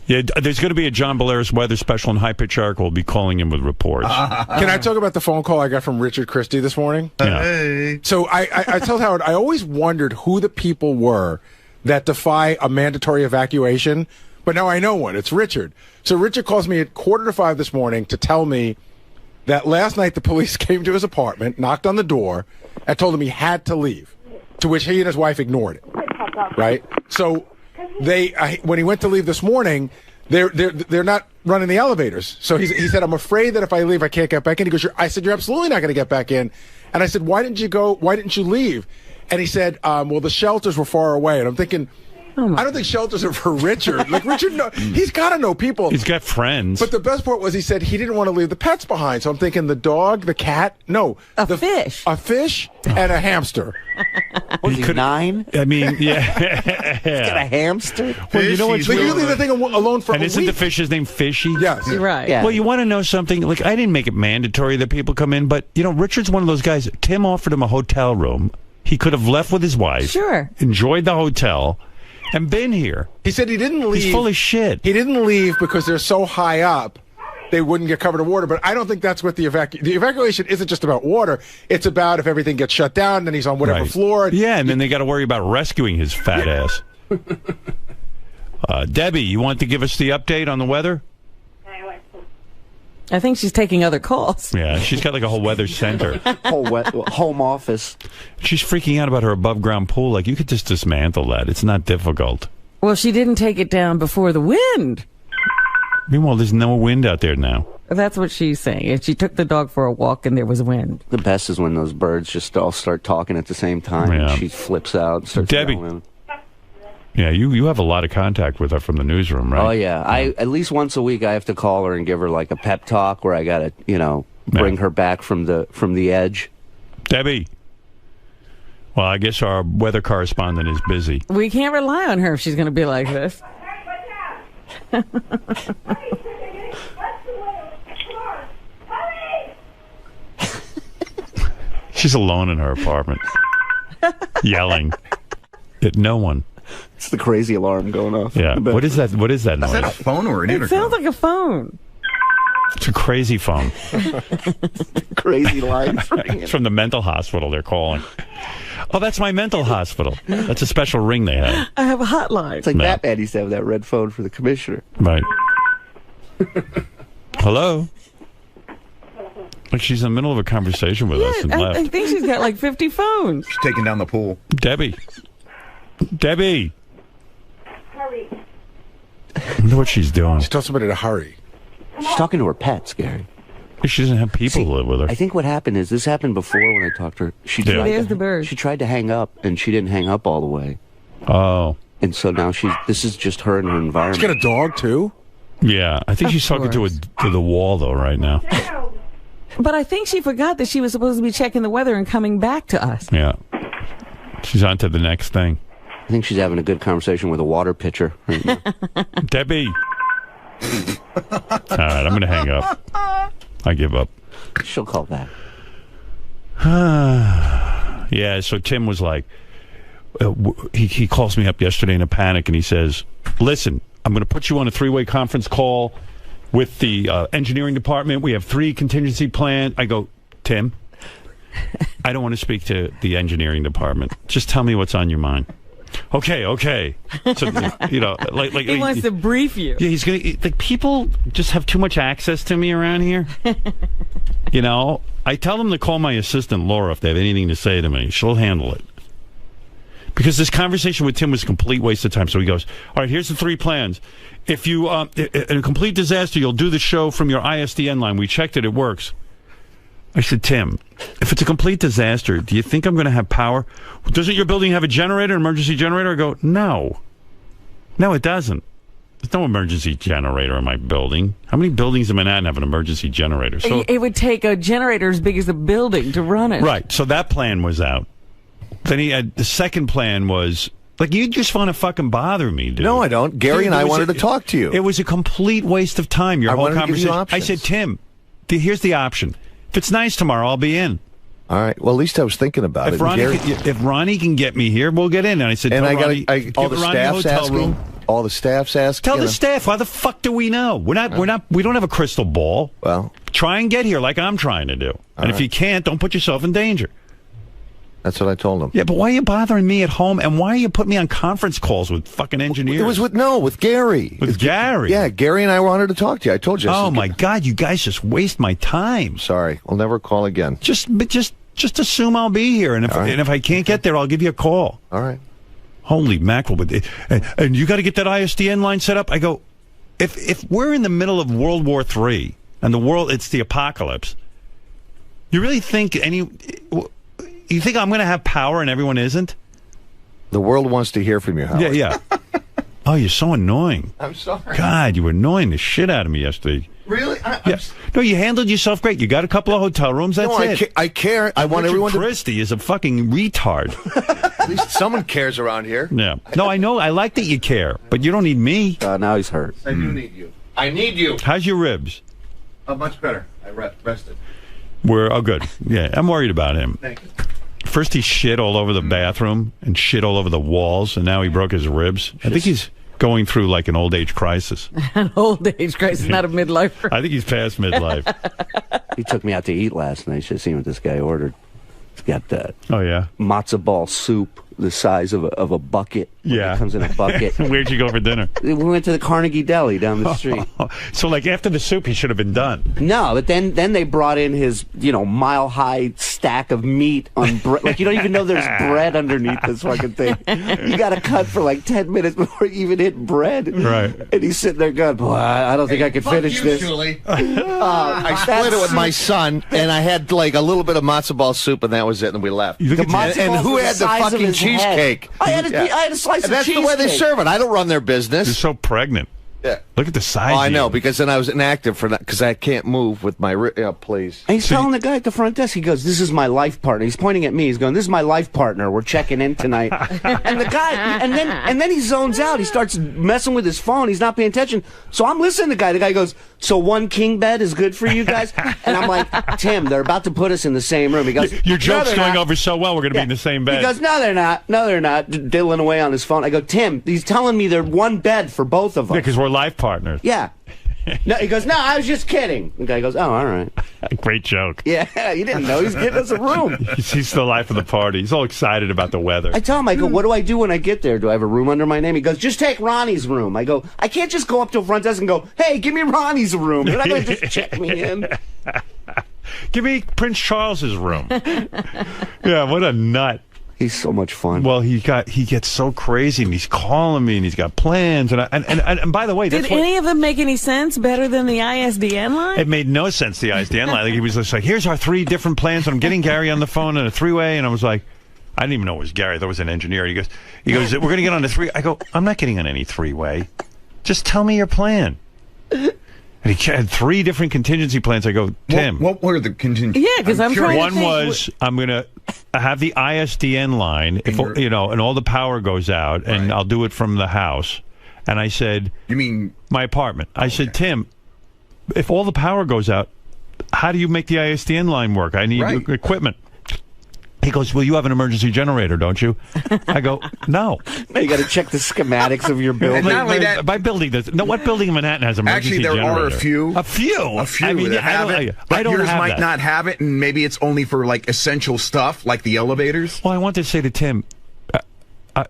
S14: Yeah, there's going to be a John Belaris weather special, and High Pitch Eric will be calling in with reports.
S5: Can I talk about the phone call I got from Richard Christie this morning?
S14: Yeah.
S5: Hey. So I told Howard, I always wondered who the people were that defy a mandatory evacuation, but now I know one. It's Richard. So Richard calls me at 4:45 this morning to tell me that last night the police came to his apartment, knocked on the door, and told him he had to leave, to which he and his wife ignored it. Right? So when he went to leave this morning, they're not running the elevators. So he said, I'm afraid that if I leave, I can't get back in. He goes, I said, you're absolutely not going to get back in. And I said, why didn't you leave? And he said, well, the shelters were far away. And I'm thinking, I don't think shelters are for Richard. Like Richard, he's got to know people.
S14: He's got friends.
S5: But the best part was he said he didn't want to leave the pets behind. So I'm thinking the dog, the cat, the
S15: fish.
S5: A fish and a hamster.
S19: Was he 9?
S14: I mean, yeah.
S19: He's got a hamster.
S14: Well, you know what's
S5: Like you leave the thing alone for
S14: and
S5: a
S14: isn't
S5: week.
S14: the fish's name Fishy?
S5: Yes.
S15: Right.
S19: Yeah.
S14: Well, you want to know something? Like, I didn't make it mandatory that people come in, but, Richard's one of those guys. Tim offered him a hotel room. He could have left with his wife.
S15: Sure.
S14: Enjoyed the hotel. And been here.
S5: He said he didn't leave.
S14: He's full of shit.
S5: He didn't leave because they're so high up they wouldn't get covered in water. But I don't think that's what the evacuation isn't just about water. It's about if everything gets shut down, then he's on whatever floor.
S14: Yeah, and then they got to worry about rescuing his fat ass. Debbie, you want to give us the update on the weather?
S15: I think she's taking other calls.
S14: Yeah, she's got like a whole weather center.
S19: Home office.
S14: She's freaking out about her above ground pool. Like, you could just dismantle that. It's not difficult.
S15: Well, she didn't take it down before the wind.
S14: Meanwhile, there's no wind out there now.
S15: That's what she's saying. And she took the dog for a walk and there was wind.
S19: The best is when those birds just all start talking at the same time.
S14: Yeah.
S19: And she flips out and starts
S14: Debbie.
S19: yelling.
S14: Yeah, you have a lot of contact with her from the newsroom, right?
S19: Oh yeah, at least once a week I have to call her and give her like a pep talk where I gotta, bring her back from the edge.
S14: Debbie. Well, I guess our weather correspondent is busy.
S15: We can't rely on her if she's going to be like this.
S14: She's alone in her apartment, yelling at no one.
S19: It's the crazy alarm going off.
S14: Yeah. What is that? What is that noise?
S19: Is that a phone or an
S15: It sounds like a phone.
S14: It's a crazy phone.
S19: Crazy line.
S14: It's from the mental hospital they're calling. Oh, that's my mental hospital. That's a special ring they have.
S15: I have a hotline.
S19: It's like Batman used to have that red phone for the commissioner.
S14: Right. Hello? Like she's in the middle of a conversation with us and left.
S15: I think she's got like 50 phones.
S18: She's taking down the pool.
S14: Debbie. Debbie.
S20: Hurry.
S14: I wonder what she's doing.
S5: She told somebody to hurry.
S19: She's talking to her pets, Gary.
S14: She doesn't have people live with her.
S19: I think what happened is this happened before when I talked to her.
S15: There's the bird.
S19: She tried to hang up, and she didn't hang up all the way.
S14: Oh.
S19: And so now this is just her and her environment.
S5: She's got a dog, too?
S14: Yeah. I think she's talking to the wall, though, right now.
S15: But I think she forgot that she was supposed to be checking the weather and coming back to us.
S14: Yeah. She's on to the next thing.
S19: I think she's having a good conversation with a water pitcher.
S14: Debbie. All right, I'm going to hang up. I give up.
S19: She'll call back.
S14: Yeah, so Tim was like, he calls me up yesterday in a panic, and he says, listen, I'm going to put you on a 3-way conference call with the engineering department. We have 3 contingency plans. I go, Tim, I don't want to speak to the engineering department. Just tell me what's on your mind. Okay. So, like
S15: he wants to brief you.
S14: Yeah, he's gonna. Like, people just have too much access to me around here. I tell them to call my assistant Laura if they have anything to say to me. She'll handle it. Because this conversation with Tim was a complete waste of time. So he goes, all right, here's the 3 plans. If you, in a complete disaster, you'll do the show from your ISDN line. We checked it works. I said, Tim, if it's a complete disaster, do you think I'm going to have power? Doesn't your building have a generator, an emergency generator? I go, no. No, it doesn't. There's no emergency generator in my building. How many buildings in Manhattan have an emergency generator? So
S15: it would take a generator as big as the building to run it.
S14: Right. So that plan was out. Then he had the second plan was, like, you just want to fucking bother me, dude.
S8: No, I don't. Gary and I wanted to talk to you.
S14: It was a complete waste of time, your whole
S8: wanted to give you
S14: conversation. I said, Tim, here's the option. If it's nice tomorrow, I'll be in.
S8: All right. Well, at least I was thinking about it.
S14: If Ronnie can get me here, we'll get in. And I said,
S8: and
S14: all the staff's asking.
S8: All the staff's asking.
S14: Tell the staff. Why the fuck do we know? We don't have a crystal ball.
S8: Well,
S14: try and get here like I'm trying to do. And if you can't, don't put yourself in danger.
S8: That's what I told him.
S14: Yeah, but why are you bothering me at home? And why are you putting me on conference calls with fucking engineers?
S8: It was with Gary.
S14: With Gary?
S8: Yeah, Gary and I wanted to talk to you. I told you.
S14: Oh, my God, you guys just waste my time.
S8: Sorry. I'll never call again.
S14: Just assume I'll be here. And if I can't get there, I'll give you a call.
S8: All right.
S14: Holy mackerel. And you got to get that ISDN line set up? I go, if we're in the middle of World War III and it's the apocalypse, you really think you think I'm going to have power and everyone isn't?
S8: The world wants to hear from you, Howard.
S14: Yeah. Oh, you're so annoying.
S8: I'm sorry.
S14: God, you were annoying the shit out of me yesterday.
S8: Really?
S14: No, you handled yourself great. You got a couple of hotel rooms. That's it.
S8: I care. I want everyone to.
S14: Christie is a fucking retard.
S8: At least someone cares around here.
S14: Yeah. No, I know. I like that you care, but you don't need me.
S19: Now he's hurt.
S8: I do need you. I need you.
S14: How's your ribs?
S8: Much better. I rested.
S14: Good. Yeah, I'm worried about him.
S8: Thank you.
S14: First he shit all over the bathroom and shit all over the walls, and now he broke his ribs. I think he's going through like an old age crisis.
S15: An old age crisis, not a midlife crisis.
S14: I think he's past midlife.
S19: He took me out to eat last night. Should have seen what this guy ordered. He's got that.
S14: Oh, yeah?
S19: Matzo ball soup the size of a bucket.
S14: Yeah.
S19: It comes in a bucket.
S14: Where'd you go for dinner?
S19: We went to the Carnegie Deli down the street.
S14: So, like, after the soup, he should have been done.
S19: No, but then they brought in his, mile-high stack of meat on bread. Like, you don't even know there's bread underneath this fucking thing. You got to cut for like 10 minutes before you even hit bread.
S14: Right.
S19: And he's sitting there going, boy, I don't think I can finish this.
S8: Julie. I split it with my son, and I had like a little bit of matzo ball soup, and that was it, and we left.
S19: The matzo
S8: and
S19: balls
S8: who
S19: were
S8: had the
S19: size of
S8: fucking
S19: his head.
S8: cheesecake?
S19: I had a slice of
S8: That's
S19: cheesecake.
S8: the way they serve it. I don't run their business.
S14: You're so pregnant.
S8: Yeah.
S14: Look at the size.
S8: Oh, I
S14: of
S8: know,
S14: you.
S8: because then I was inactive for that, because I can't move with my please.
S19: And he's telling the guy at the front desk, he goes, this is my life partner. He's pointing at me. He's going, this is my life partner. We're checking in tonight. And the guy, and then he zones out. He starts messing with his phone. He's not paying attention. So I'm listening to the guy. The guy goes, so one king bed is good for you guys? And I'm like, Tim, they're about to put us in the same room. He goes,
S14: your joke's
S19: no,
S14: going over so well, we're going to be in the same bed.
S19: He goes, no, they're not. No, they're not. Diddling away on his phone. I go, Tim, he's telling me they're one bed for both of us.
S14: Yeah, because we're life partners.
S19: Yeah. No, he goes, no, I was just kidding. The guy goes, oh, all right.
S14: Great joke.
S19: Yeah, you didn't know. He's getting us a room.
S14: He's the life of the party. He's all excited about the weather.
S19: I tell him, I go, what do I do when I get there? Do I have a room under my name? He goes, just take Ronnie's room. I go, I can't just go up to a front desk and go, hey, give me Ronnie's room. You're not going to just check me in.
S14: Give me Prince Charles's room. Yeah, what a nut.
S19: He's so much fun.
S14: Well, he gets so crazy, and he's calling me, and he's got plans, and by the way,
S15: did any of them make any sense better than the ISDN line?
S14: It made no sense, the ISDN line. Like, he was just like, here's our 3 different plans, and I'm getting Gary on the phone in a 3-way, and I was like, I didn't even know it was Gary. I thought it was an engineer. He goes, we're going to get on a 3. I go, I'm not getting on any 3-way. Just tell me your plan. And he had 3 different contingency plans. I go, Tim.
S18: What were the contingency?
S15: Yeah, because I'm trying
S14: One
S15: to think.
S14: was, I'm going to have the ISDN line, if and all the power goes out, and I'll do it from the house. And I said,
S18: you mean
S14: my apartment? I said, Tim, if all the power goes out, how do you make the ISDN line work? I need equipment. He goes, well, you have an emergency generator, don't you? I go, no.
S19: You got to check the schematics of your building.
S18: And not only that,
S14: my building does. No, what building in Manhattan has an emergency
S18: actually, there
S14: generator?
S18: are a few.
S14: A few.
S18: I mean, that have it. But yours
S14: have
S18: might
S14: that.
S18: not have it, and maybe it's only for like essential stuff, like the elevators.
S14: Well, I want to say to Tim,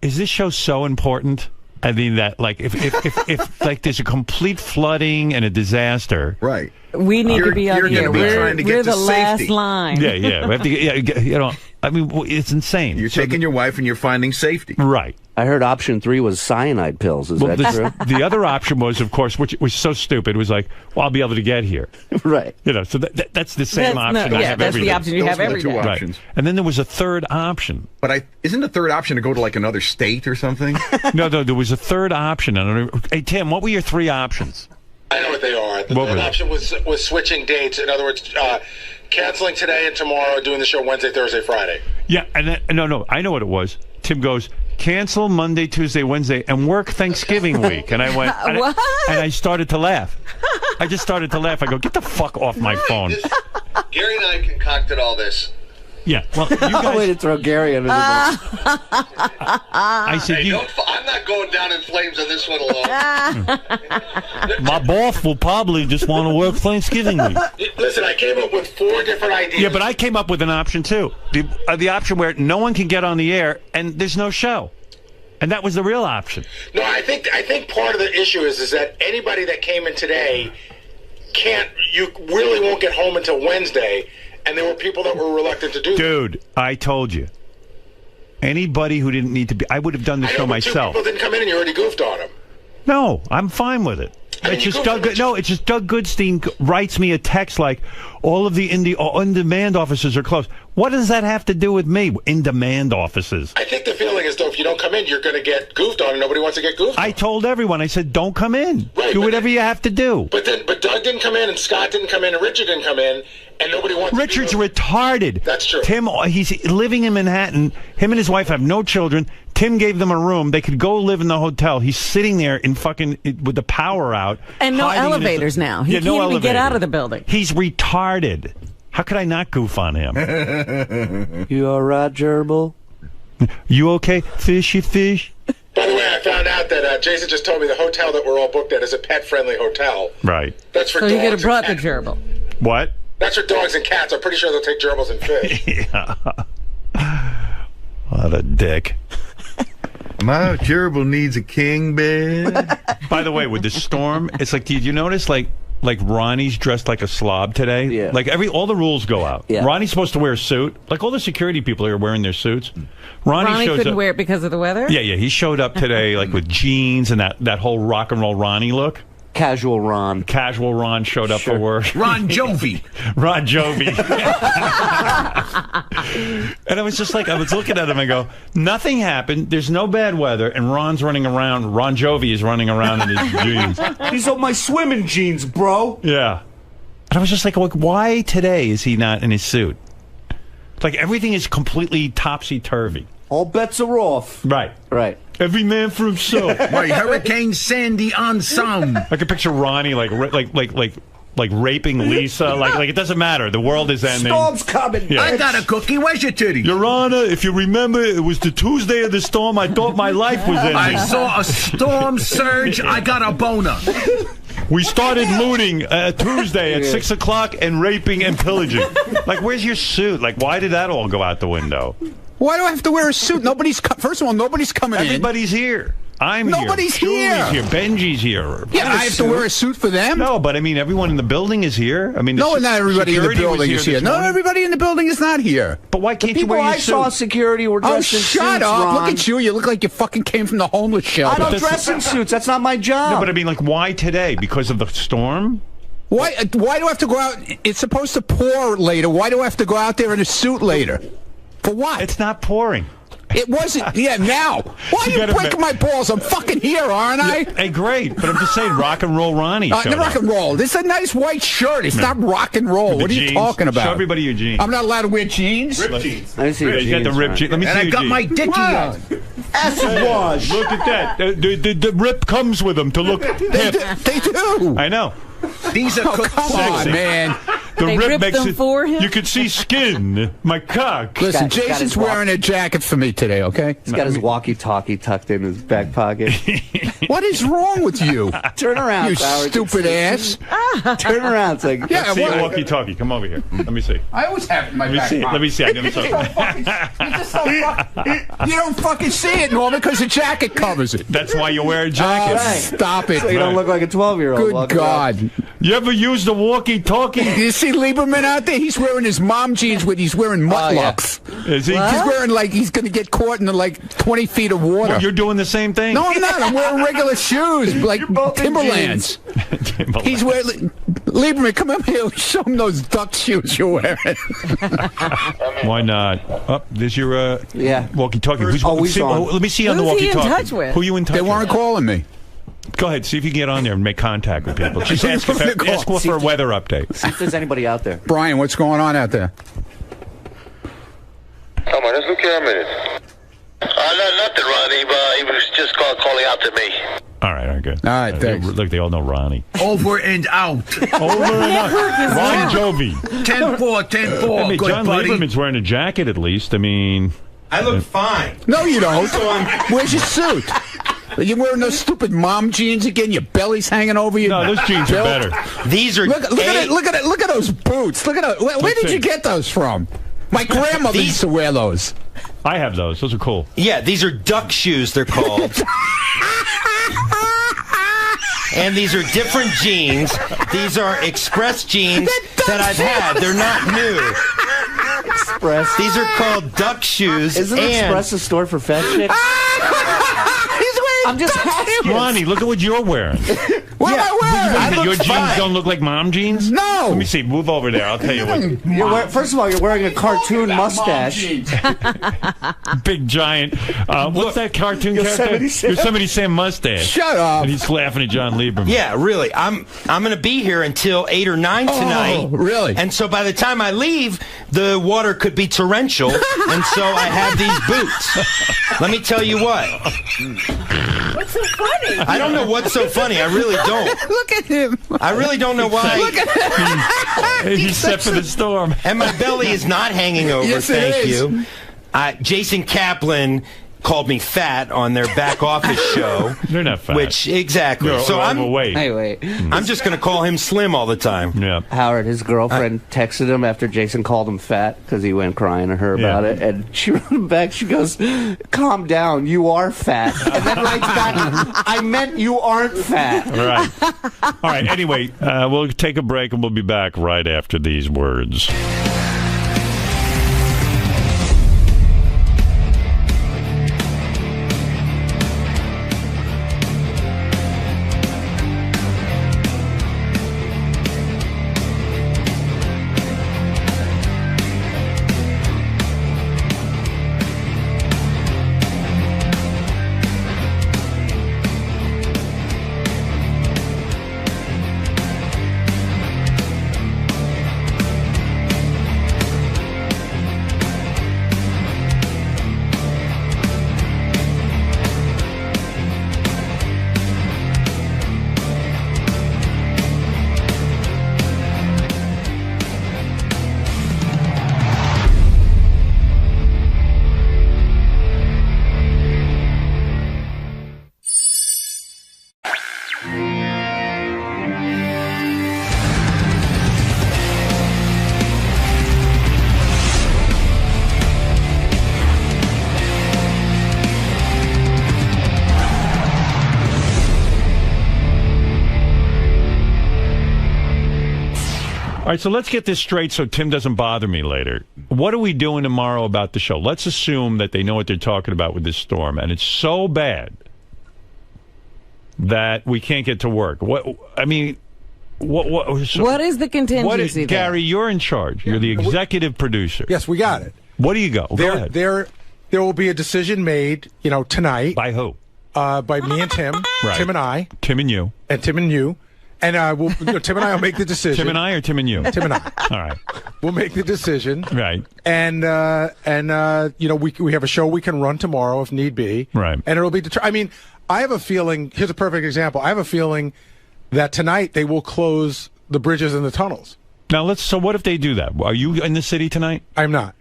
S14: is this show so important? I mean, that like if like there's a complete flooding and a disaster,
S18: right?
S15: We need to be up here.
S18: Trying to get
S15: We're
S18: to
S15: the last
S18: safety.
S15: line.
S14: Yeah. We have to get, you know, I mean, it's insane.
S18: You're taking your wife and you're finding safety.
S14: Right.
S19: I heard option 3 was cyanide pills. Is that true?
S14: The other option was, of course, which was so stupid, was like, well, I'll be able to get here.
S19: Right.
S14: You know, so that's the same option I have
S15: that's
S14: every
S15: the
S14: day.
S15: option you have every day.
S14: Right. And then there was a third option.
S18: But isn't the third option to go to like another state or something?
S14: No, there was a third option. Hey, Tim, what were your 3 options?
S7: I know what they are. The third option was switching dates. In other words, canceling today and tomorrow, doing the show Wednesday, Thursday, Friday.
S14: Yeah, and then, no, I know what it was. Tim goes, cancel Monday, Tuesday, Wednesday, and work Thanksgiving week. And I went,
S15: What?
S14: and I started to laugh. I just started to laugh. I go, get the fuck off my phone.
S7: Gary and I concocted all this.
S14: Yeah, well, you guys...
S19: Way to throw Gary under the bus.
S14: I said,
S7: hey, I'm not going down in flames on this one alone.
S14: My boss will probably just want to work Thanksgiving week.
S7: Listen, I came up with 4 different ideas.
S14: Yeah, but I came up with an option, too. The option where no one can get on the air and there's no show. And that was the real option.
S7: No, I think part of the issue is that anybody that came in today you really won't get home until Wednesday. And there were people that were reluctant to do that.
S14: Dude, I told you. Anybody who didn't need to be... I would have done the show myself.
S7: 2 people didn't come in and you already goofed on them.
S14: No, I'm fine with it. It's just Doug Goodstein writes me a text like, all of the in-demand offices are closed. What does that have to do with me? In-demand offices.
S7: I think the feeling is, though, if you don't come in, you're going to get goofed on, and nobody wants to get goofed on.
S14: I told everyone. I said, don't come in.
S7: Right,
S14: do whatever you have to do.
S7: But Doug didn't come in, and Scott didn't come in, and Richard didn't come in, and nobody wants
S14: Richard's retarded.
S7: That's true.
S14: Tim, he's living in Manhattan. Him and his wife have no children. Tim gave them a room. They could go live in the hotel. He's sitting there with the power out.
S15: And no elevators now. He can't even get out of the building.
S14: He's retarded. How could I not goof on him?
S19: You all right, Gerbil?
S14: You okay, fishy fish?
S7: By the way, I found out that Jason just told me the hotel that we're all booked at is a pet-friendly hotel.
S14: Right.
S7: That's for
S15: so
S7: dogs.
S15: You could have brought the gerbil.
S14: What?
S7: That's for dogs and cats. I'm pretty sure they'll take gerbils and fish.
S14: Yeah. What a dick.
S18: My gerbil needs a king bed.
S14: By the way, with the storm, it's like, did you notice, like Ronnie's dressed like a slob today?
S19: Yeah.
S14: Like all the rules go out.
S19: Yeah.
S14: Ronnie's supposed to wear a suit. Like all the security people are wearing their suits.
S15: Ronnie
S14: shows
S15: couldn't
S14: up,
S15: wear it because of the weather?
S14: Yeah. He showed up today like with jeans and that whole rock and roll Ronnie look.
S19: Casual Ron
S14: showed up for work.
S18: Ron Jovi.
S14: Ron Jovi. And I was just like, I was looking at him and go, nothing happened. There's no bad weather. And Ron's running around. Ron Jovi is running around in his jeans.
S19: These are my swimming jeans, bro.
S14: Yeah. And I was just like, why today is he not in his suit? Like everything is completely topsy-turvy.
S19: All bets are off.
S14: Right.
S19: Right.
S14: Every man for himself.
S18: My Hurricane Sandy ensemble.
S14: I can picture Ronnie like raping Lisa. Like it doesn't matter. The world is ending.
S19: Storm's coming.
S14: Yeah.
S18: I got a cookie. Where's your titty?
S14: Your Honor, if you remember, it was the Tuesday of the storm. I thought my life was ending.
S18: I saw a storm surge. I got a boner.
S14: We started looting Tuesday at 6 o'clock and raping and pillaging. Like, where's your suit? Like, why did that all go out the window?
S22: Why do I have to wear a suit? First of all, nobody's coming in.
S14: Everybody's here.
S22: Nobody's
S14: here.
S22: here.
S14: Benji's here.
S22: Yeah, I have to wear a suit for them?
S14: No, but I mean, everyone in the building is here. I mean,
S22: no, not everybody in the building is here.
S14: No,
S22: everybody in the building is not here.
S14: But why can't you wear your suit?
S19: People I saw security were dressed in suits,
S22: shut up.
S19: Ron.
S22: Look at you. You look like you fucking came from the homeless shelter.
S19: I don't dress in suits. That's not my job.
S14: No, but I mean, like, why today? Because of the storm?
S22: Why do I have to go out? It's supposed to pour later. Why do I have to go out there in a suit later? For what?
S14: It's not pouring.
S22: It wasn't. Yeah, now. Why are you breaking my balls? I'm fucking here, aren't I?
S14: Hey, great. But I'm just saying, rock and roll Ronnie.
S22: The rock and roll. This is a nice white shirt. It's not rock and roll. What are you talking about?
S14: Show everybody your jeans.
S22: I'm not allowed to wear jeans.
S14: Ripped jeans.
S19: I see
S14: You got the ripped jeans. Let me see
S18: And I
S14: your
S18: got
S14: jeans.
S18: my dicky on.
S19: Acid wash.
S14: Look at that. The rip comes with them to look hip.
S22: They do.
S14: I know.
S18: These are
S22: Come on, man.
S14: The The
S15: They
S14: rib
S15: ripped
S14: makes
S15: them
S14: it.
S15: for him?
S14: You could see skin. My cock.
S22: Listen,
S19: He's got
S22: Jason's
S19: his walk-
S22: wearing a jacket for me today, okay?
S19: He's got his walkie-talkie tucked in his back pocket.
S22: What is wrong with you?
S19: Turn around,
S22: You
S19: Howard.
S22: stupid ass.
S19: Turn around. It's like,
S14: Let's see
S22: what?
S14: your walkie-talkie. Come over here. Let me see.
S22: I always have it in my
S14: Let me
S22: back
S14: see it.
S22: pocket.
S14: Let me see. I never saw it.
S22: You don't fucking see it, Norman, because the jacket covers it.
S14: That's why you wear a jacket.
S22: Stop it.
S19: so you don't look like a 12-year-old.
S22: Good
S19: walking around.
S22: God.
S14: You ever used a walkie-talkie?
S22: You see Lieberman out there? He's wearing his mom jeans with he's wearing muttlocks.
S14: Is he?
S22: He's wearing like he's going to get caught in like 20 feet of water.
S14: Well, you're doing the same thing.
S22: No, I'm not. I'm wearing regular shoes, like Timberlands. He's wearing Lieberman. Come up here. Show him those duck shoes you're wearing.
S14: Why not? Oh, there's your walkie-talkie. Who's
S19: always on.
S14: Let me see on the
S15: Who's he in
S14: walkie-talkie.
S15: touch with?
S14: Who you in touch
S22: They
S14: with?
S22: weren't calling me.
S14: Go ahead. See if you can get on there and make contact with people. Just ask for a weather update.
S19: See if there's anybody out there.
S22: Brian, what's going on out there?
S10: Come on, let's look here a minute. Nothing, Ronnie. He was just calling out to me.
S14: All right, good.
S22: All right, thanks.
S14: Look, they all know Ronnie.
S22: Over and out.
S14: Over and out. Ron Jovi.
S22: 10-4, 10-4.
S14: I mean,
S22: Good
S14: John
S22: buddy.
S14: Lieberman's wearing a jacket at least. I mean...
S22: I look fine. No, you don't. Where's your suit? Are you wearing those stupid mom jeans again? Your belly's hanging over you.
S14: No, those jeans are better.
S22: These are. Look at it. Look at it. Look at those boots. Look at it. Where did you get those from? My grandmother used to wear those.
S14: I have those. Those are cool.
S11: Yeah, these are duck shoes, they're called. And these are different jeans. These are Express jeans that I've had. They're not new.
S19: Express.
S11: These are called duck shoes.
S19: Isn't Express a store for fat chicks? I'm just asking.
S14: Ronnie, look at what you're wearing.
S22: What am I wearing?
S14: You think your jeans don't look like mom jeans?
S22: No.
S14: Let me see. Move over there. I'll tell you what.
S19: First of all, you're wearing a cartoon mustache.
S14: Big giant. What's that cartoon character? Yosemite Sam mustache.
S22: Shut up.
S14: And he's laughing at John Lieberman.
S11: Yeah, really. I'm going to be here until 8 or 9 tonight.
S22: Really?
S11: And so by the time I leave, the water could be torrential, and so I have these boots. Let me tell you what.
S15: What's so funny?
S11: I don't know what's so funny. I really don't.
S22: Look at him.
S11: I really don't know why.
S22: Look at him.
S14: He's set for the storm.
S11: And my belly is not hanging over.
S22: Yes, it
S11: thank
S22: is.
S11: you. Jason Kaplan called me fat on their back office show.
S14: They're not fat.
S11: Which exactly.
S14: You're
S11: so I'm
S14: overweight.
S19: Hey, wait.
S11: I'm just going to call him Slim all the time.
S14: Yeah.
S19: Howard, his girlfriend texted him after Jason called him fat because he went crying to her about it, and she wrote him back. She goes, "Calm down, you are fat," and then writes back, "I meant you aren't fat."
S14: Right. All right. Anyway, we'll take a break and we'll be back right after these words. All right, so let's get this straight so Tim doesn't bother me later. What are we doing tomorrow about the show? Let's assume that they know what they're talking about with this storm, and it's so bad that we can't get to work. What is
S15: the contingency there?
S14: Gary, you're in charge. You're the executive producer.
S5: Yes, we got it.
S14: What do you go? Go ahead.
S5: There will be a decision made, tonight.
S14: By who?
S5: By me and Tim.
S14: Right.
S5: Tim and I.
S14: Tim and you.
S5: And Tim and you. And Tim and I will make the decision.
S14: Tim and I or Tim and you?
S5: Tim and I.
S14: All right.
S5: We'll make the decision.
S14: Right.
S5: And we have a show we can run tomorrow if need be.
S14: Right.
S5: And it'll be I have a feeling, here's a perfect example. I have a feeling that tonight they will close the bridges and the tunnels.
S14: Now So what if they do that? Are you in the city tonight?
S5: I'm not.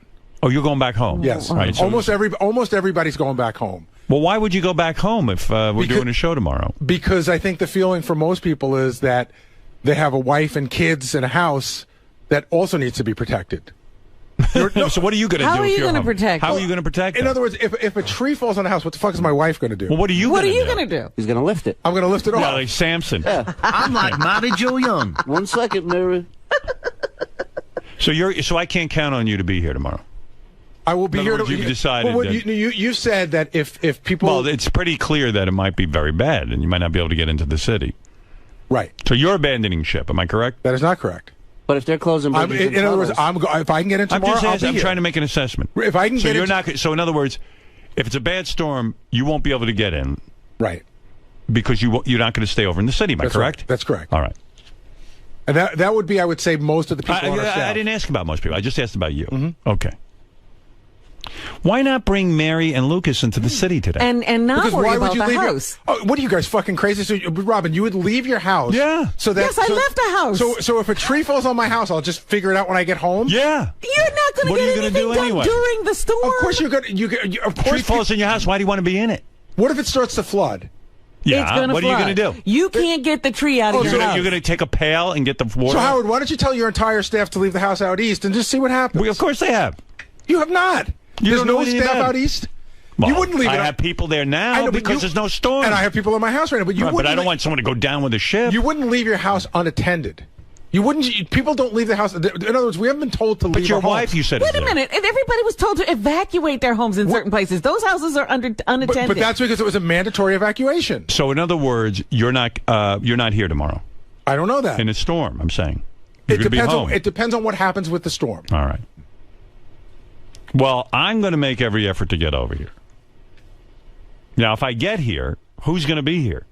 S14: Oh, you're going back home.
S5: Yes.
S14: Right, so
S5: almost everybody's going back home.
S14: Well, why would you go back home if we're doing a show tomorrow?
S5: Because I think the feeling for most people is that they have a wife and kids and a house that also needs to be protected.
S14: So what are you going to do?
S15: How are you
S14: going to
S15: protect?
S14: How are you going to protect?
S5: In other words, if a tree falls on a house, what the fuck is my wife going to do?
S14: Well, what are you going
S15: to do?
S19: He's going to lift it.
S5: I'm going to lift it off.
S14: Yeah, like Samson.
S19: Yeah.
S22: I'm like Marty Joe Young.
S19: 1 second, Mary.
S14: So I can't count on you to be here tomorrow.
S5: I will be here.
S14: You've decided.
S5: Well, you said that if people.
S14: Well, it's pretty clear that it might be very bad, and you might not be able to get into the city.
S5: Right.
S14: So you're abandoning ship. Am I correct?
S5: That is not correct.
S19: But if they're closing,
S5: in other words, if I can get in tomorrow,
S14: I'm trying to make an assessment.
S5: If I can
S14: so
S5: get
S14: you're
S5: in,
S14: not. So in other words, if it's a bad storm, you won't be able to get in.
S5: Right.
S14: Because you're not going to stay over in the city. Am I correct?
S5: Right. That's correct.
S14: All right.
S5: And that would be, I would say, most of the people on our staff.
S14: I didn't ask about most people. I just asked about you.
S5: Mm-hmm.
S14: Okay. Why not bring Mary and Lucas into the city today?
S15: And not
S5: because
S15: worry
S5: why
S15: about
S5: would you
S15: the
S5: leave
S15: house.
S5: What are you guys fucking crazy? So, Robin, you would leave your house.
S14: Yeah.
S5: So that,
S15: yes, I left the house.
S5: So if a tree falls on my house, I'll just figure it out when I get home.
S14: Yeah.
S15: You're not going to get anything done
S14: anyway?
S15: during the storm.
S5: Of course you're going to. Of course.
S14: Tree falls in your house. Why do you want to be in it?
S5: What if it starts to flood?
S14: Yeah.
S15: It's gonna
S14: what
S15: flood.
S14: are you going to do?
S15: You can't get the tree out of your house.
S14: You're going to take a pail and get the water.
S5: So Howard, why don't you tell your entire staff to leave the house out east and just see what happens?
S14: Of course they have.
S5: You have not. There's no staff out east.
S14: Well,
S5: you wouldn't leave it.
S14: I have people there now because there's no storm.
S5: And I have people in my house right now. But you
S14: But I don't want someone to go down with a ship.
S5: You wouldn't leave your house unattended. You wouldn't. People don't leave the house. In other words, we haven't been told to leave.
S14: But your
S5: our
S14: wife,
S5: homes.
S14: you said.
S15: Wait a minute. And everybody was told to evacuate their homes in certain places. Those houses are unattended.
S5: But that's because it was a mandatory evacuation.
S14: So in other words, you're not here tomorrow.
S5: I don't know that.
S14: In a storm, I'm saying.
S5: It depends on what happens with the storm.
S14: All right. Well, I'm going to make every effort to get over here. Now, if I get here, who's going to be here?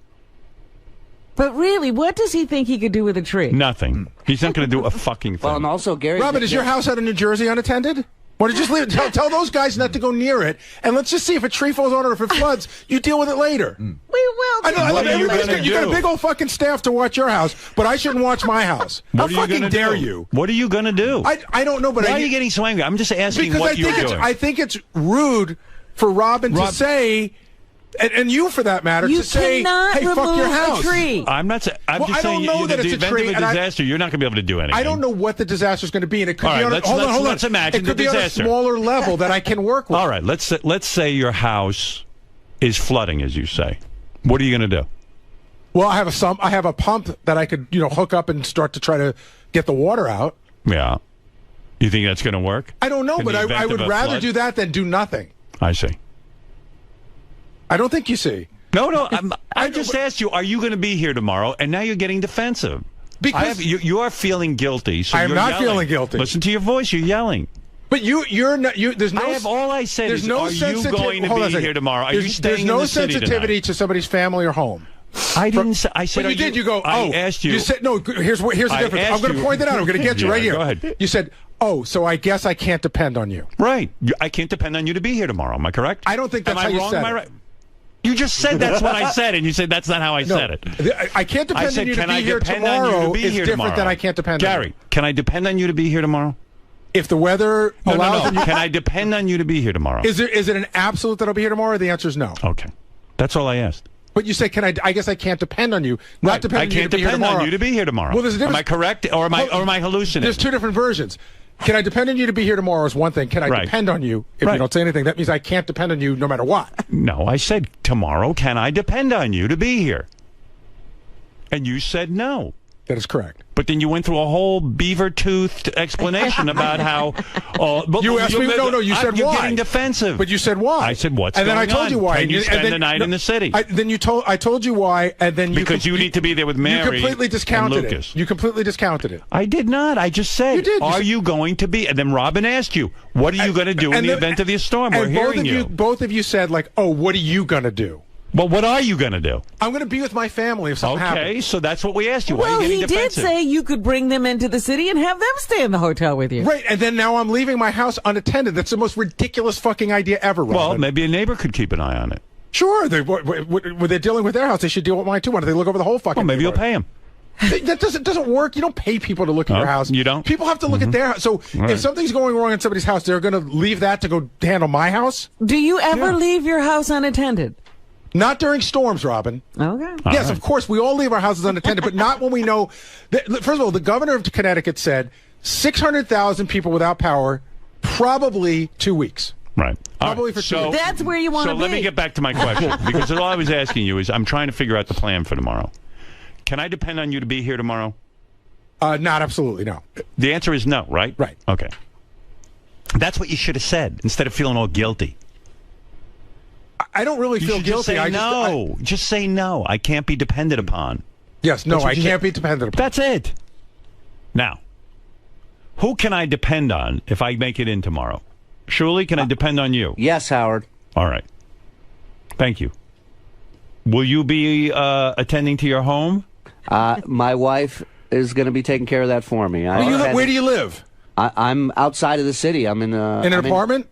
S15: But really, what does he think he could do with a tree?
S14: Nothing. He's not going to do a fucking thing.
S19: Well, and also, Gary.
S5: Robin, is your house out in New Jersey unattended? Why don't you just leave it? Tell those guys not to go near it, and let's just see if a tree falls on it or if it floods. You deal with it later.
S15: We will.
S14: What are you going to do?
S5: You got a big old fucking staff to watch your house, but I shouldn't watch my house. How fucking dare you?
S14: What are you going to do?
S5: I don't know, but
S14: why are you getting so angry? I'm just asking what you're doing.
S5: I think it's rude for Robin to say. And you, for that matter, to say, "Hey, fuck your house."
S15: A tree.
S14: I'm not saying. I'm just
S5: I don't
S14: saying.
S5: know
S14: In
S5: that
S14: the
S5: it's a
S14: event
S5: tree,
S14: of a
S5: and
S14: disaster, you're not going to be able to do anything.
S5: I don't know what the disaster is going to be, and it could
S14: All
S5: be
S14: right,
S5: on.
S14: let's imagine
S5: it could
S14: the
S5: be
S14: disaster.
S5: on a smaller level that I can work with.
S14: All right, let's say your house is flooding, as you say. What are you going to do?
S5: Well, I have a pump that I could hook up and start to try to get the water out.
S14: Yeah. You think that's going to work?
S5: I don't know,
S14: In
S5: but
S14: the event
S5: I
S14: of
S5: would
S14: a
S5: rather
S14: flood?
S5: do that than do nothing.
S14: I see.
S5: I don't think you see.
S14: No. I just asked you, are you going to be here tomorrow? And now you're getting defensive.
S5: Because
S14: you are feeling guilty. So
S5: I am
S14: you're
S5: not
S14: yelling.
S5: feeling guilty.
S14: Listen to your voice. You're yelling.
S5: But you're not. There's no.
S14: I have all I said
S5: there's
S14: is,
S5: are
S14: are you going to be here tomorrow? Are you staying
S5: There's no
S14: in the city
S5: sensitivity
S14: tonight?
S5: to somebody's family or home.
S14: I didn't say. I said.
S5: But you did. You go.
S14: I asked you.
S5: You said no. Here's the difference. I'm going to point it out. I'm going to get you right here.
S14: Go ahead.
S5: You said, "Oh, so I guess I can't depend on you."
S14: Right. I can't depend on you to be here tomorrow. Am I correct?
S5: I don't think that's
S14: Am
S5: how
S14: I
S5: you
S14: wrong?
S5: said
S14: Am I
S5: it.
S14: right? You just said that's what I said, and you said that's not how I said it.
S5: I can't depend
S14: I said,
S5: on you
S14: can
S5: to
S14: I
S5: be here
S14: depend on you
S5: tomorrow.
S14: to be
S5: It's
S14: here
S5: different
S14: tomorrow?
S5: than I can't depend on you.
S14: Gary, can I depend on you to be here tomorrow?
S5: If the weather allows
S14: No. Can I depend on you to be here tomorrow?
S5: Is it an absolute that I'll be here tomorrow? The answer is no.
S14: Okay. That's all I asked.
S5: But you say, can I guess I can't depend on you. Not depend
S14: I
S5: on you
S14: can't
S5: to be here
S14: depend
S5: tomorrow.
S14: on you to be here tomorrow.
S5: Well, there's a difference.
S14: Am I correct, or am I hallucinating?
S5: There's two different versions. Can I depend on you to be here tomorrow is one thing. Can I depend on you? If you don't say anything, that means I can't depend on you no matter what.
S14: No, I said tomorrow, can I depend on you to be here? And you said no.
S5: That is correct.
S14: But then you went through a whole beaver-toothed explanation about how...
S5: you asked me... No, you said
S14: you're
S5: why.
S14: You're getting defensive.
S5: But you said why.
S14: I said, what's
S5: and
S14: going on?
S5: And then I told you why.
S14: Can you spend the night in the city?
S5: I told you why, and then you...
S14: Because you need to be there with Mary
S5: You completely discounted
S14: and Lucas.
S5: it. You completely discounted it.
S14: I did not. I just said,
S5: you did.
S14: Are you going to be... And then Robin asked you, what are you going to do in the event of the storm? We're hearing you.
S5: Both of you said, oh, what are you going to do?
S14: Well, what are you going to do?
S5: I'm going to be with my family if something happens.
S14: Okay, so that's what we asked you. Why
S15: Well,
S14: are you getting
S15: he
S14: defensive?
S15: did say you could bring them into the city and have them stay in the hotel with you.
S5: Right, and then now I'm leaving my house unattended. That's the most ridiculous fucking idea ever, Robin.
S14: Well, maybe a neighbor could keep an eye on it.
S5: Sure, when they're dealing with their house, they should deal with mine too. Why don't they look over the whole fucking
S14: Well, maybe you'll
S5: neighborhood?
S14: pay him.
S5: That doesn't work. You don't pay people to look at your house.
S14: You don't?
S5: People have to look at their house. So
S14: Right.
S5: if something's going wrong in somebody's house, they're going to leave that to go handle my house?
S15: Do you ever leave your house unattended?
S5: Not during storms, Robin.
S15: Okay.
S5: Yes, of course, we all leave our houses unattended, but not when we know. First of all, the governor of Connecticut said 600,000 people without power, probably 2 weeks.
S14: Right.
S5: Probably for 2 weeks.
S15: That's where you want to
S14: So
S15: be.
S14: let me get back to my question, because all I was asking you is I'm trying to figure out the plan for tomorrow. Can I depend on you to be here tomorrow?
S5: Not absolutely, no.
S14: The answer is no, right?
S5: Right.
S14: Okay. That's what you should have said instead of feeling all guilty.
S5: I don't really
S14: You
S5: feel
S14: should
S5: guilty.
S14: Just say no. I can't be depended upon.
S5: Yes, no,
S14: That's what
S5: I
S14: you
S5: can't
S14: said.
S5: be dependent upon.
S14: That's it. Now, who can I depend on if I make it in tomorrow? Shuli, can I depend on you?
S19: Yes, Howard.
S14: All right. Thank you. Will you be attending to your home?
S19: My wife is going to be taking care of that for me.
S5: Where do you live?
S19: I'm outside of the city. I'm in
S5: an apartment?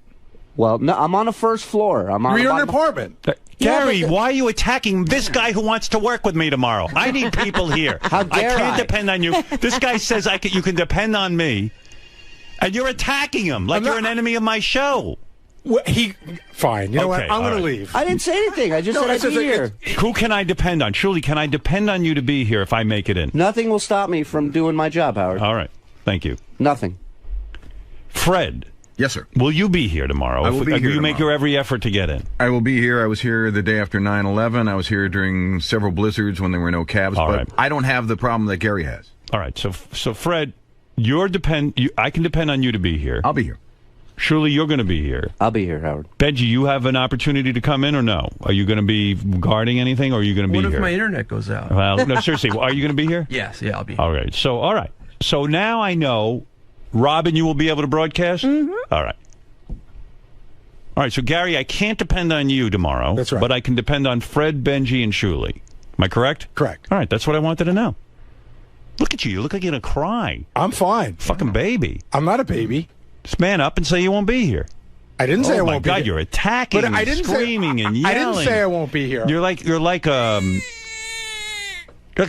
S19: Well, no, I'm on a first floor. I'm on
S5: You're in
S19: the
S5: an apartment.
S14: Gary, why are you attacking this guy who wants to work with me tomorrow? I need people here.
S19: How dare
S14: I can't
S19: I?
S14: depend on you. This guy says you can depend on me, and you're attacking him like you're an enemy of my show.
S5: Well, fine. You know what?
S14: Okay,
S5: I'm going
S14: all
S5: to
S14: right.
S5: leave.
S19: I didn't say anything. I just said I'd be here.
S14: Who can I depend on? Shuli, can I depend on you to be here if I make it in?
S19: Nothing will stop me from doing my job, Howard.
S14: All right. Thank you.
S19: Nothing.
S14: Fred.
S18: Yes, sir.
S14: Will you be here tomorrow?
S18: I will be here
S14: you make
S18: tomorrow.
S14: your every effort to get in?
S18: I will be here. I was here the day after 9/11. I was here during several blizzards when there were no cabs.
S14: All
S18: but
S14: right.
S18: I don't have the problem that Gary has.
S14: All right. So Fred, I can depend on you to be here.
S18: I'll be here.
S14: Surely you're going to be here.
S19: I'll be here, Howard.
S14: Benji, you have an opportunity to come in or no? Are you going to be guarding anything or are you going to be
S1: What if
S14: here?
S1: my internet goes out?
S14: Well, no, seriously. Are you going to be here?
S1: Yes, yeah, I'll be here.
S14: All right. So now I know, Robin, you will be able to broadcast? Mm-hmm. All right. All right. So, Gary, I can't depend on you tomorrow.
S5: That's right.
S14: But I can depend on Fred, Benji, and Shuli. Am I correct?
S5: Correct.
S14: All right. That's what I wanted to know. Look at you. You look like you're going to cry.
S5: I'm fine.
S14: Fucking baby.
S5: I'm not a baby.
S14: Just man up and say you won't be here.
S5: I didn't say I
S14: Oh, my
S5: won't be
S14: God,
S5: here.
S14: you're attacking
S5: But I
S14: and
S5: didn't
S14: screaming and
S5: I
S14: yelling.
S5: didn't say I won't be here.
S14: You're like a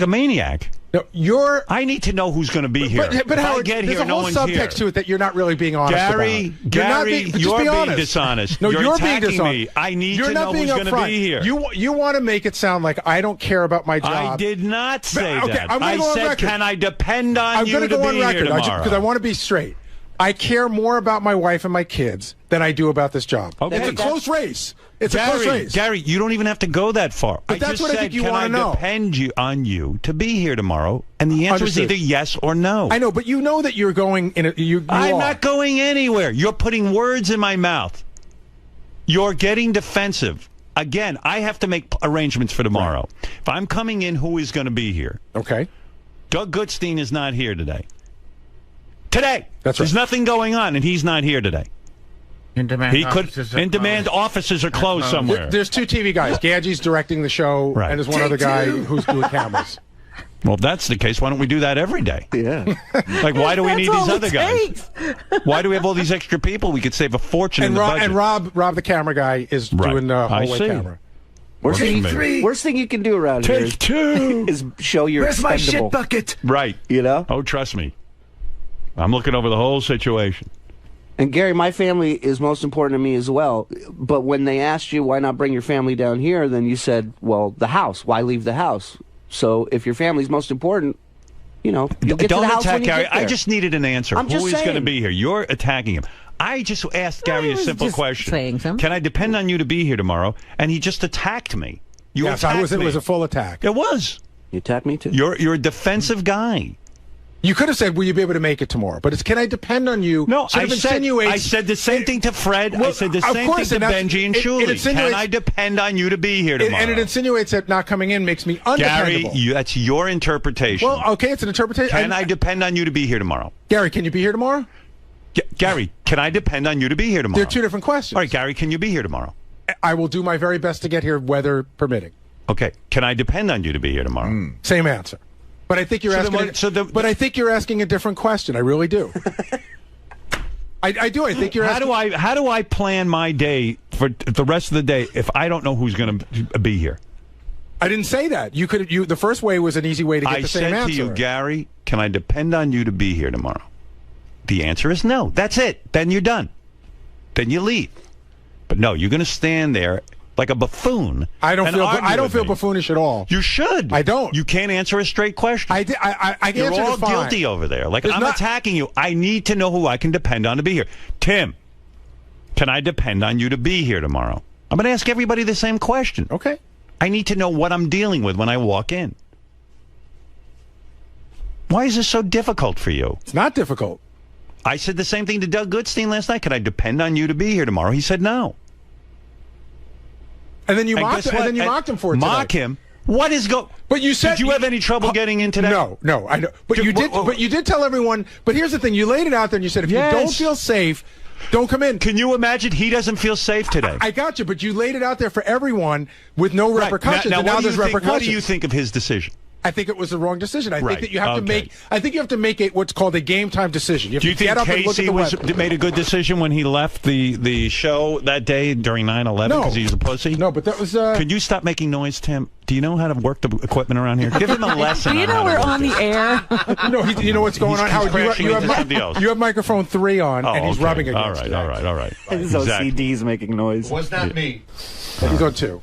S14: maniac.
S5: No,
S14: I need to know who's going to be here.
S5: But
S14: If
S5: Howard,
S14: I get
S5: there's
S14: here,
S5: a
S14: no
S5: whole
S14: one's
S5: subtext
S14: here.
S5: to it that you're not really being honest
S14: Gary,
S5: about.
S14: Gary,
S5: just
S14: you're
S5: be
S14: being
S5: honest.
S14: dishonest.
S5: No,
S14: You're
S5: you're being
S14: attacking
S5: dishonest.
S14: me. I need
S5: you're
S14: to
S5: not
S14: know
S5: being
S14: who's going to
S5: upfront.
S14: be here.
S5: You want to make it sound like I don't care about my job.
S14: I did not say
S5: okay,
S14: that.
S5: I'm gonna
S14: I
S5: go on
S14: said,
S5: record.
S14: can I depend on
S5: I'm
S14: you
S5: going
S14: to
S5: to go on
S14: be here
S5: record
S14: tomorrow?
S5: because I want to be straight. I care more about my wife and my kids than I do about this job.
S14: Okay.
S5: It's a close race. It's a close race.
S14: Gary, you don't even have to go that far.
S5: But that's
S14: just
S5: what I
S14: said,
S5: think you
S14: can
S5: wanna
S14: I
S5: know.
S14: depend on you to be here tomorrow? And the answer
S5: Understood.
S14: is either yes or no.
S5: I know, but you know that you're going in a, you
S14: I'm
S5: are.
S14: not going anywhere. You're putting words in my mouth. You're getting defensive. Again, I have to make arrangements for tomorrow. Right. If I'm coming in, who is going to be here?
S5: Okay.
S14: Doug Goodstein is not here today. Today.
S5: That's right.
S14: There's nothing going on, and he's not here today. In-demand offices are closed somewhere.
S5: There's two TV guys. Gadget's directing the show,
S14: Right.
S5: and there's one other guy who's doing cameras.
S14: Well, if that's the case, why don't we do that every day?
S19: Yeah.
S14: Like, why do we need
S15: That's
S14: these
S15: all
S14: other
S15: it
S14: guys?
S15: takes.
S14: Why do we have all these extra people? We could save a fortune in
S5: And
S14: the budget.
S5: Rob, the camera guy, is
S14: Right.
S5: doing the
S14: I
S5: hallway
S14: see.
S5: camera.
S19: Worst thing you can do around here
S14: Take two.
S19: is show you're
S1: Where's my
S19: expendable.
S1: shit bucket?
S14: Right.
S19: You know?
S14: Oh, trust me. I'm looking over the whole situation.
S19: And Gary, my family is most important to me as well. But when they asked you why not bring your family down here, then you said, well, the house. Why leave the house? So if your family's most important, you know, you'll get
S14: Don't
S19: to the house
S14: attack
S19: when you
S14: Gary.
S19: get there.
S14: I just needed an answer.
S19: I'm
S14: Who
S19: just
S14: is going to
S19: saying.
S14: be here? You're attacking him. I just asked Gary a
S15: was
S14: simple
S15: just
S14: question.
S15: saying something.
S14: Can I depend on you to be here tomorrow? And he just attacked me. You
S5: Yes,
S14: attacked
S5: it
S14: me.
S5: was a full attack.
S14: It was.
S19: You attacked me too.
S14: You're a defensive guy.
S5: You could have said, "Will you be able to make it tomorrow?" But it's, "Can I depend on you?"
S14: No,
S5: sort
S14: I
S5: of
S14: said
S5: insinuates-
S14: the same thing to Fred. I
S5: Well,
S14: said the
S5: of
S14: same thing
S5: course,
S14: to
S5: and that's-
S14: Benji and
S5: it
S14: Shuli.
S5: insinuates-
S14: Can I depend on you to be here tomorrow?
S5: And it insinuates that not coming in makes me
S14: Gary,
S5: undependable.
S14: that's your interpretation.
S5: Well, okay, it's an interpretation.
S14: Can I depend on you to be here tomorrow?
S5: Gary, can you be here tomorrow?
S14: Gary, can I depend on you to be here tomorrow?
S5: They're two different questions.
S14: All right, Gary, can you be here tomorrow?
S5: I will do my very best to get here, weather permitting.
S14: Okay, can I depend on you to be here tomorrow?
S5: Same answer. But I think you're but I think you're asking a different question. I really do. I do. I think you're asking.
S14: How do I plan my day for the rest of the day if I don't know who's going to be here?
S5: I didn't say that. You could. The first way was an easy way to get the same answer.
S14: I said to you, Gary, can I depend on you to be here tomorrow? The answer is no. That's it. Then you're done. Then you leave. But no, you're going to stand there like a buffoon. I don't
S5: feel buffoonish at all.
S14: You should.
S5: I don't.
S14: You can't answer a straight question. You're all guilty over there. Like, I'm attacking you. I need to know who I can depend on to be here. Tim, can I depend on you to be here tomorrow? I'm going to ask everybody the same question.
S5: Okay.
S14: I need to know what I'm dealing with when I walk in. Why is this so difficult for you?
S5: It's not difficult.
S14: I said the same thing to Doug Goodstein last night. Can I depend on you to be here tomorrow? He said no.
S5: And then you mocked him. And then you mocked him for it.
S14: Mock him. What is go?
S5: But you said,
S14: did you have any trouble getting in today?
S5: No, I know. But you did. But you did tell everyone. But here's the thing: you laid it out there, and you said, if you don't feel safe, don't come in.
S14: Can you imagine he doesn't feel safe today?
S5: I got you, but you laid it out there for everyone with no repercussions.
S14: Now
S5: there's repercussions.
S14: What do you think of his decision?
S5: I think it was the wrong decision. I think that you have to make. I think you have to make it what's called a game time decision. You have
S14: do you
S5: to
S14: think
S5: get up
S14: Casey
S5: and look at the
S14: made a good decision when he left the show that day during 9/11 because he's a pussy?
S5: No, but that was.
S14: Could you stop making noise, Tim? Do you know how to work the equipment around here? Give him a lesson.
S15: Do you know we're on the air?
S5: No, you know what's going on, Howard. You have microphone 3 on, and he's rubbing against it.
S14: All right.
S19: His OCD's making noise.
S12: Was not me.
S5: He's on 2.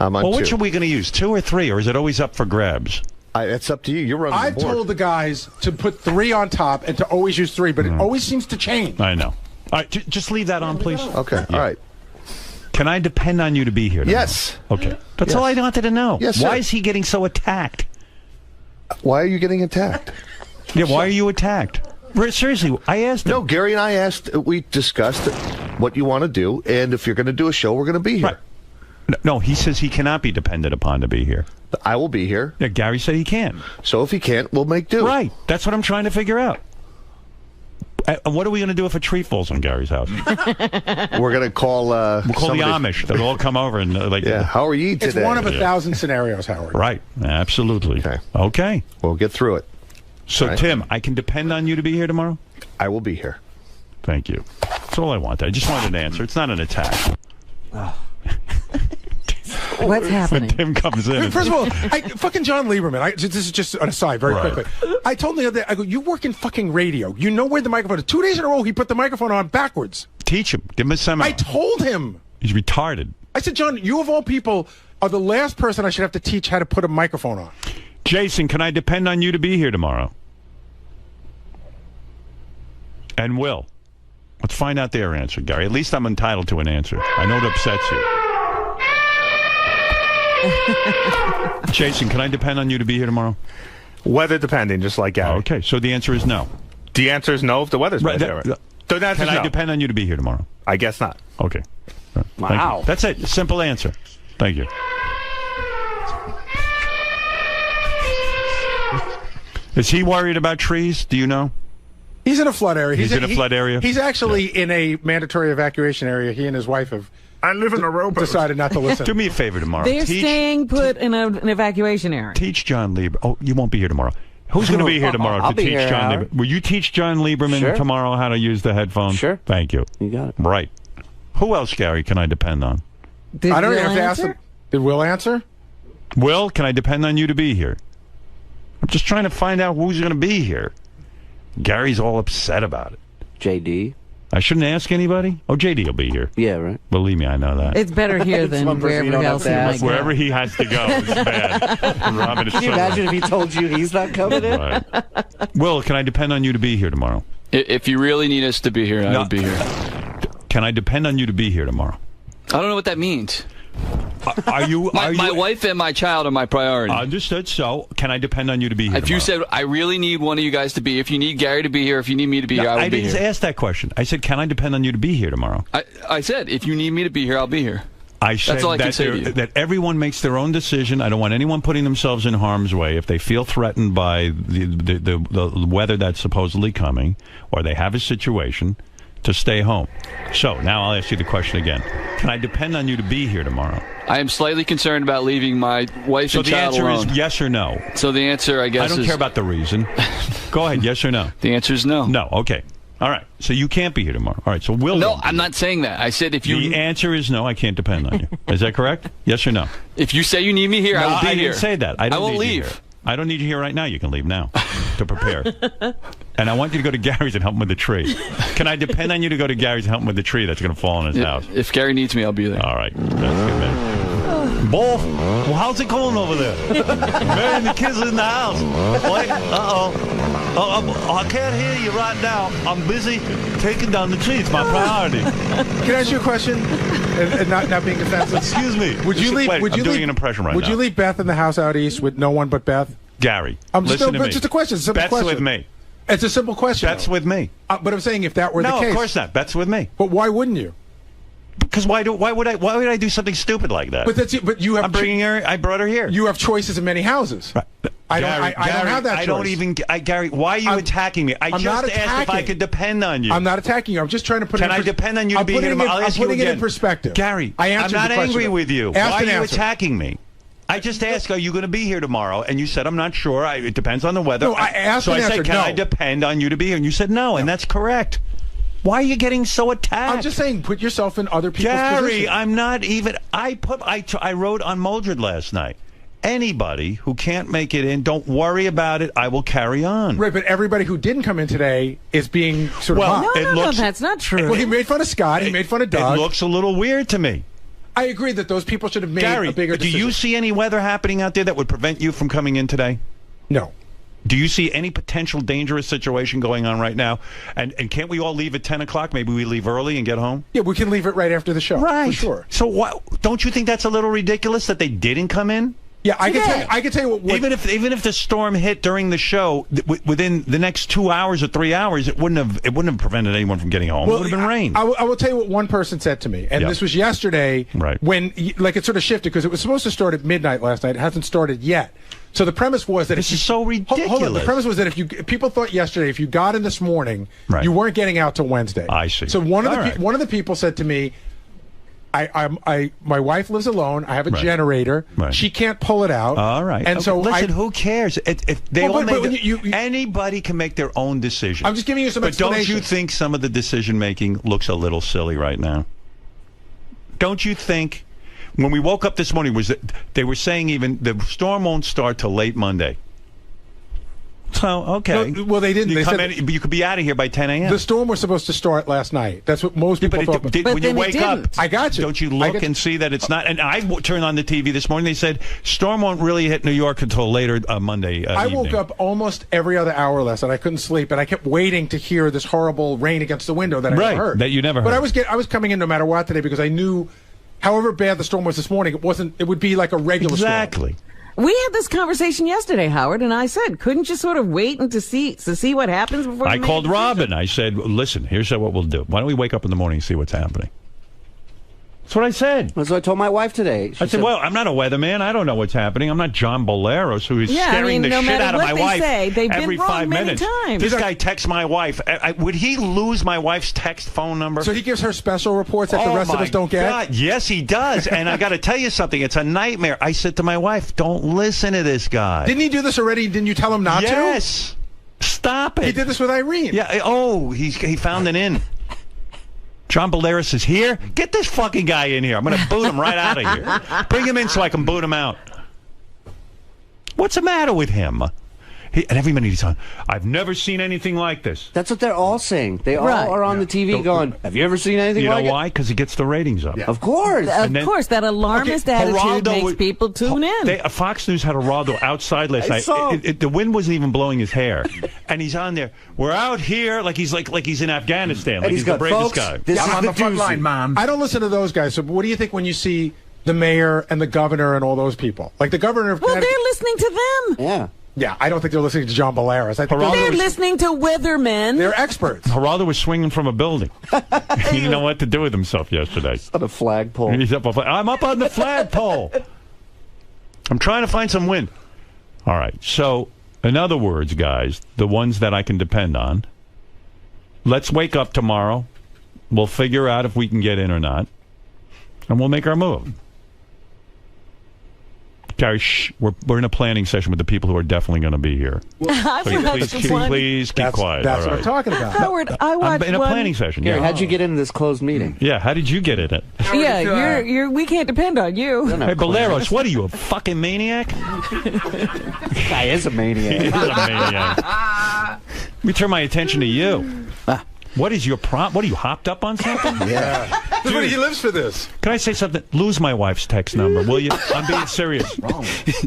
S8: I'm on 2.
S14: Well, which are we going to use, 2 or 3, or is it always up for grabs?
S8: It's up to you. You're running the
S5: I've
S8: board.
S5: told the guys to put 3 on top and to always use 3, but it always seems to change.
S14: I know. All right, just leave that on, please.
S8: Okay. All right.
S14: Can I depend on you to be here tomorrow?
S8: Yes.
S14: Okay. That's all I wanted to know.
S8: Yes,
S14: Why
S8: sir.
S14: is he getting so attacked?
S8: Why are you getting attacked?
S14: Yeah, why are you attacked? Seriously, I asked him.
S8: No, Gary and I asked, we discussed what you want to do, and if you're going to do a show, we're going to be here.
S14: Right. No, he says he cannot be depended upon to be here.
S8: I will be here.
S14: Yeah, Gary said he can.
S8: So if he can't, we'll make do.
S14: Right. That's what I'm trying to figure out. And what are we going to do if a tree falls on Gary's house?
S8: We're going to call.
S14: We'll call the Amish. They'll all come over and
S8: Yeah. How are you today?
S5: It's one of 1,000 scenarios, Howard.
S14: Right. Absolutely. Okay.
S8: We'll get through it.
S14: So,
S8: right.
S14: Tim, I can depend on you to be here tomorrow?
S8: I will be here.
S14: Thank you. That's all I wanted. I just wanted an answer. It's not an attack.
S15: What's happening?
S14: When Tim comes in.
S5: First of all, fucking John Lieberman. This is just an aside, very quickly. I told him the other day, I go, you work in fucking radio. You know where the microphone is. 2 days in a row, he put the microphone on backwards.
S14: Teach him. Give him a seminar.
S5: I told him.
S14: He's retarded.
S5: I said, John, you of all people are the last person I should have to teach how to put a microphone on.
S14: Jason, can I depend on you to be here tomorrow? And Will. Let's find out their answer, Gary. At least I'm entitled to an answer. I know it upsets you. Jason, can I depend on you to be here tomorrow?
S17: Weather depending, just like Gary.
S14: Okay, so the answer is no.
S17: The answer is no if the weather's bad.
S14: Can I depend on you to be here tomorrow?
S17: I guess not.
S14: Okay.
S19: Wow.
S14: That's it. Simple answer. Thank you. Is he worried about trees? Do you know?
S5: He's in a flood area.
S14: He's in a flood area?
S5: He's actually in a mandatory evacuation area. He and his wife have
S17: I live in a rowboat.
S5: Decided not to listen.
S14: Do me a favor tomorrow.
S15: They're staying put in an evacuation area.
S14: Teach John Lieberman. Oh, you won't be here tomorrow. Who's going to be here tomorrow
S19: I'll
S14: to
S19: be
S14: teach
S19: here,
S14: John
S19: Howard.
S14: Lieberman? Will you teach John Lieberman tomorrow how to use the headphones?
S19: Sure.
S14: Thank you.
S19: You got it.
S14: Right. Who else, Gary, can I depend on?
S5: I don't have to ask him. Did Will answer?
S14: Will, can I depend on you to be here? I'm just trying to find out who's going to be here. Gary's all upset about it.
S19: JD.
S14: I shouldn't ask anybody? Oh, JD will be here.
S19: Yeah, right.
S14: Believe me, I know that.
S15: It's better here than wherever else he might go.
S14: Wherever he has to go is bad. Robin is
S19: Can you
S14: so
S19: imagine if he told you he's not coming in?
S14: right. Will, can I depend on you to be here tomorrow?
S1: If you really need us to be here, I would be here.
S14: Can I depend on you to be here tomorrow?
S1: I don't know what that means.
S14: Are you?
S1: My wife and my child are my priority.
S14: Understood. So, can I depend on you to be here
S1: If you said, I really need one of you guys to be, if you need Gary to be here, if you need me to be here, I will be here.
S14: I didn't ask that question. I said, can I depend on you to be here tomorrow?
S1: I said, if you need me to be here, I'll be here.
S14: I said
S1: That's all I can say to you.
S14: that everyone makes their own decision. I don't want anyone putting themselves in harm's way if they feel threatened by the weather that's supposedly coming, or they have a situation, to stay home. So now I'll ask you the question again. Can I depend on you to be here tomorrow?
S1: I am slightly concerned about leaving my wife and child alone.
S14: So the answer is yes or no?
S1: So the answer, I guess,
S14: I don't care about the reason. Go ahead, yes or no?
S1: The answer is no.
S14: No, okay. All right. So you can't be here tomorrow. All right. So Will.
S1: No, I'm not saying that. I said if you.
S14: The answer is no. I can't depend on you. Is that correct? Yes or no?
S1: If you say you need me here, I will be
S14: I
S1: here.
S14: didn't say that. I
S1: will
S14: need
S1: leave.
S14: You here. I don't need you here right now. You can leave now to prepare. And I want you to go to Gary's and help him with the tree. Can I depend on you to go to Gary's and help him with the tree that's going to fall in his house?
S1: If Gary needs me, I'll be there.
S14: All right. That's good, man. Boy, well, how's it going over there? Mary and the kids in the house. Wait, I can't hear you right now. I'm busy taking down the tree. It's my priority.
S5: Can I ask you a question? And not being offensive.
S14: Excuse me.
S5: Would you leave?
S14: Wait,
S5: would you
S14: I'm doing
S5: leave,
S14: an impression right now.
S5: Would you leave Beth in the house out east with no one but Beth?
S14: Gary,
S5: listen
S14: to me.
S5: Just a question. It's a simple
S14: Beth's
S5: question.
S14: with me.
S5: It's a simple question.
S14: Beth's with me.
S5: But I'm saying if that were the case.
S14: No, of course not. Beth's with me.
S5: But why wouldn't you?
S14: Because why would I do something stupid like that?
S5: But you have.
S14: I'm bringing her. I brought her here.
S5: You have choices in many houses. Right. I don't have that choice.
S14: I don't even. Gary, why are you attacking me?
S5: I'm
S14: just asked if I could depend on you.
S5: I'm not attacking you. I'm just trying to put.
S14: Can I depend on you to be here?
S5: I'm putting it in perspective.
S14: Gary, I'm not angry with you. Why are you attacking me? I just asked, are you going to be here tomorrow? And you said, I'm not sure. It depends on the weather.
S5: No, I asked
S14: so I said, can
S5: no.
S14: I depend on you to be here? And you said no, and that's correct. Why are you getting so attacked?
S5: I'm just saying, put yourself in other people's
S14: Gary,
S5: position.
S14: I'm not even. I wrote on Mildred last night. Anybody who can't make it in, don't worry about it. I will carry on.
S5: Right, but everybody who didn't come in today is being sort of mocked.
S15: No, that's not true.
S5: Well, he made fun of Scott. He made fun of Doug.
S14: It looks a little weird to me.
S5: I agree that those people should have made
S14: Gary,
S5: a bigger decision.
S14: do you see any weather happening out there that would prevent you from coming in today?
S5: No.
S14: Do you see any potential dangerous situation going on right now? And can't we all leave at 10 o'clock? Maybe we leave early and get home?
S5: Yeah, we can leave it right after the show.
S14: Right.
S5: For sure.
S14: So don't you think that's a little ridiculous that they didn't come in?
S5: Yeah, I can tell you what
S14: even if the storm hit during the show, within the next 2 hours or 3 hours, it wouldn't have prevented anyone from getting home. Well, it would have been rain.
S5: I will tell you what one person said to me, and this was yesterday.
S14: Right.
S5: When it sort of shifted because it was supposed to start at midnight last night. It hasn't started yet. So the premise was that
S14: this is so ridiculous.
S5: Hold on. The premise was that if people thought yesterday if you got in this morning, you weren't getting out till Wednesday.
S14: I see.
S5: So one of the people said to me, my wife lives alone. I have a generator.
S14: Right.
S5: She can't pull it out.
S14: All right.
S5: And so
S14: listen, who cares? If they anybody can make their own decision.
S5: I'm just giving you some explanation.
S14: But don't you think some of the decision making looks a little silly right now? Don't you think? When we woke up this morning, they were saying even the storm won't start till late Monday. So, okay.
S5: No, well, they didn't. They said
S14: you could be out of here by 10 a.m.
S5: The storm was supposed to start last night. That's what most people thought.
S14: But when you wake up,
S5: I got you.
S14: Don't you look and see that it's not? And I turned on the TV this morning. They said storm won't really hit New York until later Monday
S5: I
S14: evening.
S5: woke up almost every other hour last night. I couldn't sleep, and I kept waiting to hear this horrible rain against the window that I never heard.
S14: That you never heard.
S5: But I was coming in no matter what today because I knew, however bad the storm was this morning, it would be like a regular storm.
S14: Exactly.
S15: We had this conversation yesterday, Howard, and I said, couldn't you sort of wait and to see what happens before you
S14: I called Robin. I said, listen, here's what we'll do. Why don't we wake up in the morning and see what's happening? That's what I said.
S19: That's what I told my wife today.
S14: I said, well, I'm not a weatherman. I don't know what's happening. I'm not John Boleros, who is scaring the shit out of my wife every 5 minutes. This guy texts my wife. Would he lose my wife's text phone number?
S5: So he gives her special reports that the rest of us don't get?
S14: God, yes, he does. And I got to tell you something. It's a nightmare. I said to my wife, don't listen to this guy.
S5: Didn't he do this already? Didn't you tell him not to?
S14: Yes. Stop it.
S5: He did this with Irene.
S14: Yeah. Oh, he found an in. John Boleros is here. Get this fucking guy in here. I'm going to boot him right out of here. Bring him in so I can boot him out. What's the matter with him? And every minute he's on, I've never seen anything like this.
S19: That's what they're all saying. They all are on the TV going, have you ever seen anything like it?
S14: You know why? Because it gets the ratings up.
S19: Yeah. Of course.
S15: Of course, that alarmist attitude makes people tune in.
S14: Fox News had Geraldo outside last night. The wind wasn't even blowing his hair. And he's on there. We're out here like he's in Afghanistan. Like he's the bravest guy.
S22: I'm on the front line, Mom.
S5: I don't listen to those guys. So what do you think when you see the mayor and the governor and all those people? Like the governor of
S15: Connecticut. They're listening to them.
S19: Yeah.
S5: Yeah, I don't think they're listening to John Boleros. I think
S15: they're listening to weathermen.
S5: They're experts.
S14: Geraldo was swinging from a building. He didn't know what to do with himself yesterday.
S19: On a flagpole.
S14: I'm up on the flagpole. I'm trying to find some wind. All right. So, in other words, guys, the ones that I can depend on, let's wake up tomorrow. We'll figure out if we can get in or not. And we'll make our move. Gary, shh, we're in a planning session with the people who are definitely going to be here.
S15: I
S14: So please keep quiet.
S5: That's
S14: all
S5: what
S14: right.
S5: I'm talking about.
S15: Howard, I watched
S14: I'm in a planning session.
S19: Gary,
S14: Yeah.
S19: how'd you get into this closed meeting?
S14: Yeah. How did you get in it?
S15: Yeah, we can't depend on you.
S14: Hey, Boleros, what are you, a fucking maniac?
S19: Guy is a maniac.
S14: He is a maniac. Let me turn my attention to you. What is your problem? What are you, hopped up on something?
S5: Yeah. Dude, he lives for this.
S14: Can I say something? Lose my wife's text number, will you? I'm being serious.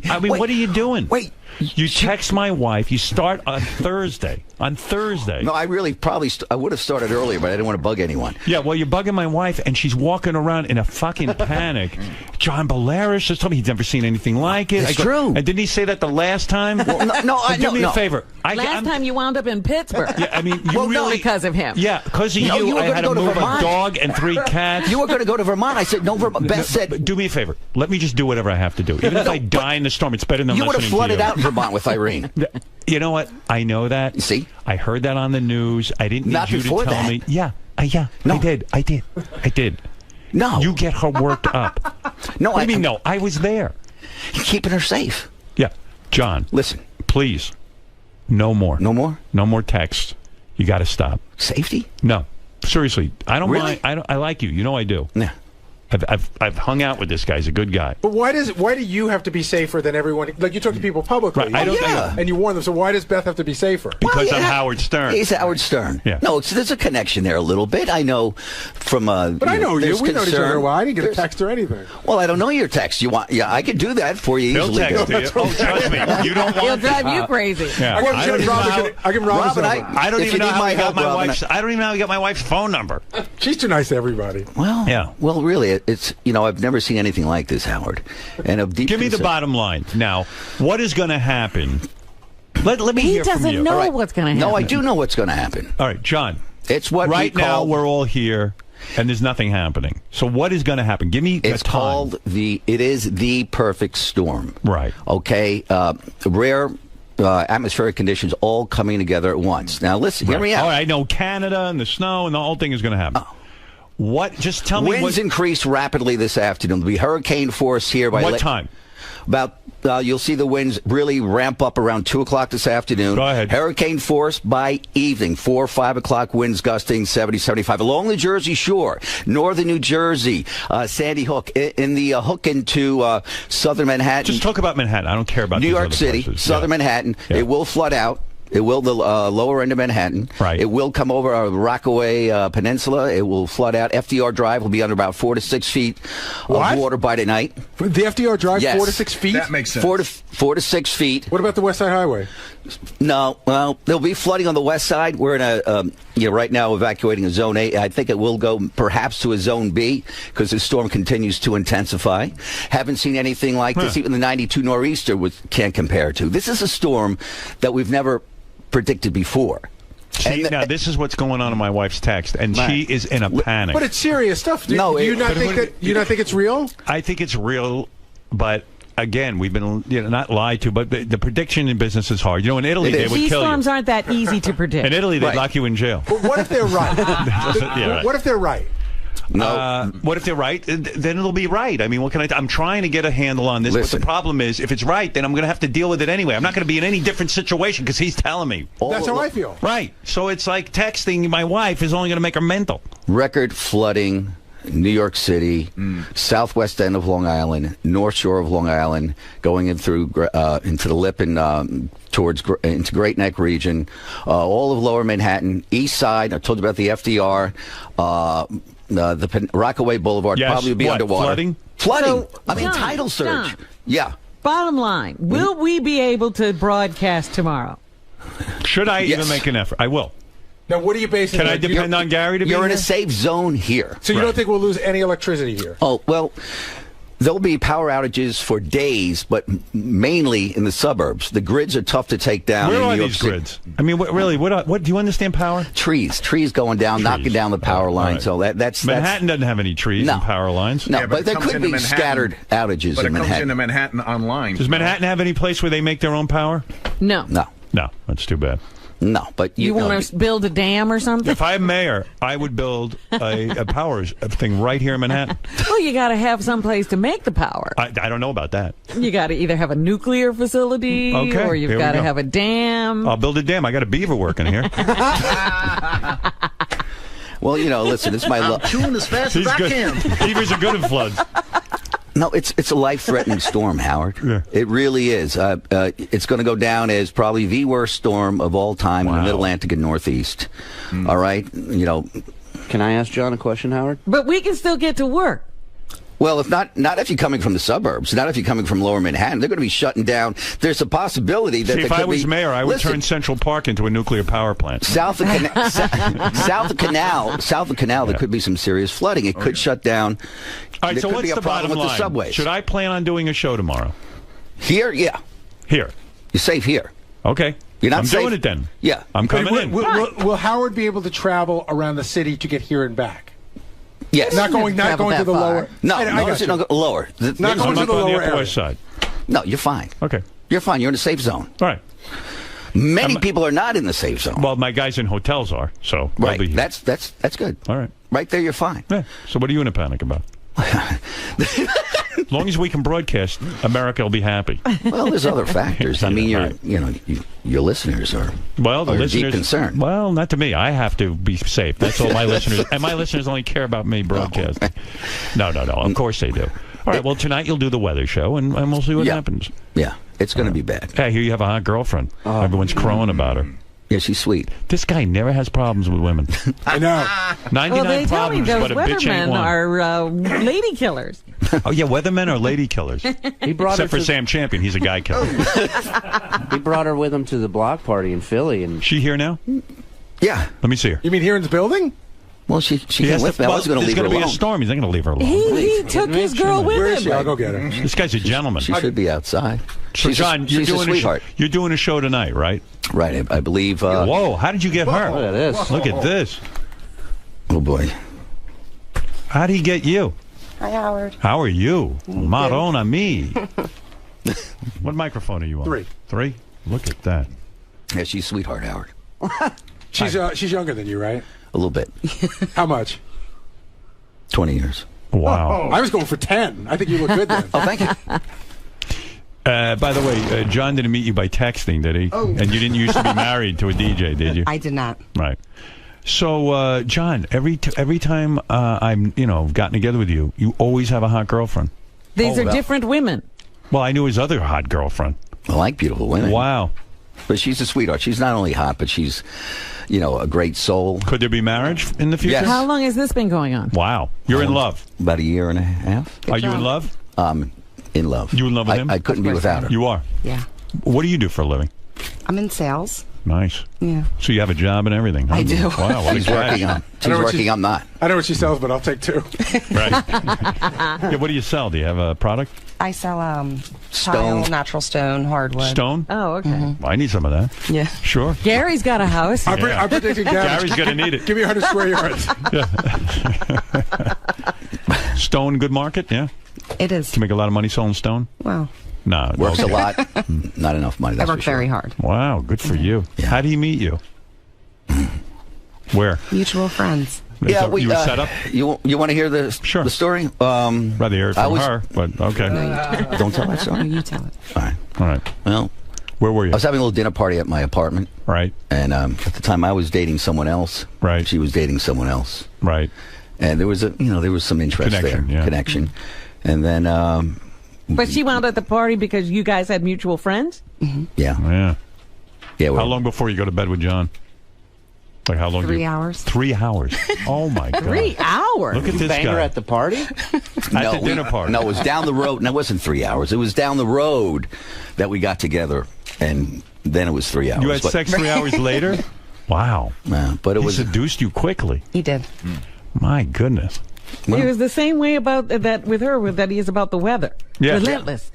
S14: I mean, what are you doing?
S2: Wait.
S14: You text my wife. You start on Thursday. On Thursday.
S2: No, I really probably I would have started earlier, but I didn't want to bug anyone.
S14: Yeah, well, you're bugging my wife, and she's walking around in a fucking panic. John Bolaris just told me he's never seen anything like it.
S2: It's true.
S14: And didn't he say that the last time? Do me a favor.
S15: Last time you wound up in Pittsburgh.
S14: Yeah, I mean, you really
S15: because of him.
S14: Yeah, because of you.
S2: were
S14: I
S2: gonna
S14: had to
S2: go to
S14: move a
S2: Vermont.
S14: dog and 3 cats.
S2: You were going to go to Vermont. I said no. Vermont. Beth said,
S14: "Do me a favor. Let me just do whatever I have to do. Even if I die in the storm, it's better than
S2: you would
S14: listening
S2: have flooded
S14: to you."
S2: out in Vermont with Irene.
S14: You know what? I know that.
S2: See,
S14: I heard that on the news. I didn't need
S2: Not
S14: you to
S2: before
S14: tell
S2: that.
S14: me. Yeah, no. I did.
S2: No,
S14: you get her worked up.
S2: No,
S14: what do you mean? No, I was there.
S2: Keeping her safe.
S14: Yeah, John.
S2: Listen,
S14: please. No more.
S2: No more.
S14: No more texts. You got to stop.
S2: Safety?
S14: No, seriously. I don't
S2: Really?
S14: mind. I like you. You know I do.
S2: Yeah.
S14: I've hung out with this guy. He's a good guy.
S5: But why do you have to be safer than everyone? Like, you talk to people publicly,
S14: Right, I don't-
S5: and you warn them. So why does Beth have to be safer?
S14: Because I'm Howard Stern.
S2: He's Howard Stern.
S14: Yeah.
S2: No, there's a connection there a little bit. I know from.
S5: But I know you.
S2: there's
S5: We know each other
S2: concern.
S5: well. I didn't get a
S2: There's-
S5: text or anything.
S2: Well, I don't know your text. You want? Yeah, I could do that for you
S14: He'll
S2: easily.
S14: text you. Oh, trust me. You don't want.
S15: He'll drive you crazy.
S14: Yeah.
S5: I give Robin his number.
S14: I don't
S2: if
S14: even
S2: you
S14: know
S2: need
S14: how
S2: my
S14: I got
S2: help,
S14: my
S2: Robin,
S14: wife's. I don't even know how I got my wife's phone number.
S5: She's too nice to everybody.
S2: Well,
S14: Yeah.
S2: Well, really, it's I've never seen anything like this, Howard. And of deep
S14: Give me the
S2: concern-
S14: bottom line now. What is going to happen? Let me
S15: He
S14: hear from
S15: doesn't
S14: you.
S15: know
S2: All right.
S15: what's going to happen.
S2: No, I do know what's going to happen.
S14: All right, John.
S2: It's what
S14: Right
S2: we
S14: now
S2: call.
S14: we're all here, and there's nothing happening. So what is going to happen? Give me
S2: It's
S14: a time.
S2: called It is the perfect storm.
S14: Right.
S2: Okay. Rare. Atmospheric conditions all coming together at once. Now, listen, hear me out.
S14: All right, I know Canada and the snow and the whole thing is going to happen. What? Just tell me
S2: Winds
S14: what.
S2: increase rapidly this afternoon. There'll be hurricane force here by
S14: What time?
S2: About you'll see the winds really ramp up around 2 o'clock this afternoon.
S14: Go ahead.
S2: Hurricane force by evening, 4 or 5 o'clock. Winds gusting 70, 75 along the Jersey Shore, northern New Jersey, Sandy Hook, in the hook into southern Manhattan.
S14: Just talk about Manhattan. I don't care about
S2: New
S14: these
S2: York
S14: other
S2: City,
S14: places.
S2: southern
S14: Yeah.
S2: Manhattan.
S14: Yeah.
S2: It will flood out. It will the lower end of Manhattan.
S14: Right.
S2: It will come over our Rockaway Peninsula. It will flood out. FDR Drive will be under about 4 to 6 feet of water by tonight.
S5: The FDR Drive,
S2: Yes.
S5: 4 to 6 feet?
S18: That makes sense.
S2: 4 to 6 feet.
S5: What about the West Side Highway?
S2: No, well, there'll be flooding on the west side. We're in a, right now evacuating a zone A. I think it will go perhaps to a zone B because the storm continues to intensify. Haven't seen anything like this. Even the 92 nor'easter can't compare to. This is a storm that we've never predicted before.
S14: See, now this is what's going on in my wife's text, and she is in a panic.
S5: But it's serious stuff. Do
S2: No,
S5: you not think it's real?
S14: I think it's real, but again, we've been not lied to, but the prediction in business is hard. In Italy, they would
S15: These
S14: kill
S15: storms
S14: you.
S15: aren't that easy to predict.
S14: In Italy, they'd lock you in jail.
S5: But what if they're right?
S14: Yeah, right.
S5: What if they're right?
S2: No.
S14: What if they're right? Then it'll be right. I mean, what can I? I'm trying to get a handle on this,
S2: Listen.
S14: but the problem is, if it's right, then I'm going to have to deal with it anyway. I'm not going to be in any different situation because he's telling me.
S5: That's how I feel.
S14: Right. So it's like texting my wife is only going to make her mental.
S2: Record flooding. New York City, southwest end of Long Island, north shore of Long Island, going in through into the Lip and into Great Neck region, all of Lower Manhattan, East Side. I told you about the FDR, the Rockaway Boulevard probably will be underwater.
S14: Flooding.
S2: Flooding.
S15: So,
S2: I mean,
S15: John,
S2: tidal surge.
S15: John.
S2: Yeah.
S15: Bottom line, will we be able to broadcast tomorrow?
S14: Should I
S2: Yes.
S14: even make an effort? I will.
S5: Now, what are you basing
S14: Can
S5: it
S14: I
S5: on?
S14: depend on Gary to be
S2: You're in
S14: here?
S2: a safe zone here.
S5: So you don't think we'll lose any electricity here?
S2: Oh, well, there'll be power outages for days, but mainly in the suburbs. The grids are tough to take down
S14: Where
S2: in
S14: are
S2: New York
S14: these
S2: City.
S14: grids? I mean, really, what do you understand power?
S2: Trees going down, knocking down the power line.
S14: right.
S2: So that's
S14: Manhattan doesn't have any trees
S2: No.
S14: and power lines.
S2: No,
S18: Yeah,
S2: but
S18: it
S2: there
S18: comes
S2: could
S18: into
S2: be
S18: Manhattan.
S2: scattered outages
S18: But
S2: in
S18: it comes
S2: Manhattan.
S18: into Manhattan online.
S14: Does Manhattan have any place where they make their own power?
S15: No.
S2: No.
S14: No, that's too bad.
S2: No, but
S15: You want to build a dam or something?
S14: If I'm mayor, I would build a power thing right here in Manhattan.
S15: Well, you got to have some place to make the power.
S14: I don't know about that.
S15: You got to either have a nuclear facility
S14: Okay,
S15: or you've
S14: here we
S15: got to
S14: go.
S15: have a dam.
S14: I'll build a dam. I got a beaver working here.
S2: Well, listen, it's my
S18: I'm
S2: luck.
S18: chewing as fast as I can.
S14: Beavers are good in floods.
S2: No, it's a life-threatening storm, Howard. Yeah. It really is. It's going to go down as probably the worst storm of all time in the Mid-Atlantic and Northeast. All right?
S19: Can I ask John a question, Howard?
S15: But we can still get to work.
S2: Well, if not if you're coming from the suburbs, not if you're coming from Lower Manhattan, they're going to be shutting down. There's a possibility that
S14: See, if I was mayor, I would turn Central Park into a nuclear power plant.
S2: South of Canal, there could be some serious flooding. It could shut down.
S14: All right,
S2: There
S14: so
S2: could
S14: what's
S2: be a
S14: the
S2: problem
S14: bottom
S2: with
S14: line?
S2: the subways.
S14: Should I plan on doing a show tomorrow?
S2: Here, yeah.
S14: Here.
S2: You're safe here.
S14: Okay.
S2: You're not
S14: I'm
S2: safe.
S14: doing it then.
S2: Yeah.
S14: I'm coming in.
S21: Will Howard be able to travel around the city to get here and back?
S2: Yes.
S21: Not going to the lower.
S2: No,
S21: I got you.
S2: don't go lower.
S21: Not going to the lower
S14: on the Upper
S21: area.
S14: West Side.
S2: No, you're fine.
S14: Okay.
S2: You're fine. You're in a safe zone.
S14: All right.
S2: Many people are not in the safe zone.
S14: Well, my guys in hotels are, so they'll
S2: Right.
S14: be here.
S2: That's good.
S14: All right.
S2: Right there, you're fine.
S14: Yeah. So what are you in a panic about? As long as we can broadcast, America will be happy.
S2: Well, there's other factors. I mean, your listeners are
S14: the
S2: deep
S14: listeners
S2: concerned.
S14: Well, not to me. I have to be safe. That's all my listeners. And my listeners only care about me broadcasting. No. Of course they do. All right. Well, tonight you'll do the weather show, and we'll see what happens.
S2: Yeah, it's going to be bad.
S14: Hey, here you have a hot girlfriend. Everyone's crowing about her.
S2: Yeah, she's sweet.
S14: This guy never has problems with women.
S21: I know.
S14: 99
S15: Well, they tell me
S14: problems,
S15: those
S14: but a bitch ain't
S15: weathermen
S14: one.
S15: are lady killers.
S14: Oh, yeah, weathermen are lady killers.
S19: He brought
S14: Except
S19: her
S14: for
S19: to-
S14: Sam Champion. He's a guy killer.
S19: He brought her with him to the block party in Philly, and
S14: She here now?
S2: Yeah.
S14: Let me see her.
S21: You mean here in the building?
S2: Well, she came with me. I was going to leave her
S14: There's going to be
S2: alone.
S14: a storm. He's not going to leave her alone.
S15: He took his girl with
S21: Where
S15: him.
S21: is she? I'll go get her.
S14: This guy's a gentleman.
S2: She should be outside.
S14: So, John,
S2: she's a sweetheart.
S14: You're doing a show tonight, right?
S2: Right, I believe.
S14: Whoa, how did you get her?
S19: look at this.
S14: Look at this.
S2: Oh, boy.
S14: How did he get you?
S3: Hi, Howard.
S14: How are you? Marona me. What microphone are you on?
S21: 3.
S14: 3? Look at that.
S2: Yeah, she's a sweetheart, Howard.
S21: She's younger than you, right?
S2: A little bit.
S21: How much?
S2: 20 years.
S14: Wow.
S21: I was going for 10. I think you look good then.
S2: Oh, thank you.
S14: By the way, John didn't meet you by texting, did he?
S3: Oh.
S14: And you didn't used to be married to a DJ, did you?
S3: I did not.
S14: Right. So, John, every time I'm, gotten together with you, you always have a hot girlfriend.
S15: These are different women.
S14: Well, I knew his other hot girlfriend.
S2: I like beautiful women.
S14: Wow.
S2: But she's a sweetheart. She's not only hot, but she's, a great soul.
S14: Could there be marriage in the future?
S2: Yes.
S15: How long has this been going on?
S14: Wow. You're in love.
S2: About a year and a half.
S14: Are you in love?
S2: In love.
S14: You in love with him?
S2: I couldn't be without her.
S14: You are?
S3: Yeah.
S14: What do you do for a living?
S3: I'm in sales.
S14: Nice.
S3: Yeah.
S14: So you have a job and everything. Huh?
S3: I do.
S14: Wow. What
S2: She's
S14: a
S2: working.
S14: catch.
S2: She's working. I'm not.
S21: I know what she sells, but I'll take 2.
S14: Right. Yeah, what do you sell? Do you have a product?
S3: I sell
S2: Stone.
S3: tile, natural stone, hardwood.
S14: Stone?
S15: Oh, okay.
S14: Well, I need some of that.
S3: Yeah.
S14: Sure.
S15: Gary's got a house.
S21: I'm predicting
S14: Gary's going to need it.
S21: Give me 100 square yards.
S14: Stone, good market, yeah?
S3: It is.
S14: To make a lot of money selling stone?
S3: Well,
S14: No.
S2: Works
S14: okay.
S2: a lot. Not enough money.
S3: I
S2: That's
S3: work
S2: for sure.
S3: very hard.
S14: Wow, good for you.
S2: Yeah.
S14: How do you meet you? Where?
S3: Mutual friends.
S2: Yeah,
S14: you were set up?
S2: You want to hear the story?
S14: Rather hear it from her, but okay.
S2: Don't tell that story.
S3: No, you tell it.
S2: All right.
S14: All right.
S2: Well,
S14: where were you?
S2: I was having a little dinner party at my apartment.
S14: Right.
S2: And at the time, I was dating someone else.
S14: Right.
S2: She was dating someone else.
S14: Right.
S2: And there was there was some interest
S14: Connection,
S2: there.
S14: yeah.
S2: Connection. And then,
S15: But she wound at the party because you guys had mutual friends?
S3: Mm-hmm.
S14: Yeah.
S2: Yeah.
S14: How long before you go to bed with John? Like how long?
S3: 3 hours.
S14: 3 hours. Oh my God.
S15: 3 hours.
S14: Look at
S19: you
S14: this
S19: bang
S14: guy
S19: her at the party?
S14: At the dinner party.
S2: No, it was down the road. No, it wasn't 3 hours. It was down the road that we got together, and then it was 3 hours.
S14: You had sex 3 hours later? Wow.
S2: But it
S14: He
S2: was
S14: seduced you quickly.
S3: He did.
S14: My goodness.
S15: He was the same way about that with her that he is about the weather.
S14: Yeah.
S15: Relentless.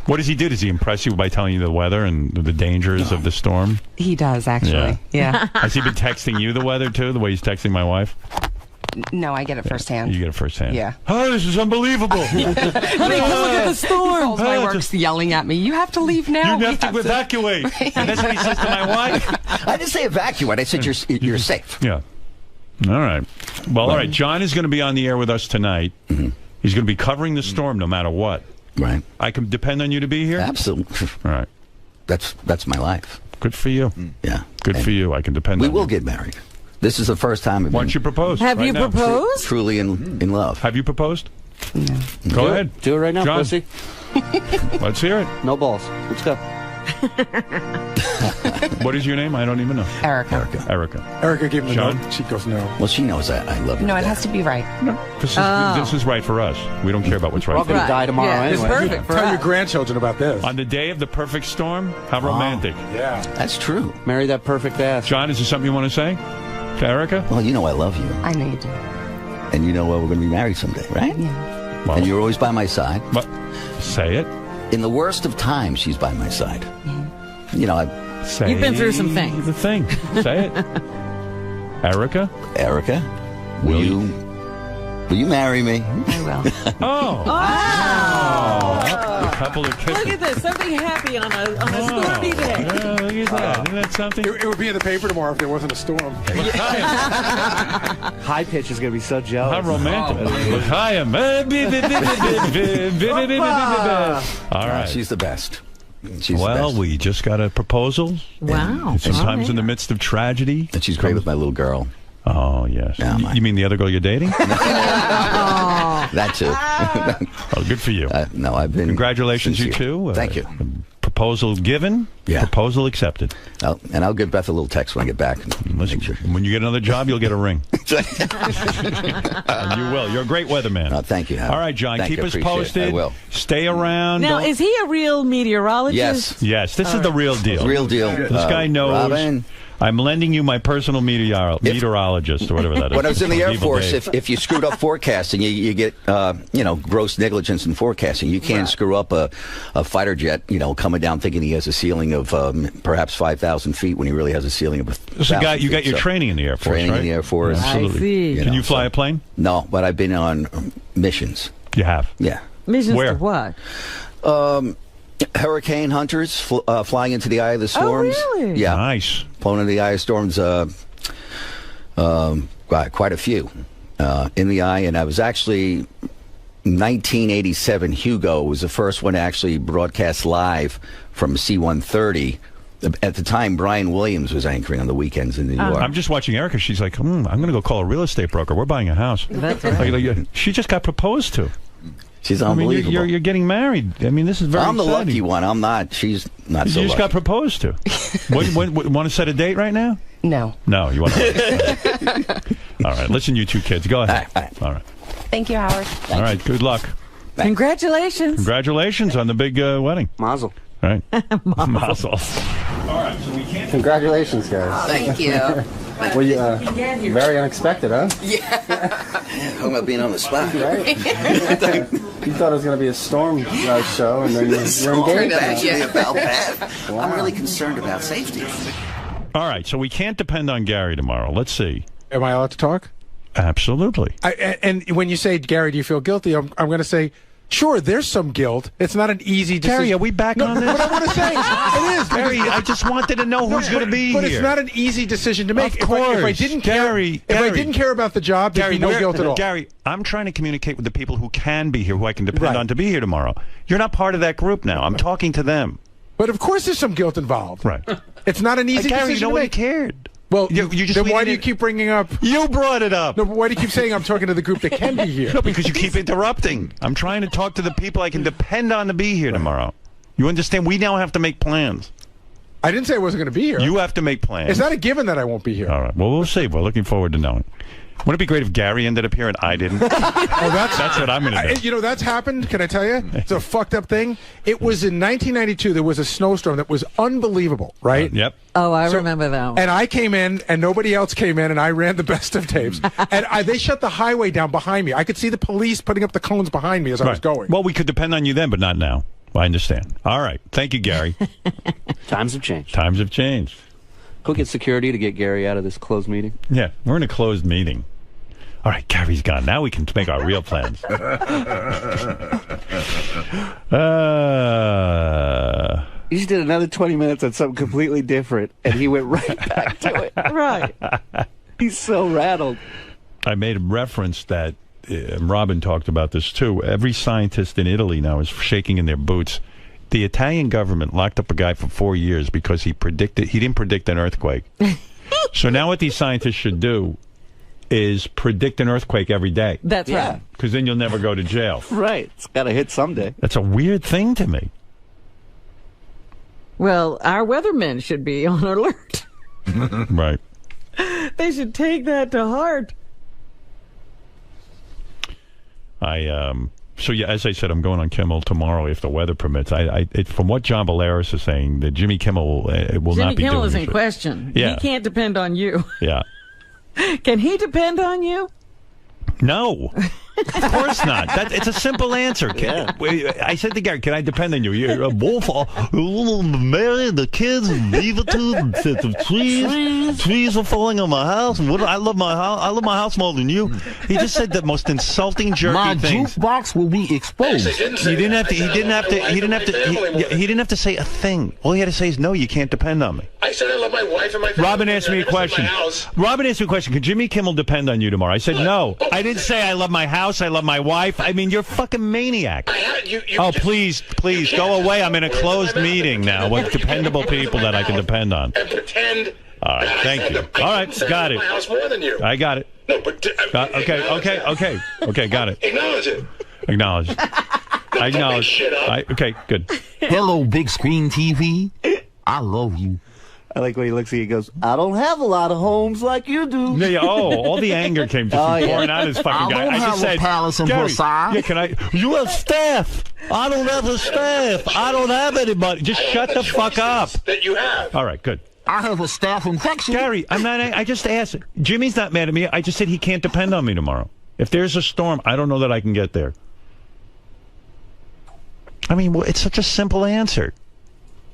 S14: What does he do? Does he impress you by telling you the weather and the dangers of the storm?
S3: He does, actually. Yeah.
S14: Has he been texting you the weather, too, the way he's texting my wife?
S3: No, I get it firsthand.
S14: You get it firsthand.
S3: Yeah.
S14: Oh, this is unbelievable.
S3: Look at the storm. My work's yelling at me. You have to leave now.
S14: You have to evacuate. And that's what he says to my wife.
S2: I didn't say evacuate. I said you're safe.
S14: Yeah. All right. Well, all right. John is going to be on the air with us tonight.
S2: Mm-hmm.
S14: He's going to be covering the storm no matter what.
S2: Right.
S14: I can depend on you to be here?
S2: Absolutely.
S14: All right.
S2: That's my life.
S14: Good for you.
S2: Yeah.
S14: Good for you. I can depend on you.
S2: We will get married. This is the first time.
S14: Why don't you propose?
S15: Have you proposed?
S2: Truly in love.
S14: Have you proposed?
S3: No.
S14: Go ahead.
S19: Do it right now,
S14: John.
S19: pussy.
S14: Let's hear it.
S19: No balls. Let's go.
S14: What is your name? I don't even know.
S3: Erica.
S5: Erica gave him the
S14: John?
S5: note. She goes, no.
S2: Well, she knows that. I love her.
S3: No, it has to be right.
S14: This is right for us. We don't care about what's right
S19: We're all
S14: for
S19: going to die tomorrow
S3: Yeah,
S19: anyway.
S3: it's perfect for
S5: Tell
S3: us.
S5: your grandchildren about this.
S14: On the day of the perfect storm? How romantic.
S5: Yeah.
S2: That's true.
S19: Marry that perfect ass.
S14: John, is there something you want to say to Erica?
S2: Well, you know I love you.
S3: I know you do.
S2: And you know we're going to be married someday, right?
S3: Yeah.
S14: Well,
S2: And you're always by my side.
S14: But say it.
S2: In the worst of times, she's by my side. You know,
S14: Say
S15: You've been through some things.
S14: The thing. Say it. Erica?
S2: Will you marry me?
S3: I will.
S14: Oh. A couple of kisses.
S15: Look at this. Something happy on a stormy day.
S14: Yeah, look at that. Isn't that something?
S5: It would be in the paper tomorrow if there wasn't a storm.
S19: High pitch is going to be so jealous.
S14: How romantic. All right.
S2: She's the best.
S14: Well, we just got a proposal.
S15: Wow.
S14: Sometimes in the midst of tragedy.
S2: And she's great with my little girl.
S14: Oh, yes.
S2: Yeah,
S14: you mean the other girl you're dating?
S2: That too.
S14: Oh, good for you.
S2: No, I've been.
S14: Congratulations, you
S2: sincere.
S14: two.
S2: Thank you.
S14: Proposal given.
S2: Yeah.
S14: Proposal accepted.
S2: I'll give Beth a little text when I get back.
S14: Listen, when you get another job, you'll get a ring. You will. You're a great weatherman.
S2: Thank you, Howard.
S14: All right, John.
S2: Thank
S14: keep
S2: you,
S14: us
S2: appreciate it.
S14: posted.
S2: I will.
S14: Stay around.
S15: Now, is he a real meteorologist?
S14: Yes. This is the real deal.
S2: Real deal.
S14: This guy knows.
S2: Robin.
S14: I'm lending you my personal meteorologist or whatever that is.
S2: When I was in the Air
S14: Evil
S2: Force,
S14: Dave.
S2: if you screwed up forecasting, you get gross negligence in forecasting. You can't screw up a fighter jet, coming down thinking he has a ceiling of perhaps 5,000 feet when he really has a ceiling of 1,000 feet.
S14: You got your training in the Air Force,
S2: Training
S14: right?
S2: in the Air Force.
S14: Absolutely.
S15: I see.
S14: Can you fly a plane?
S2: No, but I've been on missions.
S14: You have?
S2: Yeah.
S15: Missions
S14: Where?
S15: to what?
S2: Hurricane hunters flying into the eye of the storms.
S15: Oh, really?
S2: Yeah.
S14: Nice.
S2: Flown into the eye of storms, quite a few in the eye. And I was actually, 1987, Hugo was the first one to actually broadcast live from C-130. At the time, Brian Williams was anchoring on the weekends in New York.
S14: I'm just watching Erica. She's like, I'm going to go call a real estate broker. We're buying a house.
S15: That's right.
S14: She just got proposed to.
S2: She's unbelievable.
S14: You're getting married. I mean, this is very
S2: I'm the
S14: exciting.
S2: lucky one. I'm not. She's not so
S14: You just
S2: lucky.
S14: got proposed to. Want to set a date right now?
S3: No.
S14: No, you want to. All right. Listen, you two kids. Go ahead. All right.
S3: Thank you, Howard.
S14: All right. Good luck.
S15: Congratulations.
S14: Congratulations on the big wedding.
S19: Mazel.
S14: All right. Mazel. All right. So we can't.
S13: Congratulations, guys.
S3: Thank you.
S13: Well, very unexpected, huh?
S2: Talking about being on the spot.
S13: Right? You thought it was going to be a storm show, and then you're engaged.
S2: Actually about that.
S13: Wow.
S2: I'm really concerned about safety.
S14: All right. So we can't depend on Gary tomorrow. Let's see.
S5: Am I allowed to talk?
S14: Absolutely.
S5: And when you say, Gary, do you feel guilty? I'm going to say, sure, there's some guilt. It's not an easy decision.
S14: Gary, are we back on this?
S5: What I want to say, it is.
S14: Gary, I just wanted to know who's going to be
S5: but
S14: here.
S5: It's not an easy decision to make.
S14: Of course.
S5: If I didn't
S14: Gary,
S5: care, if I didn't care about the job, there'd be no guilt at all.
S14: Gary, I'm trying to communicate with the people who can be here, who I can depend on to be here tomorrow. You're not part of that group now. I'm talking to them.
S5: But of course, there's some guilt involved.
S14: Right.
S5: It's not an easy
S14: Gary,
S5: decision
S14: nobody
S5: to make.
S14: cared.
S5: Well,
S14: you just
S5: then why
S14: tweeted
S5: do you
S14: it.
S5: keep bringing up?
S14: You brought it up.
S5: No, but why do you keep saying I'm talking to the group that can be here?
S14: No, because you keep interrupting. I'm trying to talk to the people I can depend on to be here tomorrow. You understand? We now have to make plans.
S5: I didn't say I wasn't going to be here.
S14: You have to make plans.
S5: It's not a given that I won't be here.
S14: All right. Well, we'll see. We're looking forward to knowing. Wouldn't it be great if Gary ended up here and I didn't?
S5: That's
S14: what I'm going to do.
S5: You know, that's happened. Can I tell you? It's a fucked up thing. It was in 1992. There was a snowstorm that was unbelievable, right?
S14: Yep.
S15: Oh, I remember that one.
S5: And I came in, and nobody else came in, and I ran the best of tapes. And they shut the highway down behind me. I could see the police putting up the cones behind me as I was going.
S14: Well, we could depend on you then, but not now. I understand. All right. Thank you, Gary.
S19: Times have changed.
S14: Times have changed.
S19: Go get security to get Gary out of this closed meeting.
S14: Yeah, we're in a closed meeting. All right, Gary's gone. Now we can make our real plans.
S19: You just did another 20 minutes on something completely different, and he went right back to it.
S15: Right.
S19: He's so rattled.
S14: I made a reference that, Robin talked about this too. Every scientist in Italy now is shaking in their boots. The Italian government locked up a guy for 4 years because he didn't predict an earthquake. So now what these scientists should do is predict an earthquake every day.
S15: That's right.
S14: Because then you'll never go to jail.
S19: Right. It's got to hit someday.
S14: That's a weird thing to me.
S15: Well, our weathermen should be on alert.
S14: Right.
S15: They should take that to heart.
S14: So yeah, as I said, I'm going on Kimmel tomorrow if the weather permits. From what John Bolaris is saying, that Jimmy Kimmel will not be doing
S15: Jimmy Kimmel is in
S14: shit.
S15: question.
S14: Yeah.
S15: He can't depend on you.
S14: Yeah.
S15: Can he depend on you?
S14: No. Of course not. It's a simple answer. I said to Gary, can I depend on you? You're a wolf. Marry the kids and leave it to them. The trees are falling on my house. I love my house. I love my house more than you. He just said the most insulting, jerky things.
S22: My jukebox will be exposed.
S14: He didn't have to say a thing. All he had to say is, no, you can't depend on me.
S7: I said I love my wife and my family.
S14: Robin asked me a question. Robin asked me a question. Could Jimmy Kimmel depend on you tomorrow? I said no. I didn't say I love my house. I love my wife. I mean, you're a fucking maniac. Please, go away. I'm in a closed meeting now with dependable people that I can depend on.
S7: And pretend.
S14: All right, thank you. All right, got it.
S7: My house more than you.
S14: I got it.
S7: No, but
S14: Okay, got it.
S7: Acknowledge it.
S14: Acknowledge. I acknowledge. Okay, good.
S22: Hello, big screen TV. I love you.
S19: I like when he looks at you and goes, I don't have a lot of homes like you do.
S14: All the anger came just from pouring out his fucking guy.
S22: I just said, palace in Versailles.
S14: Yeah, can I? You have staff. I don't have a staff. I don't have anybody. Just shut the fuck up.
S7: That you have.
S14: All right, good.
S22: I have a staph infection.
S14: Gary, I'm not. I just asked. Jimmy's not mad at me. I just said he can't depend on me tomorrow. If there's a storm, I don't know that I can get there. I mean, it's such a simple answer.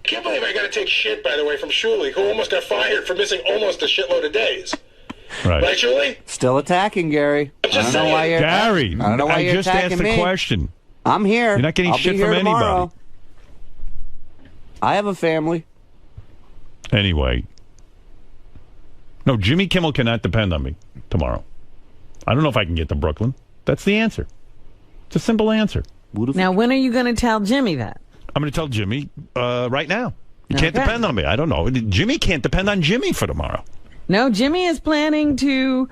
S7: I can't believe I got to take shit, by the way, from Shuli, who almost got fired for missing almost a shitload of days.
S14: Right,
S7: Shuli?
S19: Still attacking Gary.
S7: I don't
S19: know why you're
S14: Gary,
S19: I don't know why you're
S14: just asked the question.
S19: I'm here.
S14: You're not getting
S19: I'll
S14: shit
S19: be here
S14: from
S19: tomorrow.
S14: anybody.
S19: I have a family.
S14: Anyway. No, Jimmy Kimmel cannot depend on me tomorrow. I don't know if I can get to Brooklyn. That's the answer. It's a simple answer.
S15: Now, when are you going to tell Jimmy that?
S14: I'm going to tell Jimmy right now. You can't depend on me. I don't know. Jimmy can't depend on Jimmy for tomorrow.
S15: No, Jimmy is planning to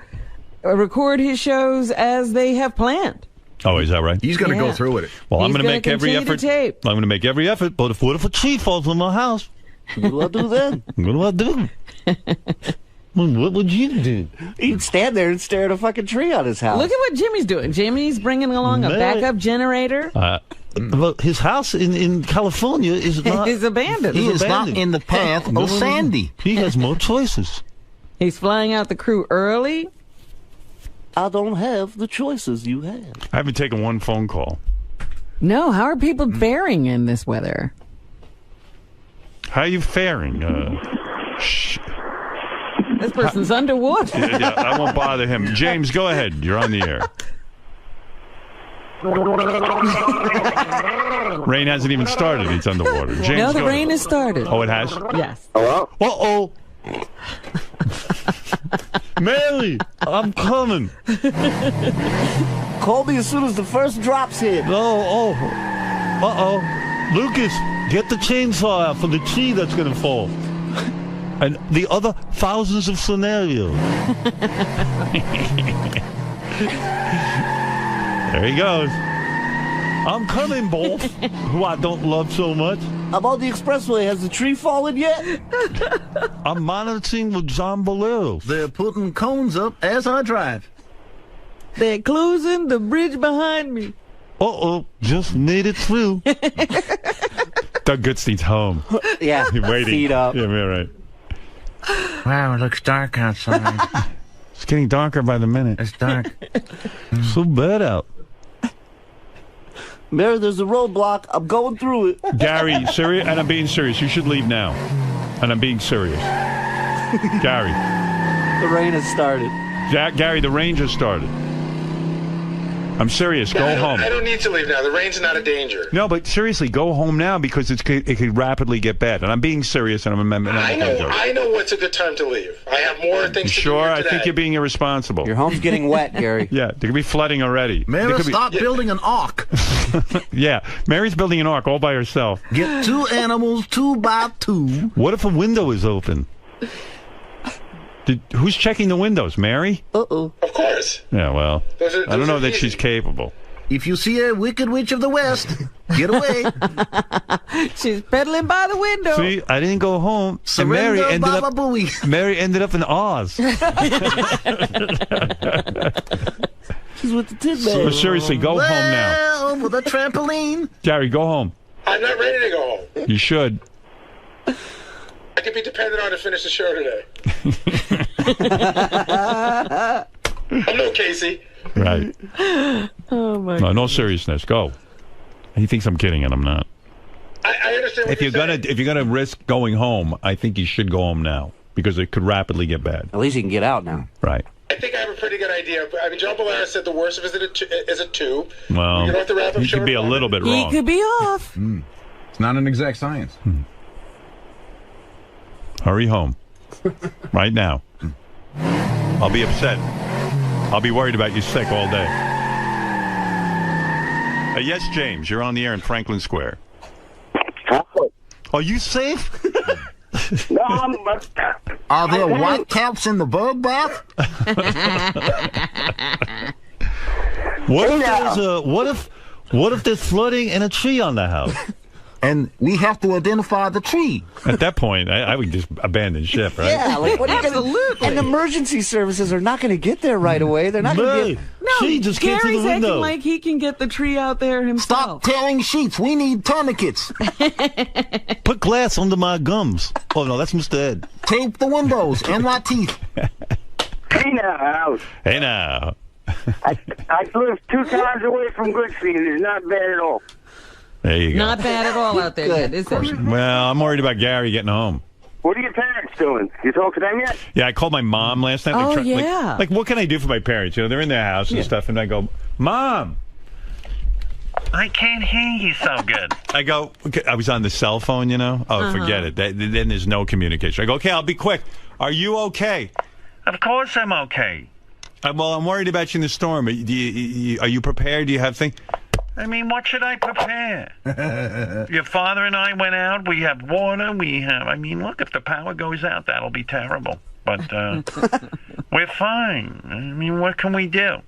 S15: record his shows as they have planned.
S14: Oh, is that right?
S18: He's going to go through with it.
S14: Well, I'm
S15: He's
S14: going to make every
S15: continue
S14: effort.
S15: to tape.
S14: I'm going to make every effort. But what if a tree falls on my house?
S19: What do I do then?
S14: What do I do? What would you do?
S19: He'd stand there and stare at a fucking tree on his house.
S15: Look at what Jimmy's doing. Jimmy's bringing along a backup generator.
S14: Well, his house in California is not...
S15: He's abandoned.
S22: He is not in the path of Sandy.
S14: He has more choices.
S15: He's flying out the crew early.
S19: I don't have the choices you have.
S14: I haven't taken one phone call.
S15: No, how are people faring in this weather?
S14: How are you faring?
S15: This person's underwater.
S14: Yeah, I won't bother him. James, go ahead. You're on the air. Rain hasn't even started. It's underwater. James,
S15: No, the
S14: go
S15: rain
S14: ahead.
S15: has started.
S14: Oh, it has?
S15: Yes.
S10: Hello?
S14: Uh-oh. Mary, I'm coming.
S19: Call me as soon as the first drops hit.
S14: Uh-oh. Lucas, get the chainsaw out for the tree that's going to fall. And the other thousands of scenarios. There he goes. I'm coming, Bolf, who I don't love so much.
S19: About the expressway, has the tree fallen yet?
S14: I'm monitoring with John Bolero.
S18: They're putting cones up as I drive.
S15: They're closing the bridge behind me.
S14: Uh-oh, just made it through. Doug Goodstein's home.
S19: Yeah,
S14: He's waiting.
S19: feet up.
S14: Yeah, right.
S22: Wow, it looks dark outside.
S14: It's getting darker by the minute.
S22: It's dark.
S14: So bad out.
S19: Mary, there's a roadblock. I'm going through it.
S14: Gary, serious? And I'm being serious. You should leave now. And I'm being serious. Gary.
S19: The rain has started.
S14: Gary, the rain just started. I'm serious. Go home.
S7: I don't need to leave now. The rain's not a danger.
S14: No, but seriously, go home now because it could rapidly get bad. And I'm being serious. And
S7: I know what's a good time to leave. I have more things to do
S14: Sure,
S7: here
S14: I
S7: today.
S14: think you're being irresponsible.
S19: Your home's getting wet, Gary.
S14: Yeah, there could be flooding already.
S18: Mary, stop building an ark.
S14: Yeah, Mary's building an ark all by herself.
S18: Get 2 animals, 2 by 2.
S14: What if a window is open? Who's checking the windows? Mary?
S19: Uh-oh.
S7: Of course.
S14: Yeah, well,
S7: Those
S14: I don't know that
S7: easy.
S14: she's capable.
S18: If you see a wicked witch of the West, get away.
S15: She's peddling by the window.
S14: See, I didn't go home. And Mary ended up in Oz.
S19: She's with the Tin
S14: So
S19: Man.
S14: seriously, go home now.
S18: Well, with a trampoline.
S14: Gary, go home.
S7: I'm not ready to go home.
S14: You should.
S7: I can be depended on to finish the show today. I'm no Casey.
S14: Right.
S15: Oh my.
S14: No, no seriousness. Go. He thinks I'm kidding, and I'm not.
S7: I understand.
S14: If you're gonna risk going home, I think you should go home now because it could rapidly get bad.
S19: At least he can get out now.
S14: Right.
S7: I think I have a pretty good idea. I mean, John Bolaris said the worst of it is a 2.
S14: Well,
S7: you know what the wrap-up
S14: he
S7: show
S14: could be a little bit wrong.
S15: He could be off.
S22: It's not an exact science.
S14: Hurry home. Right now. I'll be upset. I'll be worried about you sick all day. Yes, James, you're on the air in Franklin Square. Are you safe?
S10: No, I'm...
S18: Are there white caps in the bug bath?
S14: What if there's flooding and a tree on the house?
S18: And we have to identify the tree.
S14: At that point, I would just abandon ship, right?
S19: Yeah, like what are you gonna?
S15: Absolutely.
S19: And emergency services are not going to get there right away. They're not going to get.
S15: No,
S14: just came through
S15: Gary's
S14: the window.
S15: acting like he can get the tree out there himself.
S18: Stop tearing sheets. We need tourniquets.
S14: Put glass under my gums. Oh, no, that's Mr. Ed.
S18: Tape the windows and my teeth.
S10: Hey now,
S14: Hey, now.
S10: I live 2 towns away from Goodspeed. It's not bad at all.
S14: There you go.
S15: Not bad at all out there yet, is it?
S14: Well, I'm worried about Gary getting home.
S10: What are your parents doing? You talk to them yet?
S14: Yeah, I called my mom last night.
S15: Oh,
S14: Like,
S15: yeah.
S14: Like, what can I do for my parents? You know, they're in their house and stuff, and I go, Mom, I can't hear you so good. I go, okay, I was on the cell phone, you know? Oh, forget it. Then there's no communication. I go, okay, I'll be quick. Are you okay? Of course I'm okay. Well, I'm worried about you in the storm. Are you prepared? Do you have things? I mean, what should I prepare? Your father and I went out. We have water. I mean, look, if the power goes out, that'll be terrible. But we're fine. I mean, what can we do?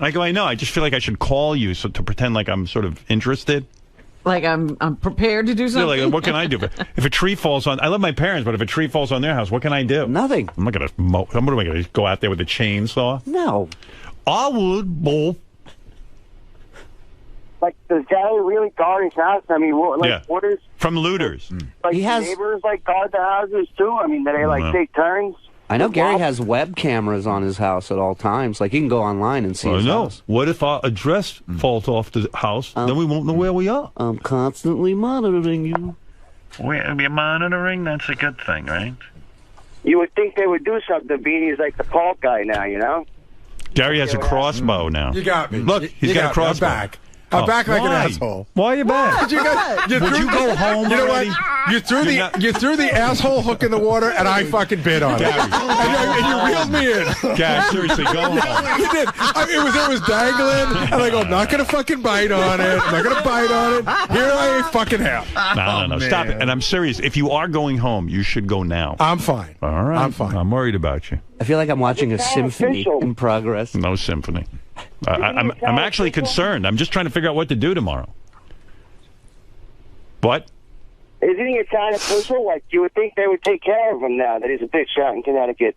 S14: I go, I know. I just feel like I should call you to pretend like I'm sort of interested.
S15: Like I'm prepared to do something.
S14: Yeah, like, what can I do? If a tree falls on, I love my parents, but if a tree falls on their house, what can I do?
S19: Nothing.
S14: I'm not gonna. What am I gonna go out there with a chainsaw?
S19: No.
S14: I would, bull.
S10: Like, does Gary really guard his house? I mean, what is...
S14: From looters.
S10: Like,
S19: He has-
S10: neighbors, guard the houses, too? I mean, do they, take turns?
S19: I know Gary has web cameras on his house at all times. Like, he can go online and see his house.
S14: What if our address falls off the house? Then we won't know where we are.
S19: I'm constantly monitoring you.
S14: We're monitoring? That's a good thing, right?
S10: You would think they would do something. Beanie's like the Paul guy now, you know?
S14: Gary has a crossbow now.
S5: You got me.
S14: Look, he's got a crossbow.
S5: I'm back. I'm back like an asshole.
S14: Why are you back?
S5: Would you
S14: go home
S5: You know
S14: already?
S5: what? You threw the asshole hook in the water, and I fucking bit on it. And you reeled me in.
S14: Gary, seriously, go home.
S5: You did. It was dangling, and I go, I'm not gonna fucking bite on it. I'm not gonna bite on it. Here I fucking have.
S14: No, stop it. And I'm serious. If you are going home, you should go now.
S5: I'm fine.
S14: All right.
S5: I'm fine.
S14: I'm worried about you.
S19: I feel like I'm watching a symphony in progress.
S14: No symphony. I'm actually concerned. I'm just trying to figure out what to do tomorrow. What?
S10: Isn't he a kind of official? Like, you would think they would take care of him now that he's a big shot in Connecticut.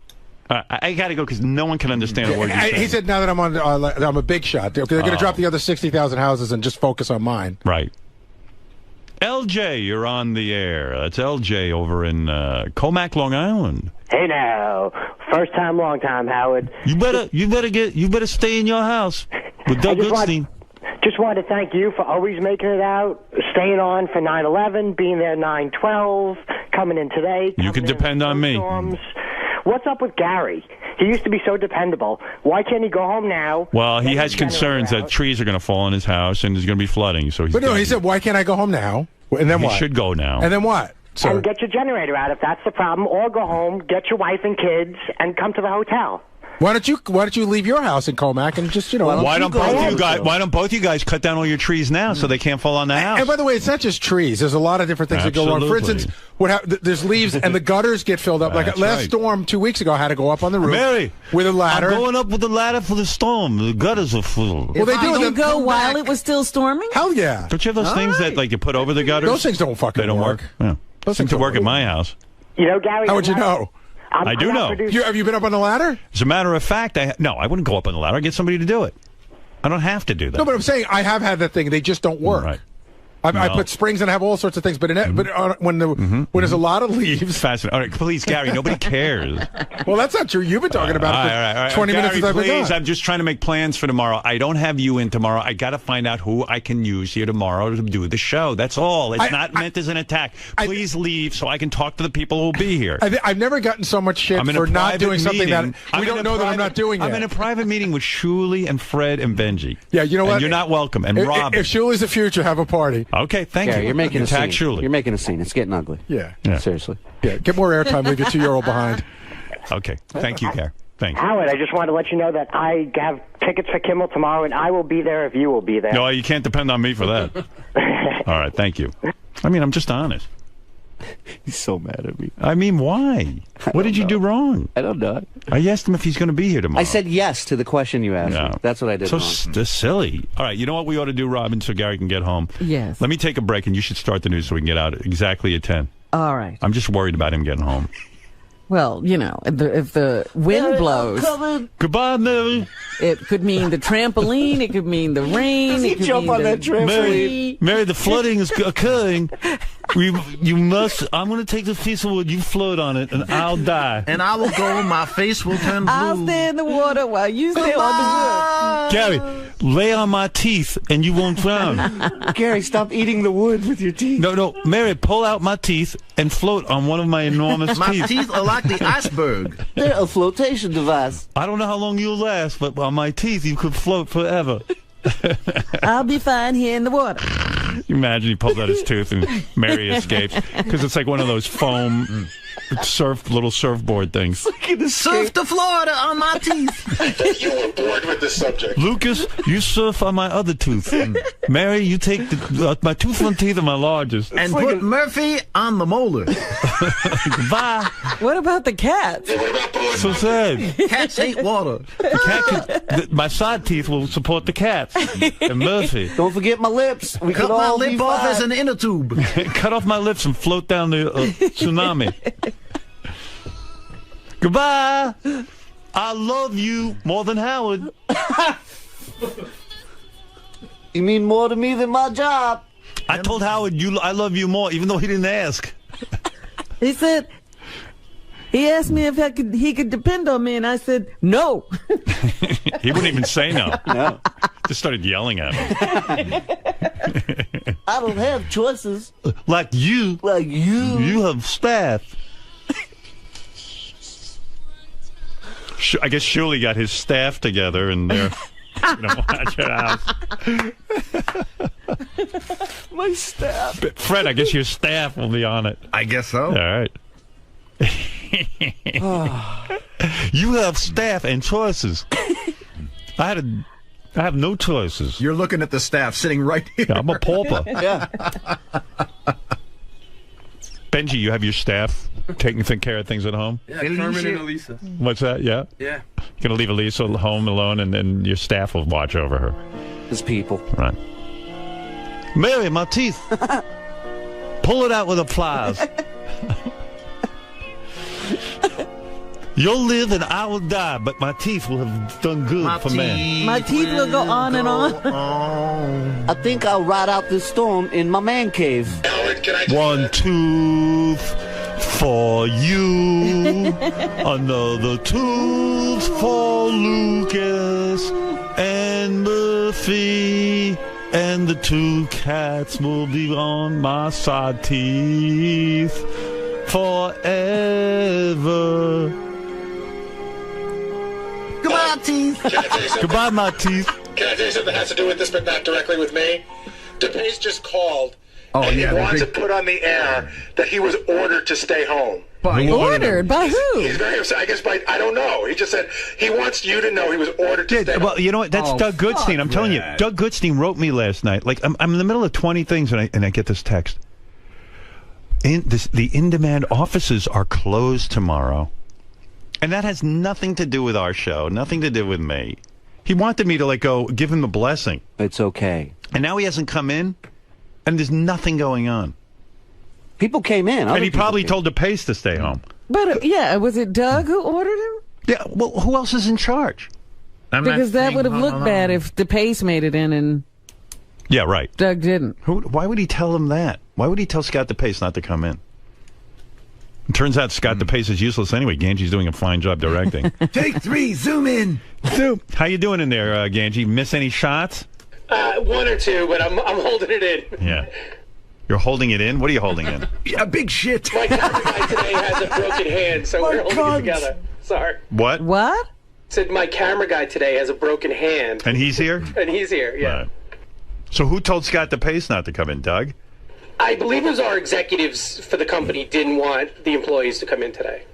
S14: I got to go because no one can understand a word you're saying.
S5: He said now that I'm a big shot. They're going to drop the other 60,000 houses and just focus on mine.
S14: Right. LJ, you're on the air. That's LJ over in Comac, Long Island.
S6: Hey now, first time, long time, Howard.
S14: You better stay in your house with Doug Goodstein.
S6: Just wanted to thank you for always making it out, staying on for 9/11, being there 9/12, coming in today.
S14: You can depend on me.
S6: What's up with Gary? He used to be so dependable. Why can't he go home now?
S14: Well, he has concerns that trees are going to fall on his house and there's going to be flooding. So he's
S5: But no, he said, why can't I go home now? And then
S14: he
S5: what?
S14: should go now.
S5: And then what?
S6: And get your generator out if that's the problem, or go home, get your wife and kids, and come to the hotel.
S5: Why don't you leave your house in Comac and just
S14: why don't both you guys cut down all your trees now so they can't fall on the house?
S5: And by the way, it's not just trees. There's a lot of different things that go wrong. For instance, there's leaves and the gutters get filled up. Like last storm 2 weeks ago, I had to go up on the roof
S14: Mary,
S5: with a ladder.
S14: I'm going up with the ladder for the storm. The gutters are full.
S15: Well, they do. You go while it was still storming?
S5: Hell yeah!
S14: Don't you have those things that you put over the gutters?
S5: Those things don't fucking.
S14: They don't work. Yeah. Those things work at my house.
S6: You know, Gary.
S5: How would you know?
S14: I do know.
S5: Have you been up on the ladder?
S14: As a matter of fact, I wouldn't go up on the ladder. I'd get somebody to do it. I don't have to do that.
S5: No, but I'm saying I have had that thing. They just don't work.
S14: Right.
S5: I put springs and I have all sorts of things, but when there's a lot of leaves.
S14: Fascinating. All right, please, Gary. Nobody cares.
S5: Well, that's not true. You've been talking about it for
S14: all right.
S5: 20 minutes.
S14: Gary, please. I'm just trying to make plans for tomorrow. I don't have you in tomorrow. I got to find out who I can use here tomorrow to do the show. That's all. It's not meant as an attack. Please leave so I can talk to the people who will be here.
S5: I've never gotten so much shit for not doing something that we don't know that I'm not doing yet.
S14: I'm in a private meeting with Shuli and Fred and Benji.
S5: Yeah, you know what?
S14: And you're not welcome. And Rob.
S5: If Shuli's the future, have a party.
S14: Okay, thank you.
S19: You're making a scene.
S14: Shuli.
S19: You're making a scene. It's getting ugly.
S5: Yeah.
S19: Seriously.
S5: Yeah. Get more airtime. Leave your 2-year-old behind.
S14: Okay. Thank you, Gary. Thank you.
S6: Howard, I just wanted to let you know that I have tickets for Kimmel tomorrow, and I will be there if you will be there.
S14: No, you can't depend on me for that. All right. Thank you. I mean, I'm just honest.
S19: He's so mad at me.
S14: I mean, why? What did you do wrong?
S19: I don't know.
S14: I asked him if he's going to be here tomorrow.
S19: I said yes to the question you asked me. That's what I did
S14: so
S19: wrong.
S14: silly. All right, you know what we ought to do, Robin, so Gary can get home?
S15: Yes.
S14: Let me take a break, and you should start the news so we can get out exactly at 10.
S15: All right.
S14: I'm just worried about him getting home.
S15: Well, if the wind blows,
S14: goodbye, Mary.
S15: It could mean the trampoline. It could mean the rain.
S19: Does he jump on that trampoline?
S14: Mary, the flooding is occurring. You must. I'm going to take the piece of wood. You float on it, and I'll die.
S18: And I will go. My face will turn blue.
S15: I'll stay in the water while you stay on the wood.
S14: Gary, lay on my teeth, and you won't drown.
S19: Gary, stop eating the wood with your teeth.
S14: No, Mary, pull out my teeth and float on one of my enormous
S18: my
S14: teeth.
S18: My teeth are like the iceberg.
S19: They're a flotation device.
S14: I don't know how long you'll last, but on my teeth, you could float forever.
S15: I'll be fine here in the water.
S14: Imagine he pulled out his tooth and Mary escapes because it's like one of those foam little surfboard things.
S18: Surf to Florida on my teeth.
S7: You were bored with this subject.
S14: Lucas, you surf on my other tooth. Mary, you take my two front teeth are my largest.
S18: And put Murphy on the molar.
S14: Goodbye.
S15: What about the cats?
S14: So sad.
S18: Cats hate water.
S14: The cat my side teeth will support the cats. And Murphy.
S19: Don't forget my lips. We
S18: cut my lip off as an inner tube.
S14: Cut off my lips and float down the tsunami. Goodbye. I love you more than Howard.
S19: You mean more to me than my job?
S14: I told Howard I love you more, even though he didn't ask.
S15: He said, he asked me if he could depend on me, and I said, no.
S14: He wouldn't even say no. No. Just started yelling at him.
S19: I don't have choices.
S14: Like you.
S19: Like you.
S14: You have staff. I guess Shuli got his staff together and they're going to watch your house.
S19: My staff.
S14: But Fred, I guess your staff will be on it.
S18: I guess so.
S14: All right. You have staff and choices. I have no choices.
S18: You're looking at the staff sitting right here.
S14: Yeah, I'm a pauper.
S19: Yeah.
S14: Benji, you have your staff taking care of things at home?
S13: Yeah, Carmen and Elisa.
S14: What's that? Yeah?
S13: Yeah.
S14: You're going to leave Elisa home alone, and then your staff will watch over her.
S19: His people.
S14: Right. Mary, my teeth. Pull it out with a pliers. You'll live and I will die, but my teeth will have done good for man.
S15: My teeth will go on and on.
S19: I think I'll ride out this storm in my man cave.
S14: One tooth for you, another tooth for Lucas and Murphy, and the two cats will be on my side teeth forever.
S12: Martise.
S7: Can I tell you something?
S14: Goodbye, Martise.
S7: Can I tell you something that has to do with this, but not directly with me? DePace just called.
S22: Oh,
S7: and
S22: yeah,
S7: he wants
S22: the
S7: to put on the air that he was ordered to stay home.
S15: Ordered? By who?
S7: He's very upset. I guess I don't know. He just said he wants you to know he was ordered to stay home.
S14: Well, you know what? That's Doug Goodstein. I'm telling you, Doug Goodstein wrote me last night. Like I'm in the middle of 20 things, and I get this text. The in-demand offices are closed tomorrow, and that has nothing to do with our show, nothing to do with me. He wanted me to go give him the blessing.
S19: It's okay.
S14: And now he hasn't come in, and there's nothing going on.
S19: People came in.
S14: And he probably told DePace to stay home.
S15: But, was it Doug who ordered him?
S14: Yeah, well, who else is in charge?
S15: Because that would have looked bad if DePace made it in and
S14: Yeah, right.
S15: Doug didn't.
S14: Why would he tell him that? Why would he tell Scott DePace not to come in? It turns out Scott DePace is useless anyway. Ganji's doing a fine job directing.
S22: Take 3, zoom in.
S14: Zoom. How you doing in there, Ganji? Miss any shots?
S9: 1 or 2, but I'm holding it in.
S14: Yeah. You're holding it in? What are you holding in?
S22: Yeah, big shit.
S9: My camera guy today has a broken hand, so we're holding it together. Sorry.
S14: What?
S15: What?
S9: Said my camera guy today has a broken hand.
S14: And he's here?
S9: And he's here, yeah.
S14: Right. So who told Scott DePace not to come in, Doug?
S9: I believe it was our executives for the company didn't want the employees to come in today.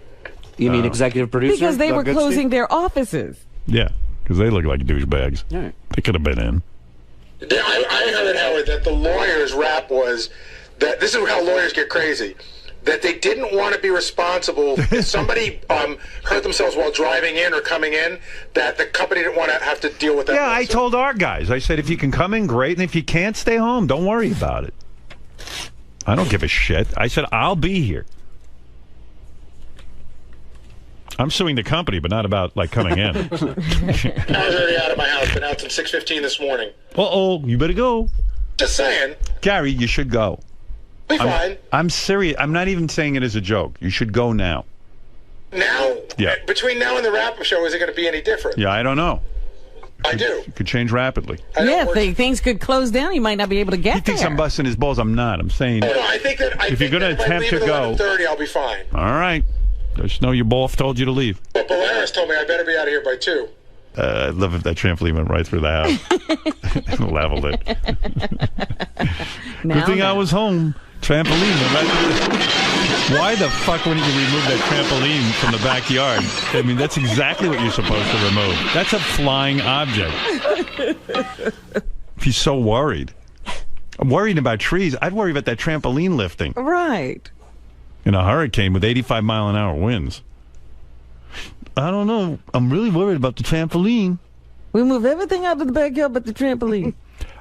S19: You mean executive producer?
S15: Because they
S19: Doug
S15: were
S19: Goodstein?
S15: closing their offices.
S14: Yeah, because they look like douchebags.
S19: Right.
S14: They could have been in.
S7: I heard, Howard, that the lawyer's rap was that this is how lawyers get crazy. That they didn't want to be responsible if somebody hurt themselves while driving in or coming in, that the company didn't want to have to deal with that.
S14: Yeah, I told our guys. I said, if you can come in, great. And if you can't, stay home. Don't worry about it. I don't give a shit. I said, I'll be here. I'm suing the company, but not about, coming in.
S7: I was already out of my house. Been out since 6:15 this morning.
S14: Uh-oh, you better go.
S7: Just saying.
S14: Gary, you should go.
S7: Be fine.
S14: I'm serious. I'm not even saying it as a joke. You should go now.
S7: Now?
S14: Yeah.
S7: Between now and the wrap-up show, is it going to be any different?
S14: Yeah, I don't know.
S7: I do.
S14: It could change rapidly.
S15: Yeah, if things could close down, you might not be able to get
S14: He thinks
S15: there.
S14: I'm busting his balls. I'm not. I'm saying
S7: No, I think that
S14: if you're going to attempt to go,
S7: 11:30, I'll be fine.
S14: all right. Just know your boss told you to leave.
S7: But Polaris told me I better be out of here by 2.
S14: I'd love if that trampoline went right through the house and leveled it. Good thing I was home. Trampoline went right through the... Why the fuck wouldn't you remove that trampoline from the backyard? I mean, that's exactly what you're supposed to remove. That's a flying object. If he's so worried. I'm worried about trees. I'd worry about that trampoline lifting.
S15: Right.
S14: In a hurricane with 85-mile-an-hour winds. I don't know. I'm really worried about the trampoline.
S15: We move everything out of the backyard but the trampoline.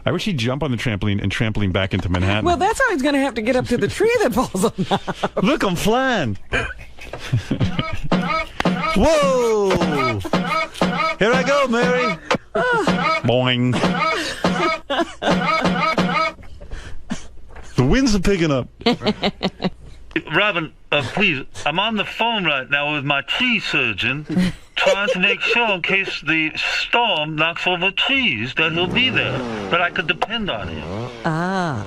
S14: I wish he'd jump on the trampoline and trampoline back into Manhattan.
S15: Well, that's how he's going to have to get up to the tree that falls on now.
S14: Look, I'm flying. Whoa! Here I go, Mary. Boing. The winds are picking up.
S16: Robin, please, I'm on the phone right now with my tree surgeon, trying to make sure in case the storm knocks over trees that he'll be there. But I could depend on him.
S15: Ah.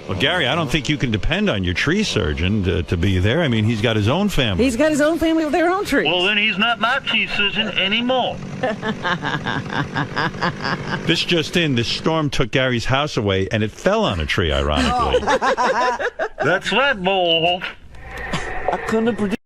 S14: Well, Gary, I don't think you can depend on your tree surgeon to be there. I mean, he's got his own family.
S15: He's got his own family with their own trees.
S16: Well, then he's not my tree surgeon anymore.
S14: This just in, this storm took Gary's house away, and it fell on a tree, ironically.
S16: That's right, Wolf.
S19: I couldn't have predicted.